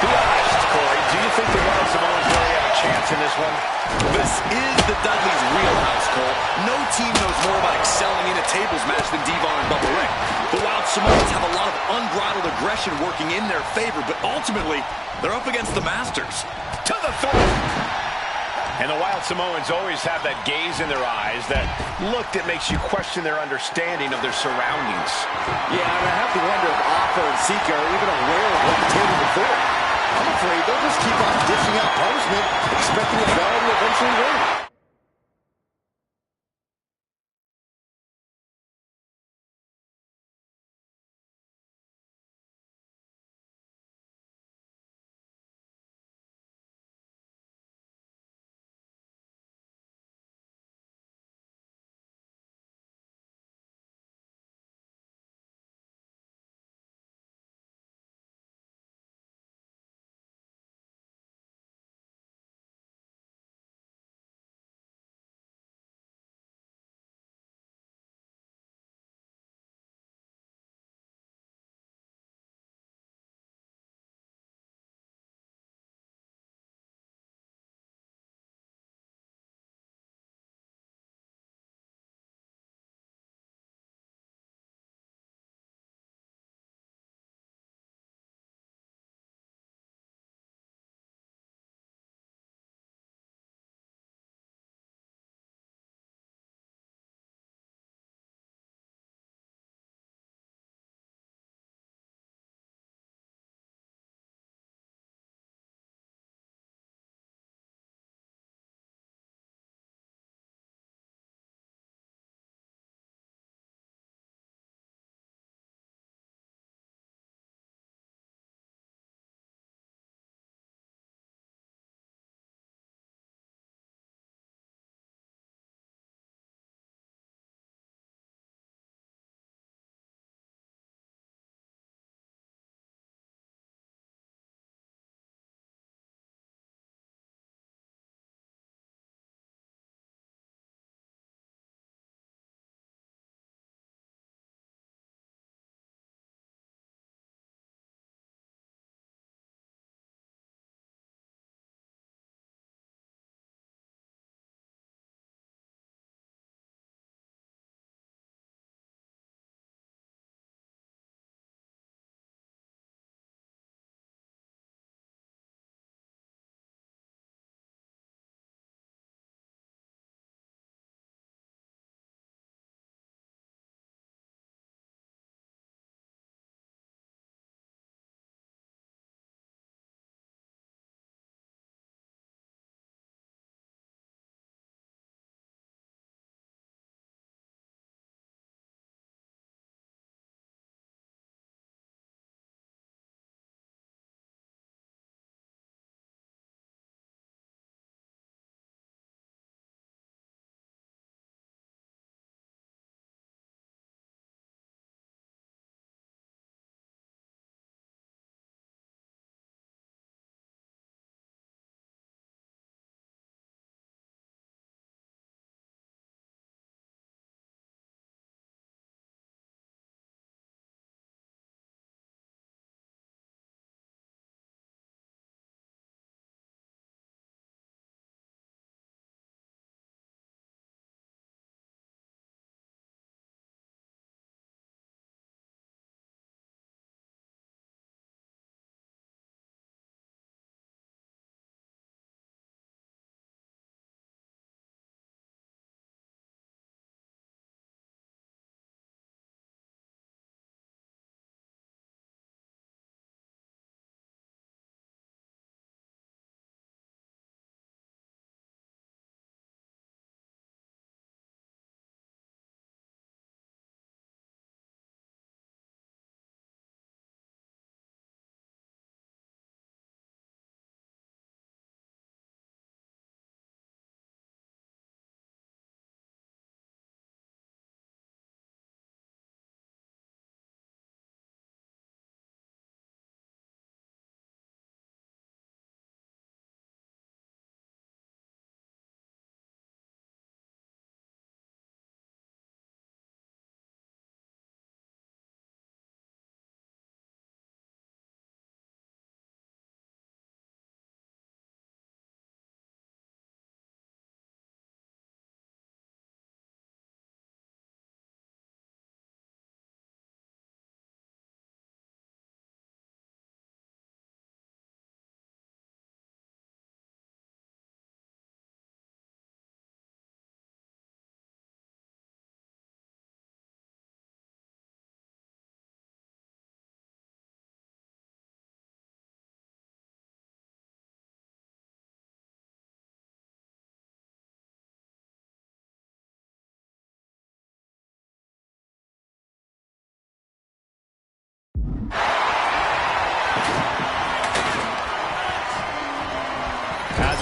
Be honest, Corey, do you think the Wild Samoans really have a chance in this one? This is the Dudley's wheelhouse, Cole. No team knows more about excelling in a tables match than D-Von and Bubba Ray. The Wild Samoans have a lot of unbridled aggression working in their favor, but ultimately, they're up against the Masters. To the throat. And the Wild Samoans always have that gaze in their eyes, that look that makes you question their understanding of their surroundings. Yeah, and I have to wonder if Alpha and Sika are even aware of what the table before. I'm afraid they'll just keep on dishing out punishment, expecting a bell to eventually ring.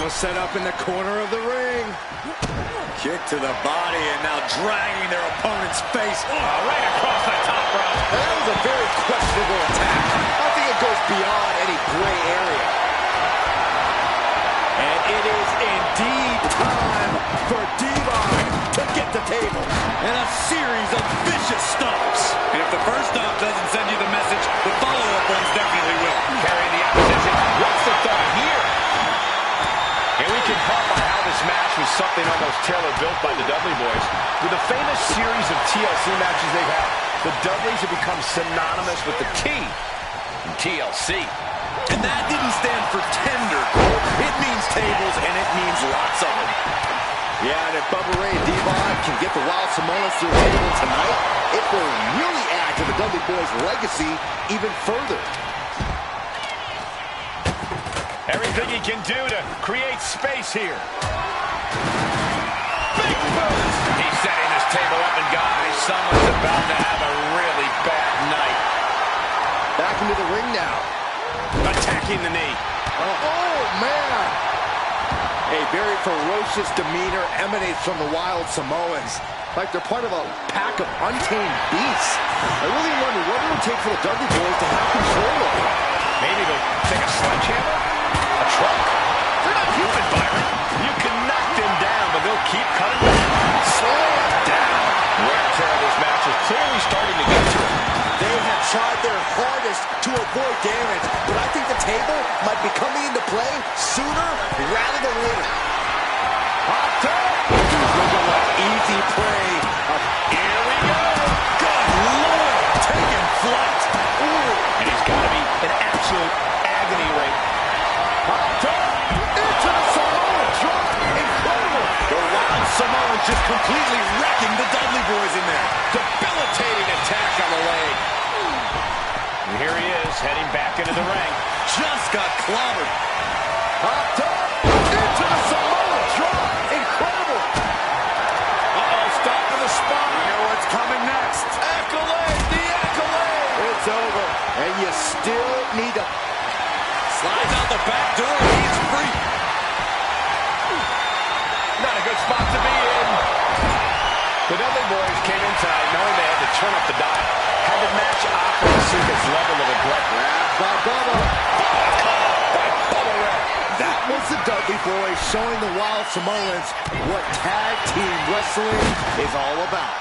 Almost set up in the corner of the ring. Kick to the body and now dragging their opponent's face. Right across the top rope. That was a very questionable attack. I don't think it goes beyond any gray area. And it is indeed time for Devon to get the table. And a series of vicious stomps. And if the first stomp doesn't send you the message, the follow-up ones definitely will. Carrying the opposition. What's the thought here? And we can tell by how this match was something almost tailor-built by the Dudley Boys. With the famous series of TLC matches they've had, the Dudleys have become synonymous with the T in TLC. And that didn't stand for tender, Cole. It means tables, and it means lots of them. Yeah, and if Bubba Ray and Devon can get the Wild Samoans to the table tonight, it will really add to the Dudley Boys' legacy even further. Everything he can do to create space here. Big boot! He's setting this table up, and guys, someone's about to have a really bad night. Back into the ring now. Attacking the knee. Oh, man! A very ferocious demeanor emanates from the Wild Samoans, like they're part of a pack of untamed beasts. I really wonder what it would take for the Dudley Boys to have control of them. Maybe they'll take a sledgehammer? A truck? They're not human, Byron. You can knock them down, but they'll keep cutting back. Slam down. Wear and tear of this match is clearly starting to get to them. They have tried their hardest to avoid damage, but I think the table might be coming into play sooner rather than later. Hot tub. Looking like easy prey. Here we go. Good Lord, taking flight. Ooh. And he's got to be in absolute agony right now. Hot tub. Into the Samoan drop. Incredible. The Wild Samoans just completely wrecking the Dudley Boys in there. Debilitating attack on the leg. And here he is, heading back into the ring. Just got clobbered. Hot tub. Into the Samoan drop. Incredible. Uh-oh, stop for the spot. You know what's coming next. Accolade, the accolade. It's over. And you still need to... Slides out the back door and he's free. Not a good spot to be in. The Dudley Boys came in tonight knowing they had to turn up the dial. Had the match offer to see this level of aggression. By Bubba. By Bubba Ray. That was the Dudley Boys showing the Wild Samoans what tag team wrestling is all about.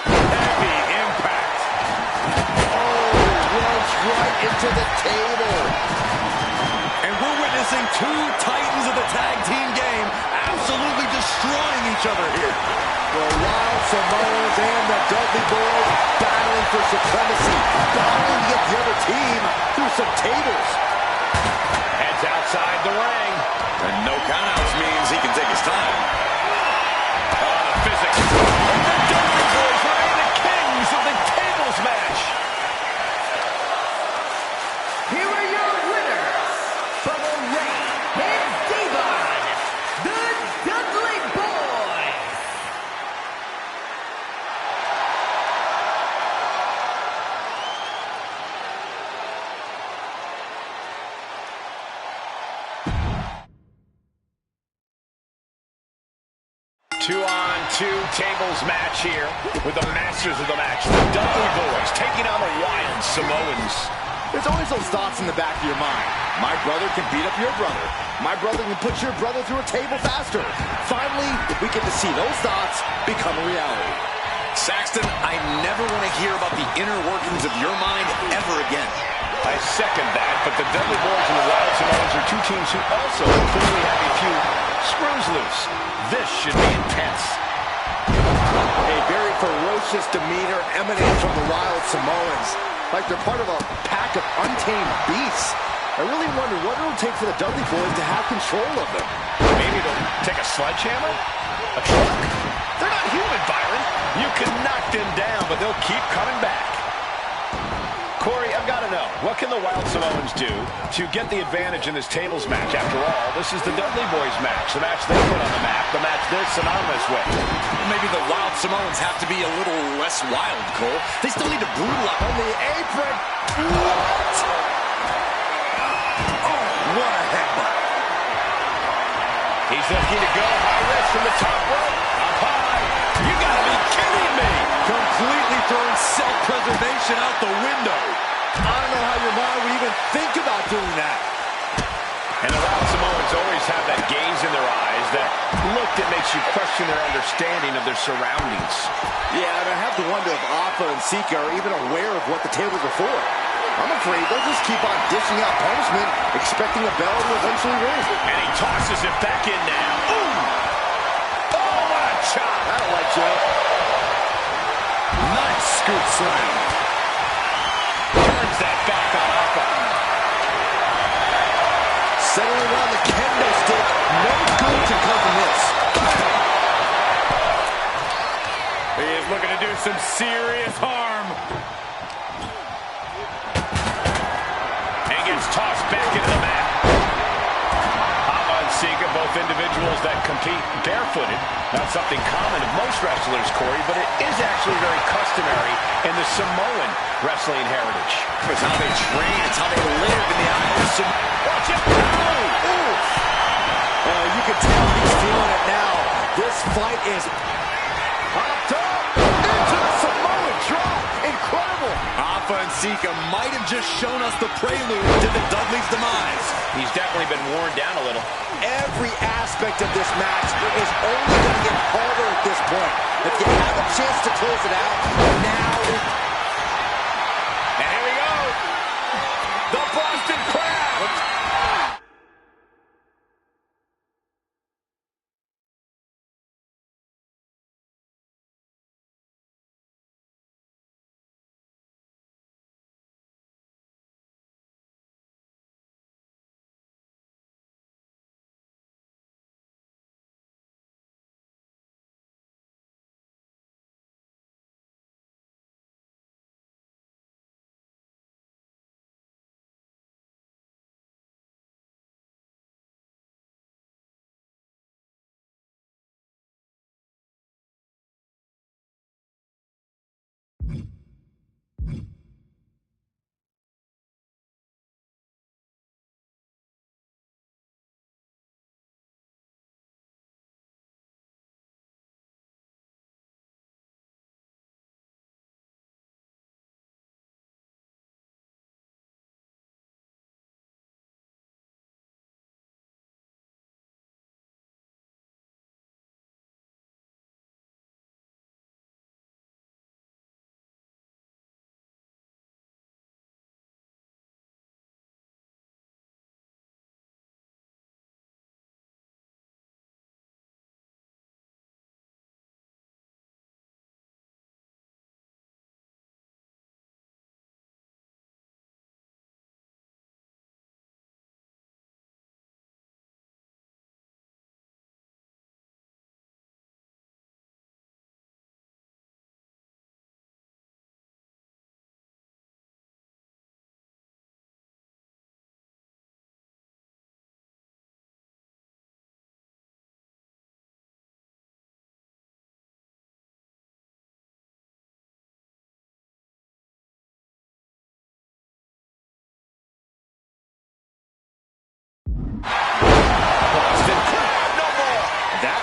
Heavy impact. Oh, runs right into the table. And we're witnessing two titans of the tag team game absolutely destroying each other here. The Wild Samoans and the Dudley Boys battling for supremacy, battling to get the other team through some tables. Heads outside the ring. And no countouts means he can take his time. Oh, the physics. And the Dudley Boys remain the kings of the tables match. Here are your winners, Bubba Ray and Devon, the Dudley Boys. Two-on-two tables match here with the masters of the match, the Dudley Boys, taking on the Wild Samoans. There's always those thoughts in the back of your mind. My brother can beat up your brother. My brother can put your brother through a table faster. Finally, we get to see those thoughts become a reality. Saxton, I never want to hear about the inner workings of your mind ever again. I second that, but the Dudley Boys and the Wild Samoans are two teams who also clearly have a few screws loose. This should be intense. A very ferocious demeanor emanates from the Wild Samoans, like they're part of a pack of untamed beasts. I really wonder what it will take for the Dudley Boys to have control of them. Maybe they'll take a sledgehammer? A truck? They're not human, Byron. You can knock them down, but they'll keep coming back. Corey, I've got to know, what can the Wild Samoans do to get the advantage in this tables match? After all, this is the Dudley Boys match, the match they put on the map, the match they're synonymous with. Maybe the Wild Samoans have to be a little less wild, Cole. They still need to brutalize. On the apron. What? He's looking to go high risk from the top rope. Up high. You gotta be kidding me. Completely throwing self-preservation out the window. I don't know how your mind would even think about doing that. And the Wild Samoans always have that gaze in their eyes, that look that makes you question their understanding of their surroundings. Yeah, and I have to wonder if Alpha and Sika are even aware of what the tables are for. I'm afraid they'll just keep on dishing out punishment, expecting a bell to eventually ring. And he tosses it back in now. Ooh! Oh, what a chop! That'll light you up. Nice scoop slam. Turns that back on Alpha. Settling around the kendo stick. No good can come from this. He is looking to do some serious harm. And gets tossed back into the mat. Alpha and Sika, both individuals that compete barefooted. Not something common of most wrestlers, Corey, but it is actually very customary in the Samoan wrestling heritage. It's how they train. It's how they live in the Isle of Samoa. Watch it go! Ooh! You can tell he's feeling it now. This fight is popped up into the Samoan drop. Incredible. Alpha and Sika might have just shown us the prelude to the Dudley's demise. He's definitely been worn down a little. Every aspect of this match is only going to get harder at this point. If you have a chance to close it out, now is... And here we go. The Boston Crab.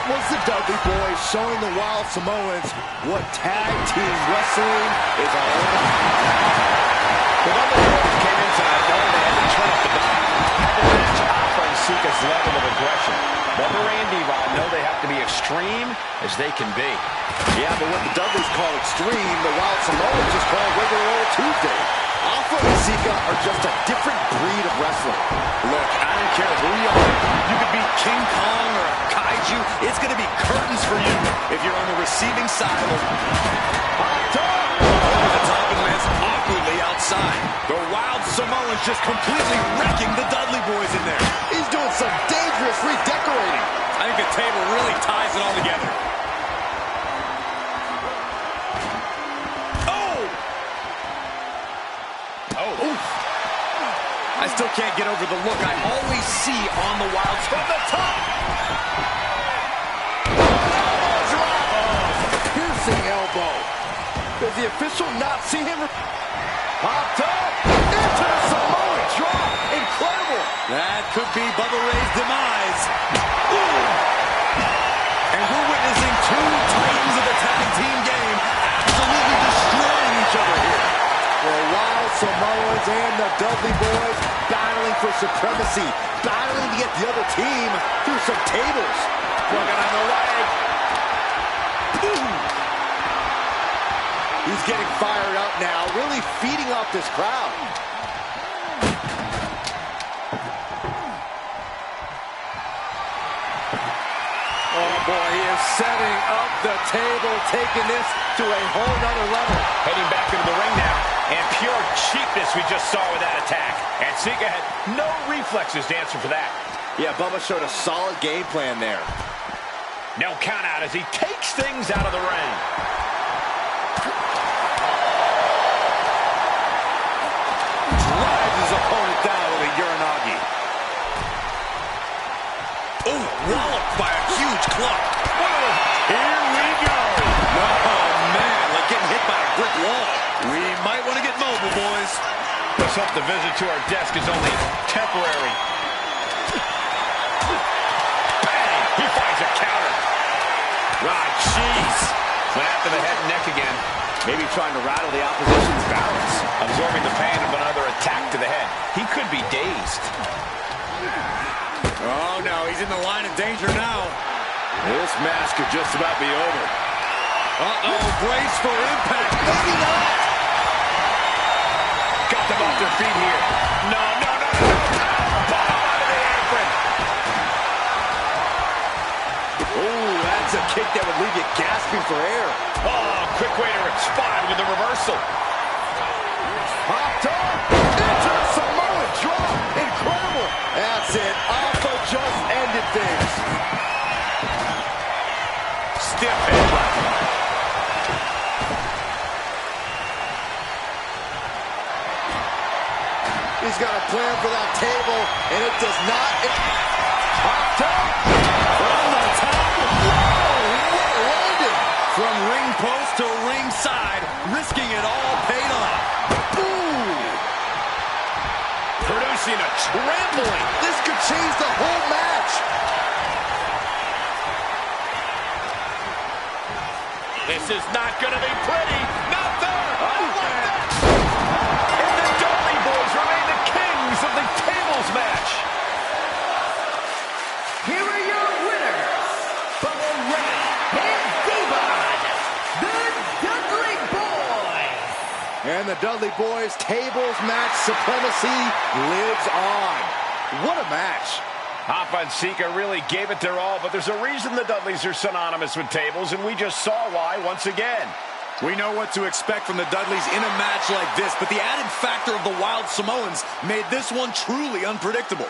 Was the Dudley Boys showing the Wild Samoans what tag team wrestling is all about. The Dudley Boys came in tonight knowing they had to turn up the dial. Had to match Alpha and Sika's level of aggression. Bubba Ray and Devon know they have to be extreme as they can be. Yeah, but what the Dudleys call extreme, the Wild Samoans just call regular old Tuesday. Alpha and Sika are just a different breed of wrestling. Look, I don't care who you are. You could be King Kong or a kaiju. It's going to be curtains for you if you're on the receiving side of it. Over the top and lands awkwardly outside. The Wild Samoans just completely wrecking the Dudley Boys in there. He's doing some dangerous redecorating. I think the table really ties it all together. I still can't get over the look I always see on the Wilds from the top. Piercing elbow. Does the official not see him? Popped up into the Samoan drop. Incredible. That could be Bubba Ray's demise. Ooh. Samoans and the Dudley Boys battling for supremacy, battling to get the other team through some tables. Working on the leg. Boom. He's getting fired up now, really feeding off this crowd. Oh boy, he is setting up the table, taking this to a whole nother level. Heading back into the ring now. And pure cheapness we just saw with that attack. And Sika had no reflexes to answer for that. Yeah, Bubba showed a solid game plan there. No count out as he takes things out of the ring. Drives his opponent down with a Uranagi. Oh, walloped by a huge club. Here we go. Oh, man, like getting hit by a brick wall. We might want to get mobile, boys. Let's hope the visit to our desk is only temporary. Bang! He finds a counter. Ah, jeez. Went after the head and neck again. Maybe trying to rattle the opposition's balance. Absorbing the pain of another attack to the head. He could be dazed. Oh, no, he's in the line of danger now. This match could just about be over. Uh-oh, brace for impact. Maybe not. Got them off their feet here. No. Bottom out of the apron. Oh, that's a kick that would leave you gasping for air. Oh, quick way to respond with the reversal. Popped up into the Samoan drop. Incredible. That's it. Alpha just ended things. Stiff headbutt. He's got a plan for that table, and it does not. Popped up from the top. Whoa, what a landing. From ring post to ringside, risking it all paid off. Ooh. Producing a trampling. This could change the whole match. This is not going to be pretty. Not there. And the Dudley Boys remain the kings of the tables match. Here are your winners, Bubba Ray and Devon, the Dudley Boys. And the Dudley Boys tables match supremacy lives on. What a match. Alpha and Sika really gave it their all, but there's a reason the Dudleys are synonymous with tables, and we just saw why once again. We know what to expect from the Dudleys in a match like this, but the added factor of the Wild Samoans made this one truly unpredictable.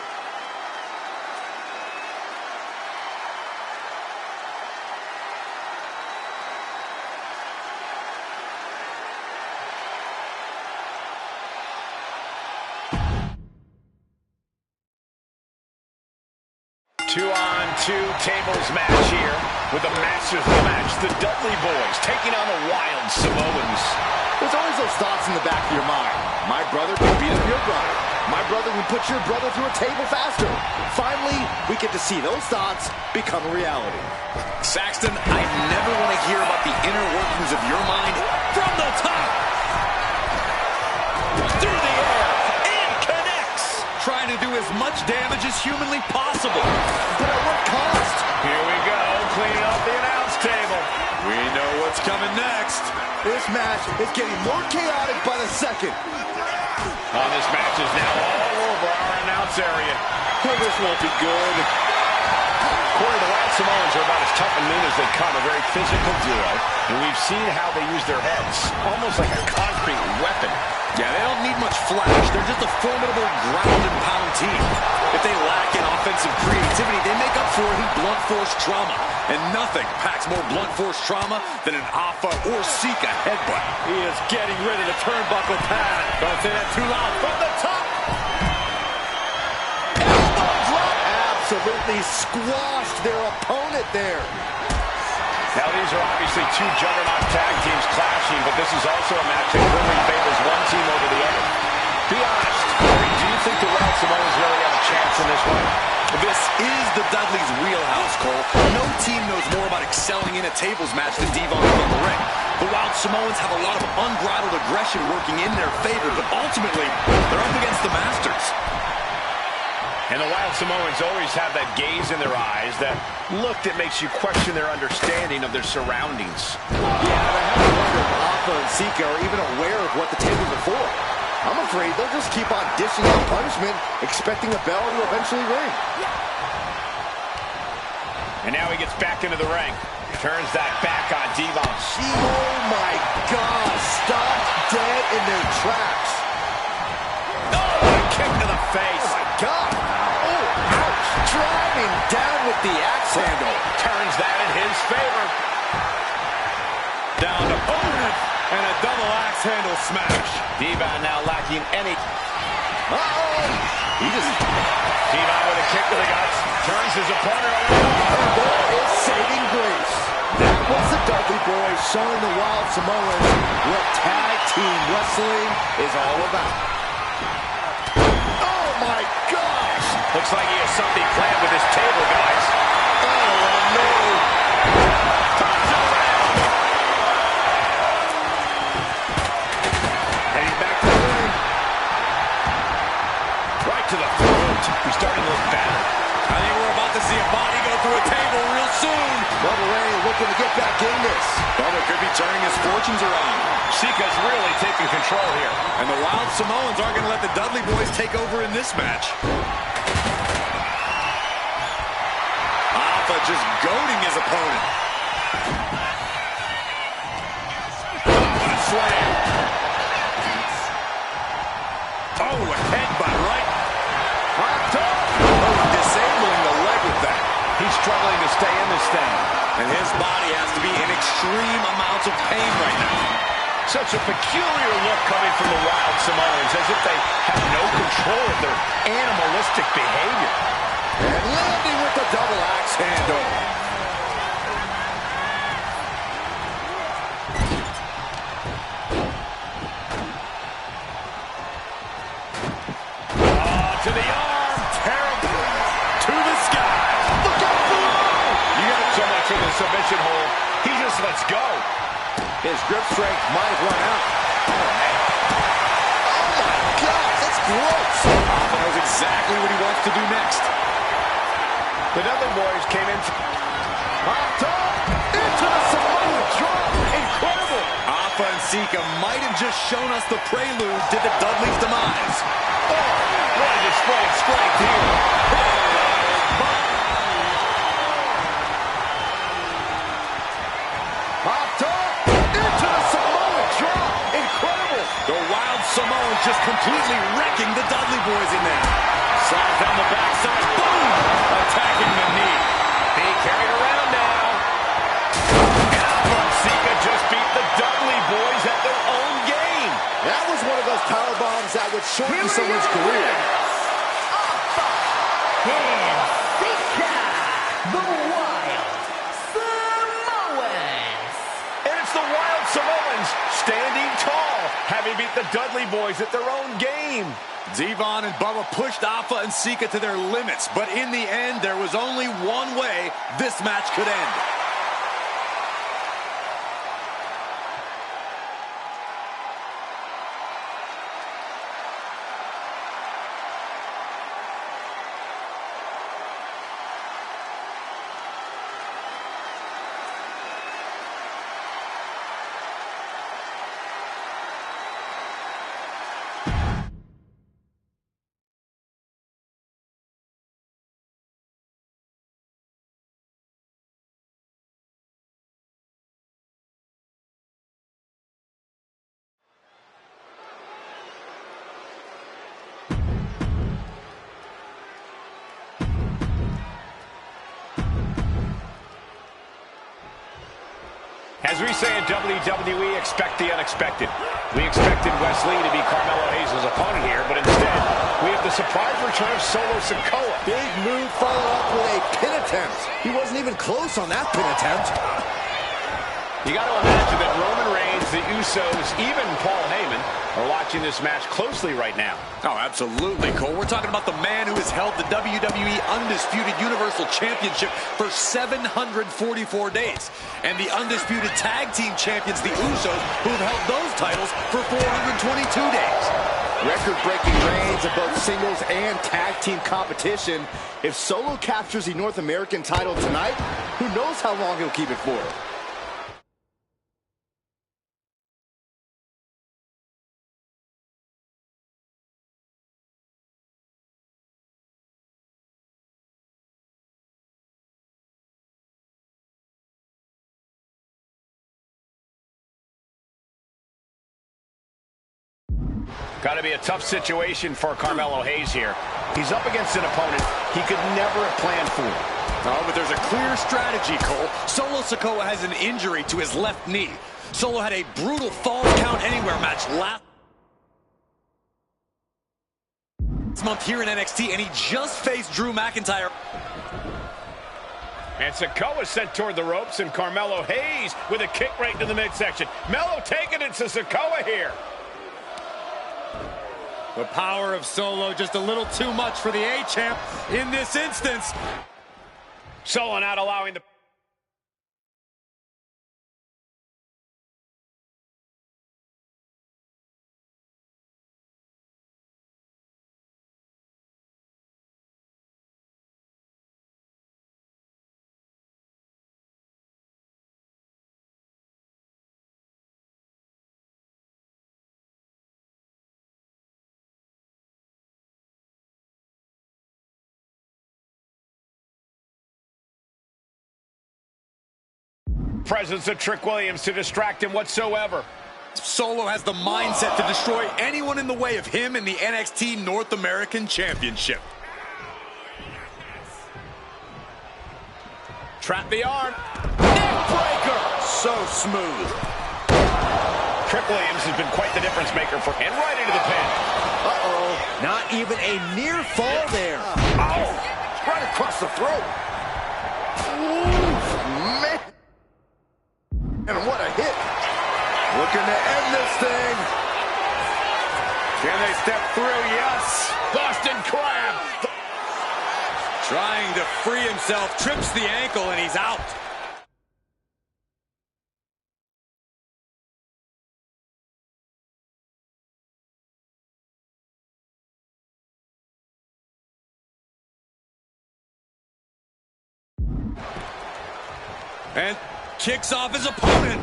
Two-on-two tables match here with the masters of the match, the Dudley Boys, taking on the Wild Samoans. There's always those thoughts in the back of your mind. My brother can beat up your brother. My brother can put your brother through a table faster. Finally, we get to see those thoughts become a reality. Saxton, I never want to hear about the inner workings of your mind. From the top! Through the air! And connects! Trying to do as much damage as humanly possible. But at what cost? Here we go, cleaning up the announce table. We know what's coming next. This match is getting more chaotic by the second. Oh, this match is now all over our announce area. Oh, this won't be good. Corey, the Wild Samoans are about as tough and mean as they come, a very physical duo, and we've seen how they use their heads, almost like a concrete weapon. Yeah, they don't need much flash. They're just a formidable ground and pound team. If they lack in offensive creativity, they make up for it in blunt force trauma. And nothing packs more blunt force trauma than an Alpha or Sika headbutt. He is getting rid of the turnbuckle pad. Don't say that too loud. From the top! Elbow drop. Absolutely squashed their opponent there. Now, these are obviously two juggernaut tag teams clashing, but this is also a match that clearly favors one team over the other. Be honest, Corey, do you think the Wild Samoans really have a chance in this one? This is the Dudleys' wheelhouse, Cole. No team knows more about selling in a tables match than Devon in the ring. The Wild Samoans have a lot of unbridled aggression working in their favor, but ultimately, they're up against the Masters. And the Wild Samoans always have that gaze in their eyes, that look that makes you question their understanding of their surroundings. Yeah, and I have to wonder if Alpha and Sika are even aware of what the tables are for. I'm afraid they'll just keep on dishing out punishment, expecting a bell to eventually ring. And now he gets back into the ring. Turns that back on Devon. Oh my God, stopped dead in their tracks. Oh, a kick to the face. Oh my God. Oh, ouch. Driving down with the axe handle. Turns that in his favor. Down to opponent and a double axe handle smash. Devon now lacking any. Uh-oh. Devon with a kick to the guts. Turns his opponent around. And there is saving grace. That was the Dudley Boys showing the Wild Samoans what tag team wrestling is all about. Oh my gosh! Looks like he has something planned with his table, guys. Oh no! Turns it around. Heading back to the ring. Right to the throat. He's starting to look battered. I think we're about to see a body go through a table real soon. Bubba Ray looking to get back in this. Bubba could be turning his fortunes around. Sika's really taking control here. And the Wild Samoans aren't going to let the Dudley Boys take over in this match. Alpha just goading his opponent. What a slam. Oh, a headbutt right. Hot dog. Oh, disabling the leg with that. He's struggling to stay in this thing. And his body has to be in extreme amounts of pain right now. Such a peculiar look coming from the Wild Samoans, as if they have no control of their animalistic behavior. And landing with the double axe handle. To the arm. Terrible. To the sky. Look out below. You got so much in the submission hold. He just lets go. His grip strength might have run out. Oh my God, that's gross. Alpha knows exactly what he wants to do next. The Dudley Boys came in. Hot top into the Samoan drop. Incredible. Alpha and Sika might have just shown us the prelude to the Dudley's demise. Oh, what a display of strength here. Hot top into the Samoan drop. Incredible. The Wild Samoans just completely wrecking the Dudley Boys in there. Slides down the backside. Boom! Attacking the knee. Being carried around now. And Alpha and Sika just beat the Dudley Boys at their own game. That was one of those power bombs that would shorten someone's career. And Sika, the Wild Samoans. And it's the Wild Samoans standing tall, having beat the Dudley Boys at their own game. Devon and Bubba pushed Alpha and Sika to their limits, but in the end, there was only one way this match could end. As we say in WWE, expect the unexpected. We expected Wesley to be Carmelo Hayes' opponent here, but instead, we have the surprise return of Solo Sikoa. Big move followed up with a pin attempt. He wasn't even close on that pin attempt. You got to imagine that Roman Reigns as the Usos, even Paul Heyman, are watching this match closely right now. Oh, absolutely, Cole. We're talking about the man who has held the WWE Undisputed Universal Championship for 744 days. And the Undisputed Tag Team Champions, the Usos, who have held those titles for 422 days. Record-breaking reigns of both singles and tag team competition. If Solo captures the North American title tonight, who knows how long he'll keep it for? Got to be a tough situation for Carmelo Hayes here. He's up against an opponent he could never have planned for. Oh, but there's a clear strategy, Cole. Solo Sikoa has an injury to his left knee. Solo had a brutal Falls Count Anywhere match last month here in NXT, and he just faced Drew McIntyre. And Sikoa sent toward the ropes, and Carmelo Hayes with a kick right into the midsection. Melo taking it to Sikoa here. The power of Solo just a little too much for the A-Champ in this instance. Solo not allowing the... presence of Trick Williams to distract him whatsoever. Solo has the mindset to destroy anyone in the way of him in the NXT North American Championship. Trap the arm. Neck breaker. So smooth. Trick Williams has been quite the difference maker for... And right into the pin. Uh-oh. Not even a near fall there. Oh, right across the throat. Ooh, man. And what a hit. Looking to end this thing. Can they step through? Yes. Boston Crab. Trying to free himself, trips the ankle, and he's out. And kicks off his opponent.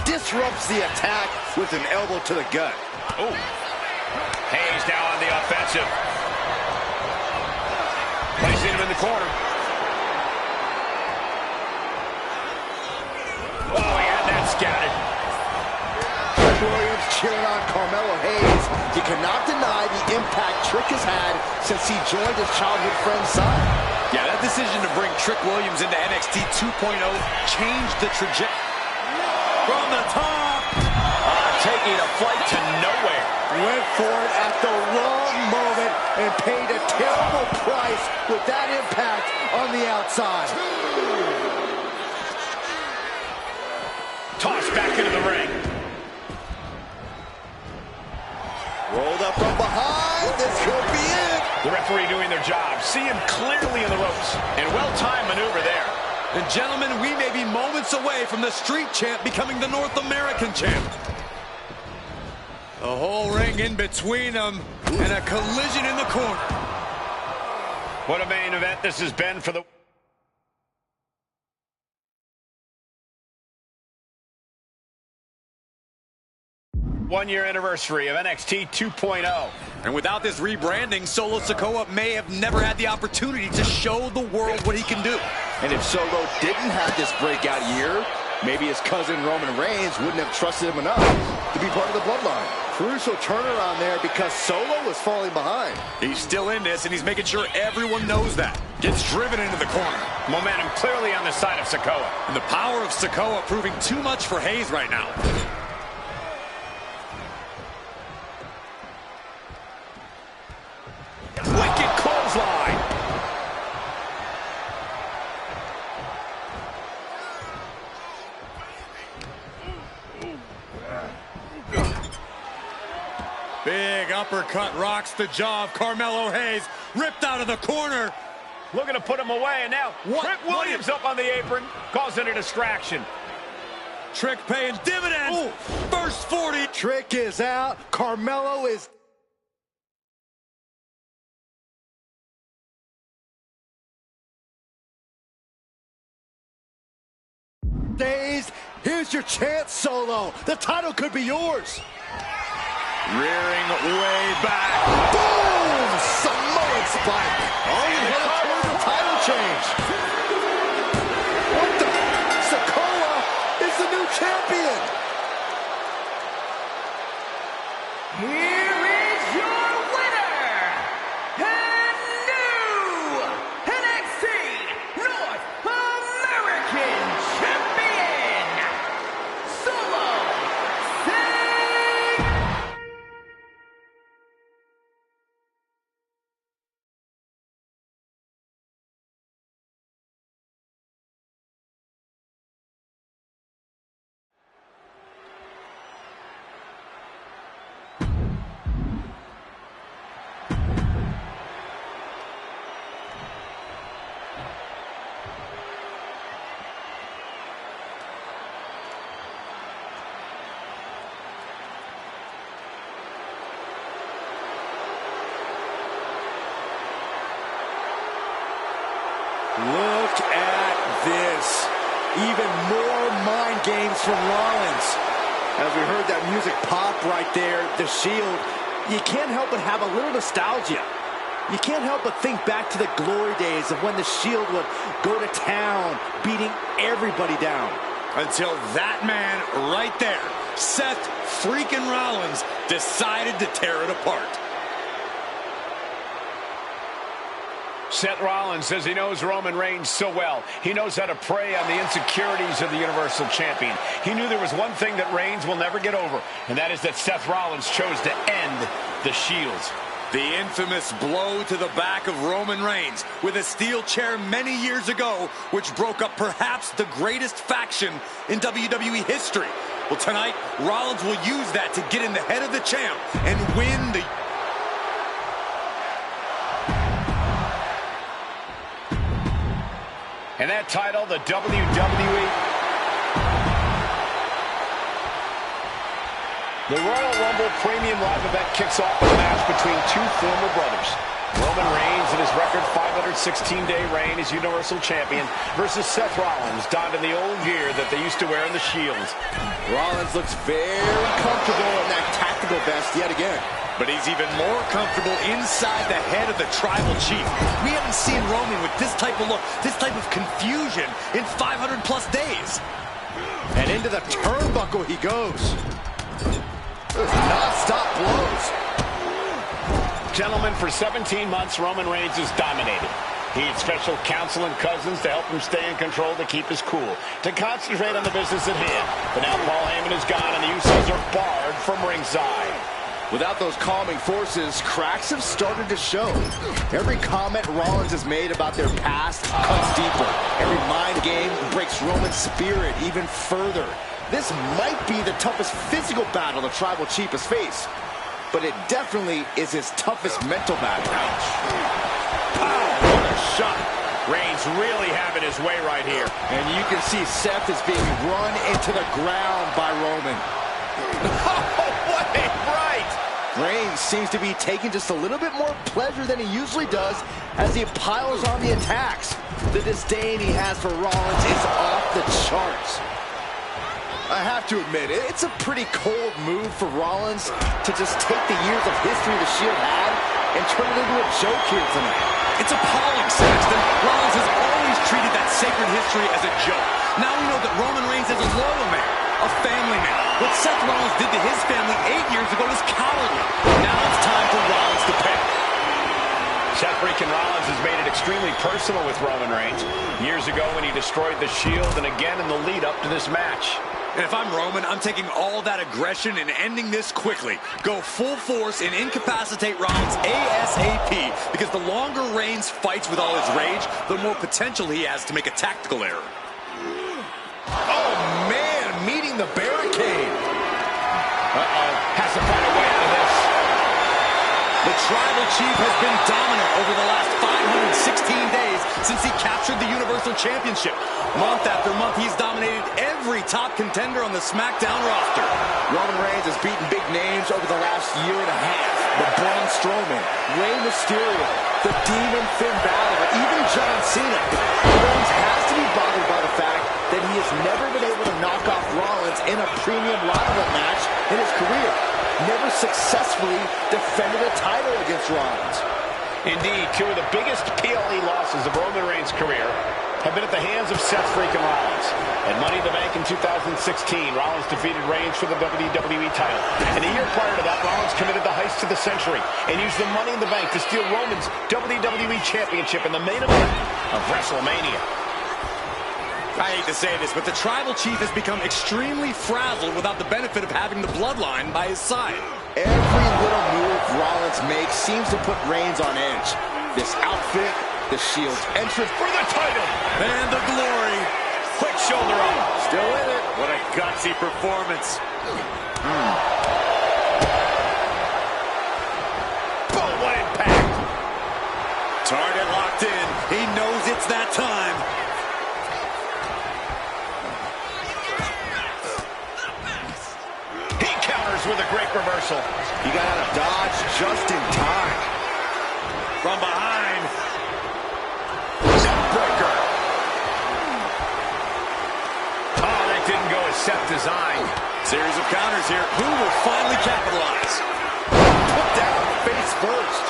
Disrupts the attack with an elbow to the gut. Oh. Hayes now on the offensive. Placing him in the corner. Oh, he had that scouted. Trick Williams cheering on Carmelo Hayes. You cannot deny the impact Trick has had since he joined his childhood friend's side. Yeah, that decision to bring Trick Williams into NXT 2.0 changed the trajectory. From the top. Taking a flight to nowhere. Went for it at the wrong moment and paid a terrible price with that impact on the outside. Tossed back into the ring. Rolled up from behind. This could be it. The referee doing their job. See him clearly in the ropes. And well-timed maneuver there. And gentlemen, we may be moments away from the Street Champ becoming the North American Champ. The whole ring in between them and a collision in the corner. What a main event this has been for the... one-year anniversary of NXT 2.0. And without this rebranding, Solo Sikoa may have never had the opportunity to show the world what he can do. And if Solo didn't have this breakout year, maybe his cousin Roman Reigns wouldn't have trusted him enough to be part of the bloodline. Crucial turnaround there because Solo was falling behind. He's still in this, and he's making sure everyone knows that. Gets driven into the corner. Momentum clearly on the side of Sikoa. And the power of Sikoa proving too much for Hayes right now. Wicked clothesline. Big uppercut rocks the jaw of Carmelo Hayes. Ripped out of the corner. Looking to put him away, and now Trick Williams up on the apron, causing a distraction. Trick paying dividends. Ooh. First 40. Trick is out. Carmelo is dazed. Here's your chance, Solo. The title could be yours. Rearing way back. Boom! Samoan spike. Oh, you hit it towards the title change. What the? Sikoa is the new champion. Here is your winner, and new NXT North American Champion, Solo Sikoa. Look at this. Even more mind games from Rollins. As we heard that music pop right there, the Shield, you can't help but have a little nostalgia. You can't help but think back to the glory days of when the Shield would go to town, beating everybody down. Until that man right there, Seth freaking Rollins, decided to tear it apart. Seth Rollins says he knows Roman Reigns so well. He knows how to prey on the insecurities of the Universal Champion. He knew there was one thing that Reigns will never get over, and that is that Seth Rollins chose to end the Shields. The infamous blow to the back of Roman Reigns with a steel chair many years ago, which broke up perhaps the greatest faction in WWE history. Well, tonight, Rollins will use that to get in the head of the champ and win the... And that title, the WWE. The Royal Rumble Premium Live event kicks off with a match between two former brothers. Roman Reigns in his record 516-day reign as Universal Champion versus Seth Rollins, donned in the old gear that they used to wear in the Shields. Rollins looks very comfortable in that tactical vest yet again. But he's even more comfortable inside the head of the tribal chief. We haven't seen Roman with this type of look, this type of confusion in 500-plus days. And into the turnbuckle he goes. Non-stop blows. Gentlemen, for 17 months, Roman Reigns has dominated. He had special counsel and cousins to help him stay in control, to keep his cool, to concentrate on the business at hand. But now Paul Heyman is gone, and the Usos are barred from ringside. Without those calming forces, cracks have started to show. Every comment Rollins has made about their past cuts deeper. Every mind game breaks Roman's spirit even further. This might be the toughest physical battle the tribal chief has faced, but it definitely is his toughest mental battle. Ouch. Oh, what a shot. Reigns really having his way right here. And you can see Seth is being run into the ground by Roman. Oh, what a right! Reigns seems to be taking just a little bit more pleasure than he usually does as he piles on the attacks. The disdain he has for Rollins is off the charts. I have to admit, it's a pretty cold move for Rollins to just take the years of history the Shield had and turn it into a joke here tonight. It's appalling, Saxton. Rollins has always treated that sacred history as a joke. Now we know that Roman Reigns is a loyal man, a family man, What Seth Rollins did to his family 8 years ago was cowardly. Now it's time for Rollins to pay. Seth freaking Rollins has made it extremely personal with Roman Reigns. Years ago when he destroyed the Shield, and again in the lead up to this match. And if I'm Roman, I'm taking all that aggression and ending this quickly. Go full force and incapacitate Rollins ASAP, because the longer Reigns fights with all his rage, the more potential he has to make a tactical error. Oh, man, meeting the barricade. Has to find a way out of this. The Tribal Chief has been dominant over the last 516 days since he captured the Universal Championship. Month after month, he's dominated every top contender on the SmackDown roster. Roman Reigns has beaten big names over the last year and a half. The Braun Strowman, Rey Mysterio, the Demon Finn Balor, even John Cena. Reigns has to be bothered by the fact that he has never been able to knock off Rollins in a premium live match in his career. Never successfully defended a title against Rollins. Indeed, two of the biggest PLE losses of Roman Reigns' career have been at the hands of Seth freaking Rollins. At Money in the Bank in 2016, Rollins defeated Reigns for the WWE title. And a year prior to that, Rollins committed the heist of the century and used the Money in the Bank to steal Roman's WWE Championship in the main event of WrestleMania. I hate to say this, but the Tribal Chief has become extremely frazzled without the benefit of having the Bloodline by his side. Every little move Rollins makes seems to put Reigns on edge. This outfit, the Shield's entrance For the title! And the glory. Quick shoulder up. still in it. What a gutsy performance. Boom, what impact! Target locked in. He knows it's that time. He counters with a great reversal. He got out of dodge just in time. From behind. Breaker. Oh, that didn't go as Seth designed. Series of counters here. Who will finally capitalize? Put down face first.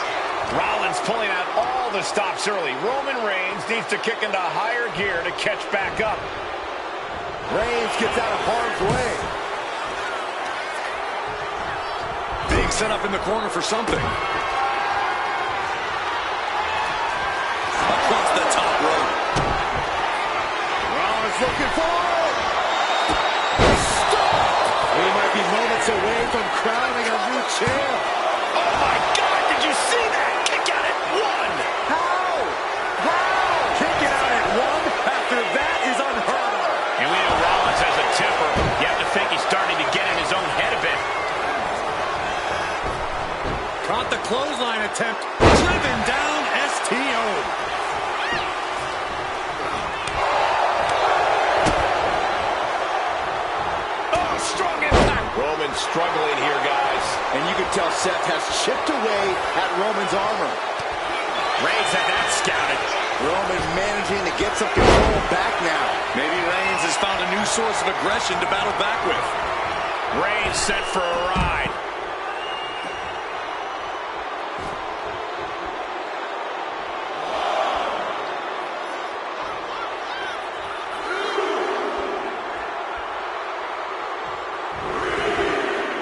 Rollins pulling out all the stops early. Roman Reigns needs to kick into higher gear to catch back up. Reigns gets out of harm's way. Big setup in the corner for something. Across the top rope. Rollins looking for it. Stop! He might be moments away from crowning a new champ. Oh my God, did you see that? Kick out at one. How? How? Kick it out at one. After that is unheard of. And we know Rollins has a temper. You have to think he's starting to get in his own head a bit. Caught the clothesline attempt. Driven down STO. Oh, strong impact. Roman struggling here, guys. And you can tell Seth has chipped away at Roman's armor. Reigns had that scouted. Roman managing to get some control back now. Maybe Reigns has found a new source of aggression to battle back with. Reigns set for a ride.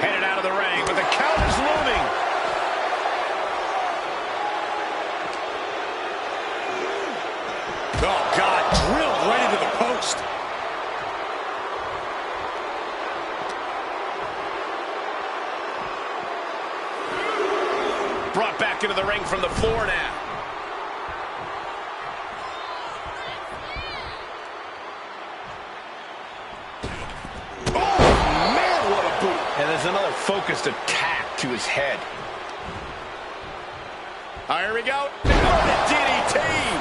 Headed out of the ring, but the count is looming. Oh, God, drilled right into the post. Brought back into the ring from the floor now. Oh, man, what a boot. And there's another focused attack to his head. Here we go. What a DDT.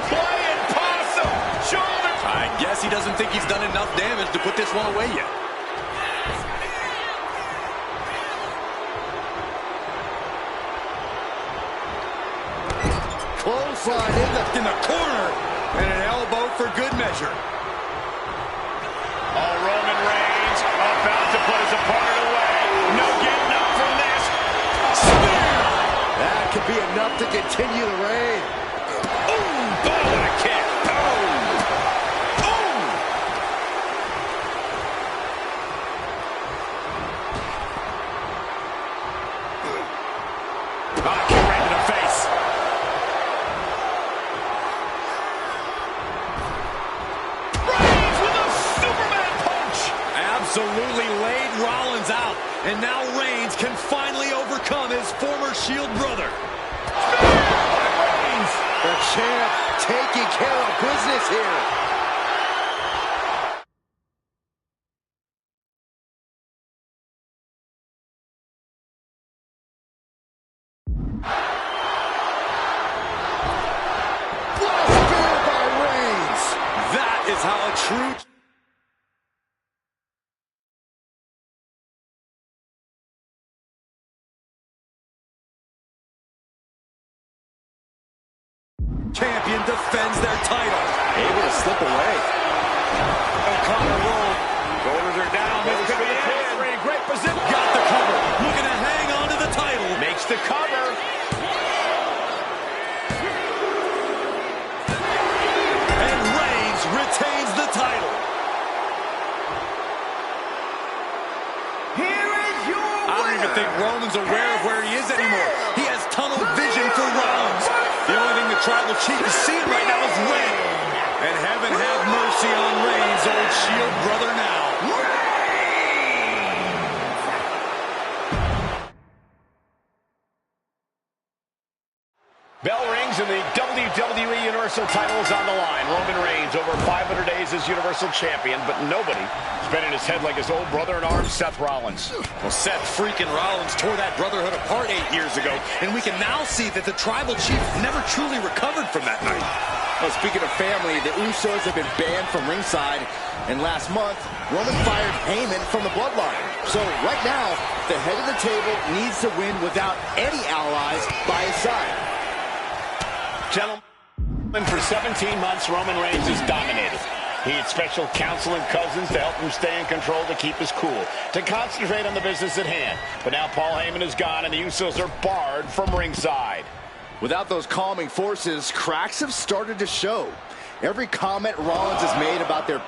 Flying possum. Shoulder. I guess he doesn't think he's done enough damage to put this one away yet. Clothesline In the corner. And an elbow for good measure. Oh, Roman Reigns about to put his opponent away. No getting up from this. Spear. That could be enough to continue the reign. Ooh, boy, what a kick. Oh. laid Rollins out, and now Reigns can finally overcome his former Shield brother. Reigns, the champ, taking care of business here. Is how a true champion defends their title. Able to slip away. O'Connor roll. Shoulders are down. This could be it. Great position. Got the cover. Looking to hang on to the title. Makes the cover. And Reigns retains the title. Here is your I don't even think Roman's aware of where he is anymore. He has tunnel vision for Rollins. The only thing the Tribal Chief is seeing right now is win. And heaven have mercy on Reigns, old Shield brother now. Bell rings and the WWE Universal title is on the line. Roman Reigns over 500 days as Universal Champion, but nobody's been in his head like his old brother-in-arms, Seth Rollins. Well, Seth freaking Rollins tore that brotherhood apart 8 years ago, and we can now see that the Tribal Chief never truly recovered from that night. Well, speaking of family, the Usos have been banned from ringside, and last month, Roman fired Heyman from the bloodline. So right now, the head of the table needs to win without any allies by his side. Gentlemen, for 17 months, Roman Reigns has dominated. He had special counsel and cousins to help him stay in control, to keep his cool, to concentrate on the business at hand. But now Paul Heyman is gone, and the Usos are barred from ringside. Without those calming forces, cracks have started to show. Every comment Rollins has made about their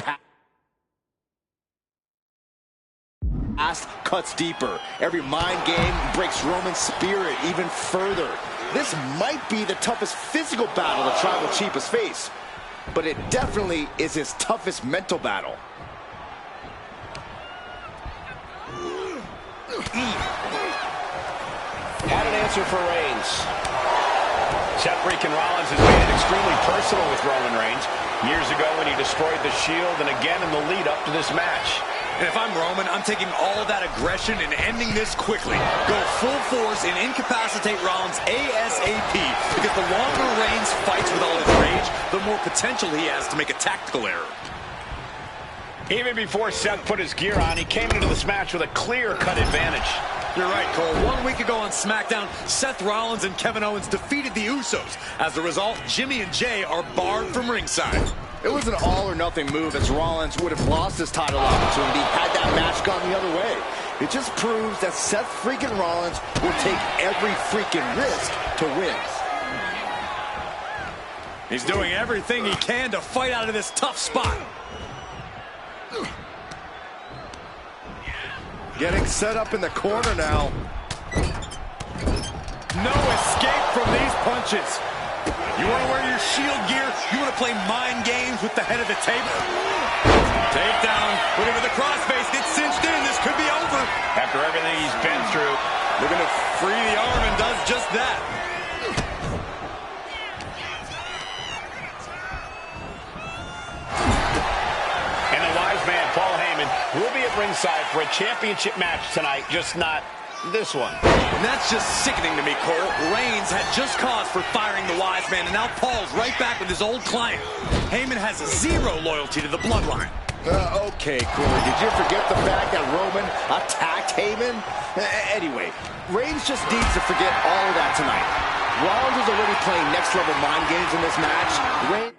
past cuts deeper. Every mind game breaks Roman's spirit even further. This might be the toughest physical battle the Tribal Chief has faced, but it definitely is his toughest mental battle. Had an answer for Reigns. Seth freaking Rollins has made it extremely personal with Roman Reigns. Years ago when he destroyed the Shield, and again in the lead up to this match. And if I'm Roman, I'm taking all that aggression and ending this quickly. Go full force and incapacitate Rollins ASAP, because the longer Reigns fights with all his rage, the more potential he has to make a tactical error. Even before Seth put his gear on, he came into this match with a clear-cut advantage. You're right, Cole. 1 week ago on SmackDown, Seth Rollins and Kevin Owens defeated the Usos. As a result, Jimmy and Jay are barred from ringside. It was an all-or-nothing move, as Rollins would have lost his title opportunity had that match gone the other way. It just proves that Seth freaking Rollins will take every freaking risk to win. He's doing everything he can to fight out of this tough spot. Getting set up in the corner now. No escape from these punches. You want to wear your Shield gear? You want to play mind games with the head of the table? Takedown. Looking for the crossface. Gets cinched in. This could be over. After everything he's been through, Looking to free the arm and does just that. and the wise man, Paul Heyman, will be at ringside for a championship match tonight, just not this one. And that's just sickening to me, Cole. Reigns had just cause for firing the wise man, and now Paul's right back with his old client. Heyman has zero loyalty to the bloodline. Okay, Corey, did you forget the fact that Roman attacked Heyman? Anyway, Reigns just needs to forget all of that tonight. Rollins is already playing next-level mind games in this match. Reigns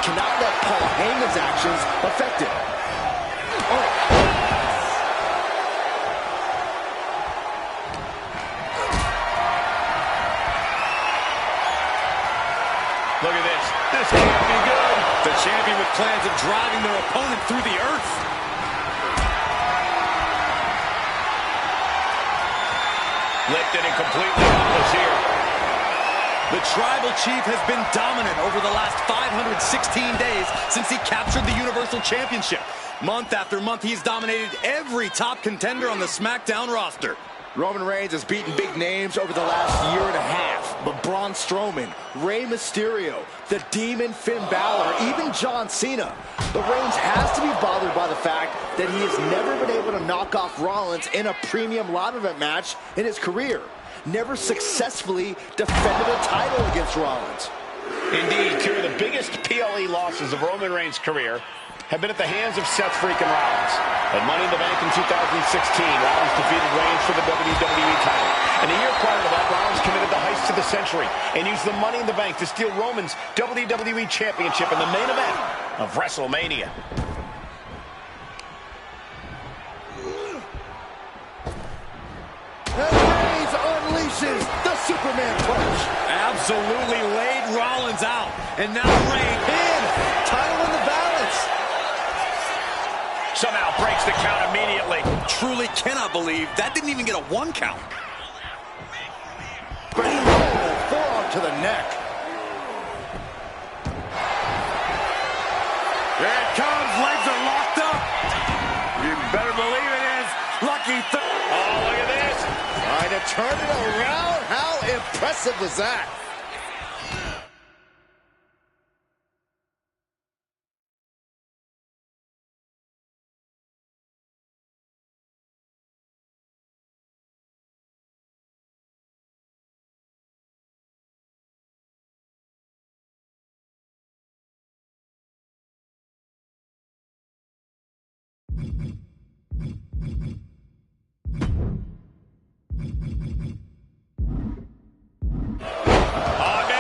cannot let Paul Heyman's actions affect him. Look at this. This can't be good. The champion with plans of driving their opponent through the earth. Lifted and completely helpless here. The Tribal Chief has been dominant over the last 516 days since he captured the Universal Championship. Month after month, he's dominated every top contender on the SmackDown roster. Roman Reigns has beaten big names over the last year and a half, but Braun Strowman, Rey Mysterio, the Demon Finn Balor, even John Cena. But Reigns has to be bothered by the fact that he has never been able to knock off Rollins in a premium live event match in his career. Never successfully defended a title against Rollins. Indeed, two of the biggest PLE losses of Roman Reigns' career have been at the hands of Seth freaking Rollins. At Money in the Bank in 2016, Rollins defeated Reigns for the WWE title. And a year prior to that, Rollins committed the heist of the century and used the Money in the Bank to steal Roman's WWE Championship in the main event of WrestleMania. Unleashes the Superman punch. Absolutely laid Rollins out. And now Reigns In. Title in the balance. Somehow breaks the count immediately. truly cannot believe that didn't even get a 1 count. Forearm to the neck. Here it comes. Legs are locked up. You better believe it is. Lucky Oh, look at this. Trying to turn it around. How impressive was that?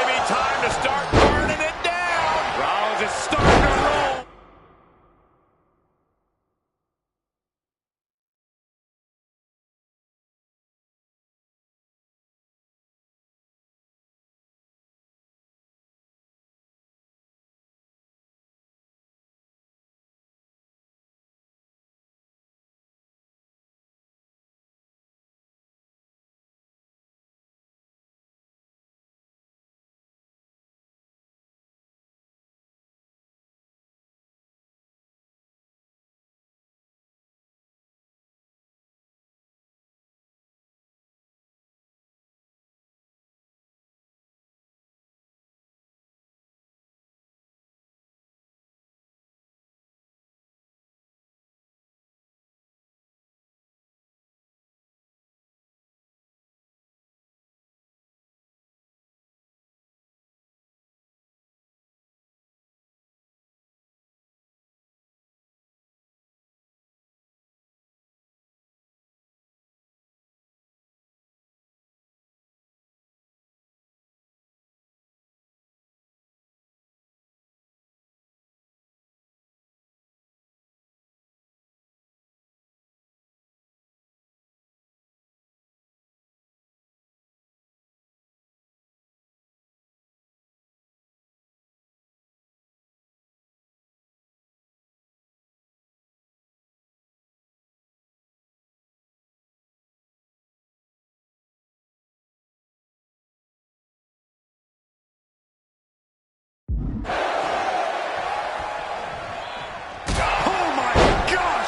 Maybe time to start burning it down. Rollins is starting to roll.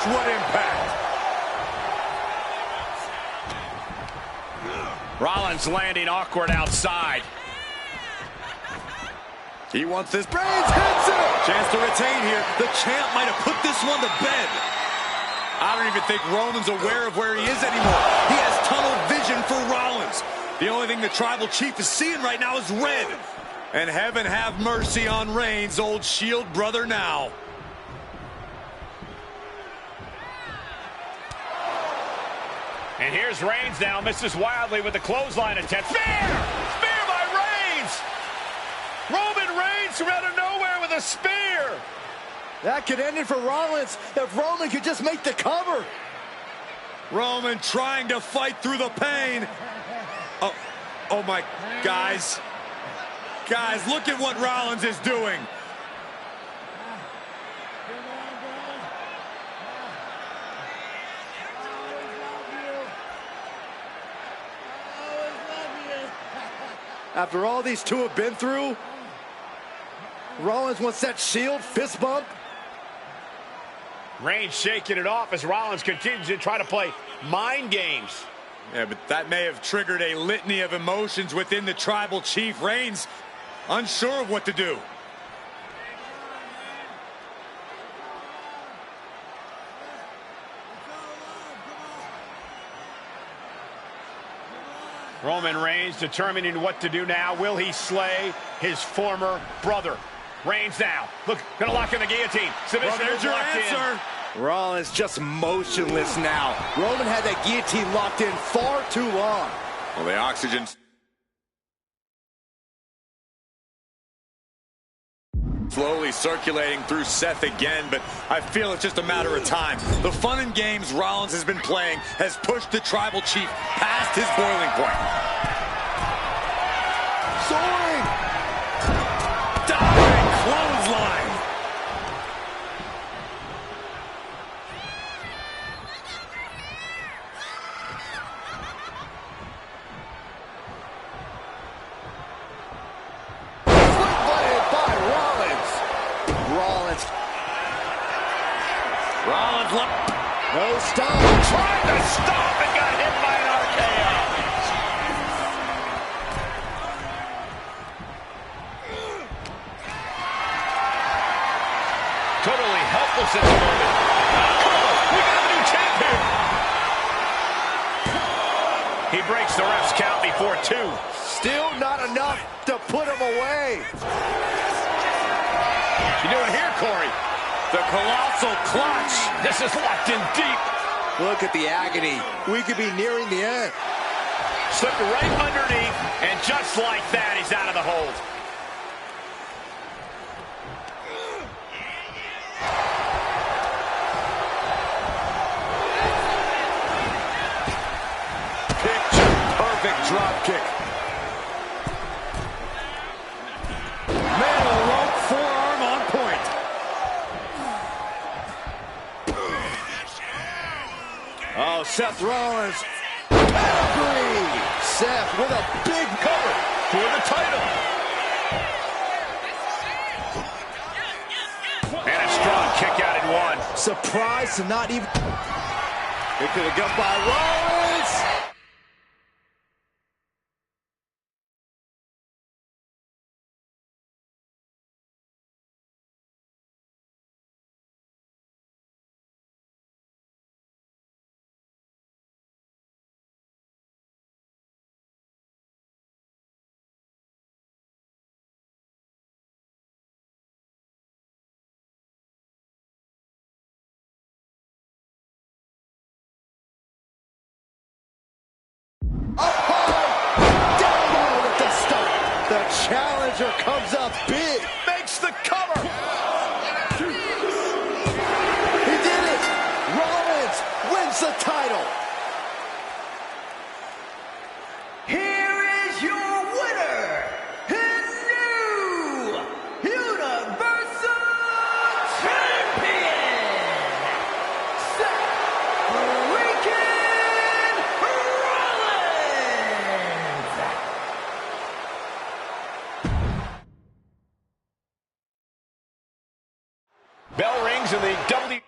What impact! Rollins landing awkward outside. He wants this. Reigns hits it! Chance to retain here. The champ might have put this one to bed. I don't even think Roman's aware of where he is anymore. He has tunnel vision for Rollins. The only thing the Tribal Chief is seeing right now is red. And heaven have mercy on Reigns, old Shield brother now. And here's Reigns now, misses wildly with the clothesline attempt. Spear! Spear by Reigns! Roman Reigns from out of nowhere with a spear! That could end it for Rollins if Roman could just make the cover. Roman trying to fight through the pain. Oh my, guys. Guys, look at what Rollins is doing. After all these two have been through, Rollins wants that Shield fist bump. Reigns shaking it off as Rollins continues to try to play mind games. Yeah, but that may have triggered a litany of emotions within the tribal chief. Reigns unsure of what to do. Roman Reigns determining what to do now. Will he slay his former brother? Reigns now. Look, gonna lock in the guillotine. Submission Well, there's your answer. Rollins just motionless now. Roman had that guillotine locked in far too long. Well, the oxygen slowly circulating through Seth again, but I feel it's just a matter of time. The fun and games Rollins has been playing has pushed the tribal chief past his boiling point. Soaring! Diving clothesline. Rollins No stop. Tried to stop and got hit by an RKO. Totally helpless at the moment. We got a new champion. He breaks the ref's count before 2. Still not enough to put him away. You doing here, Corey? the colossal clutch. This is locked in deep. Look at the agony. We could be nearing the end. Slipped right underneath, and just like that, he's out of the hold. Picture-perfect drop kick. Man, rope forearm on point. Oh, Seth Rollins. Pedigree. Seth with a big cover For the title. And a strong kick out in one. Surprised to not even... It could have got by Rollins. The challenger comes up big. Makes the cover. He did it. Rollins wins the title. Here is your winner, and new Universal Champion, Seth freaking Rollins. Bell rings in the W.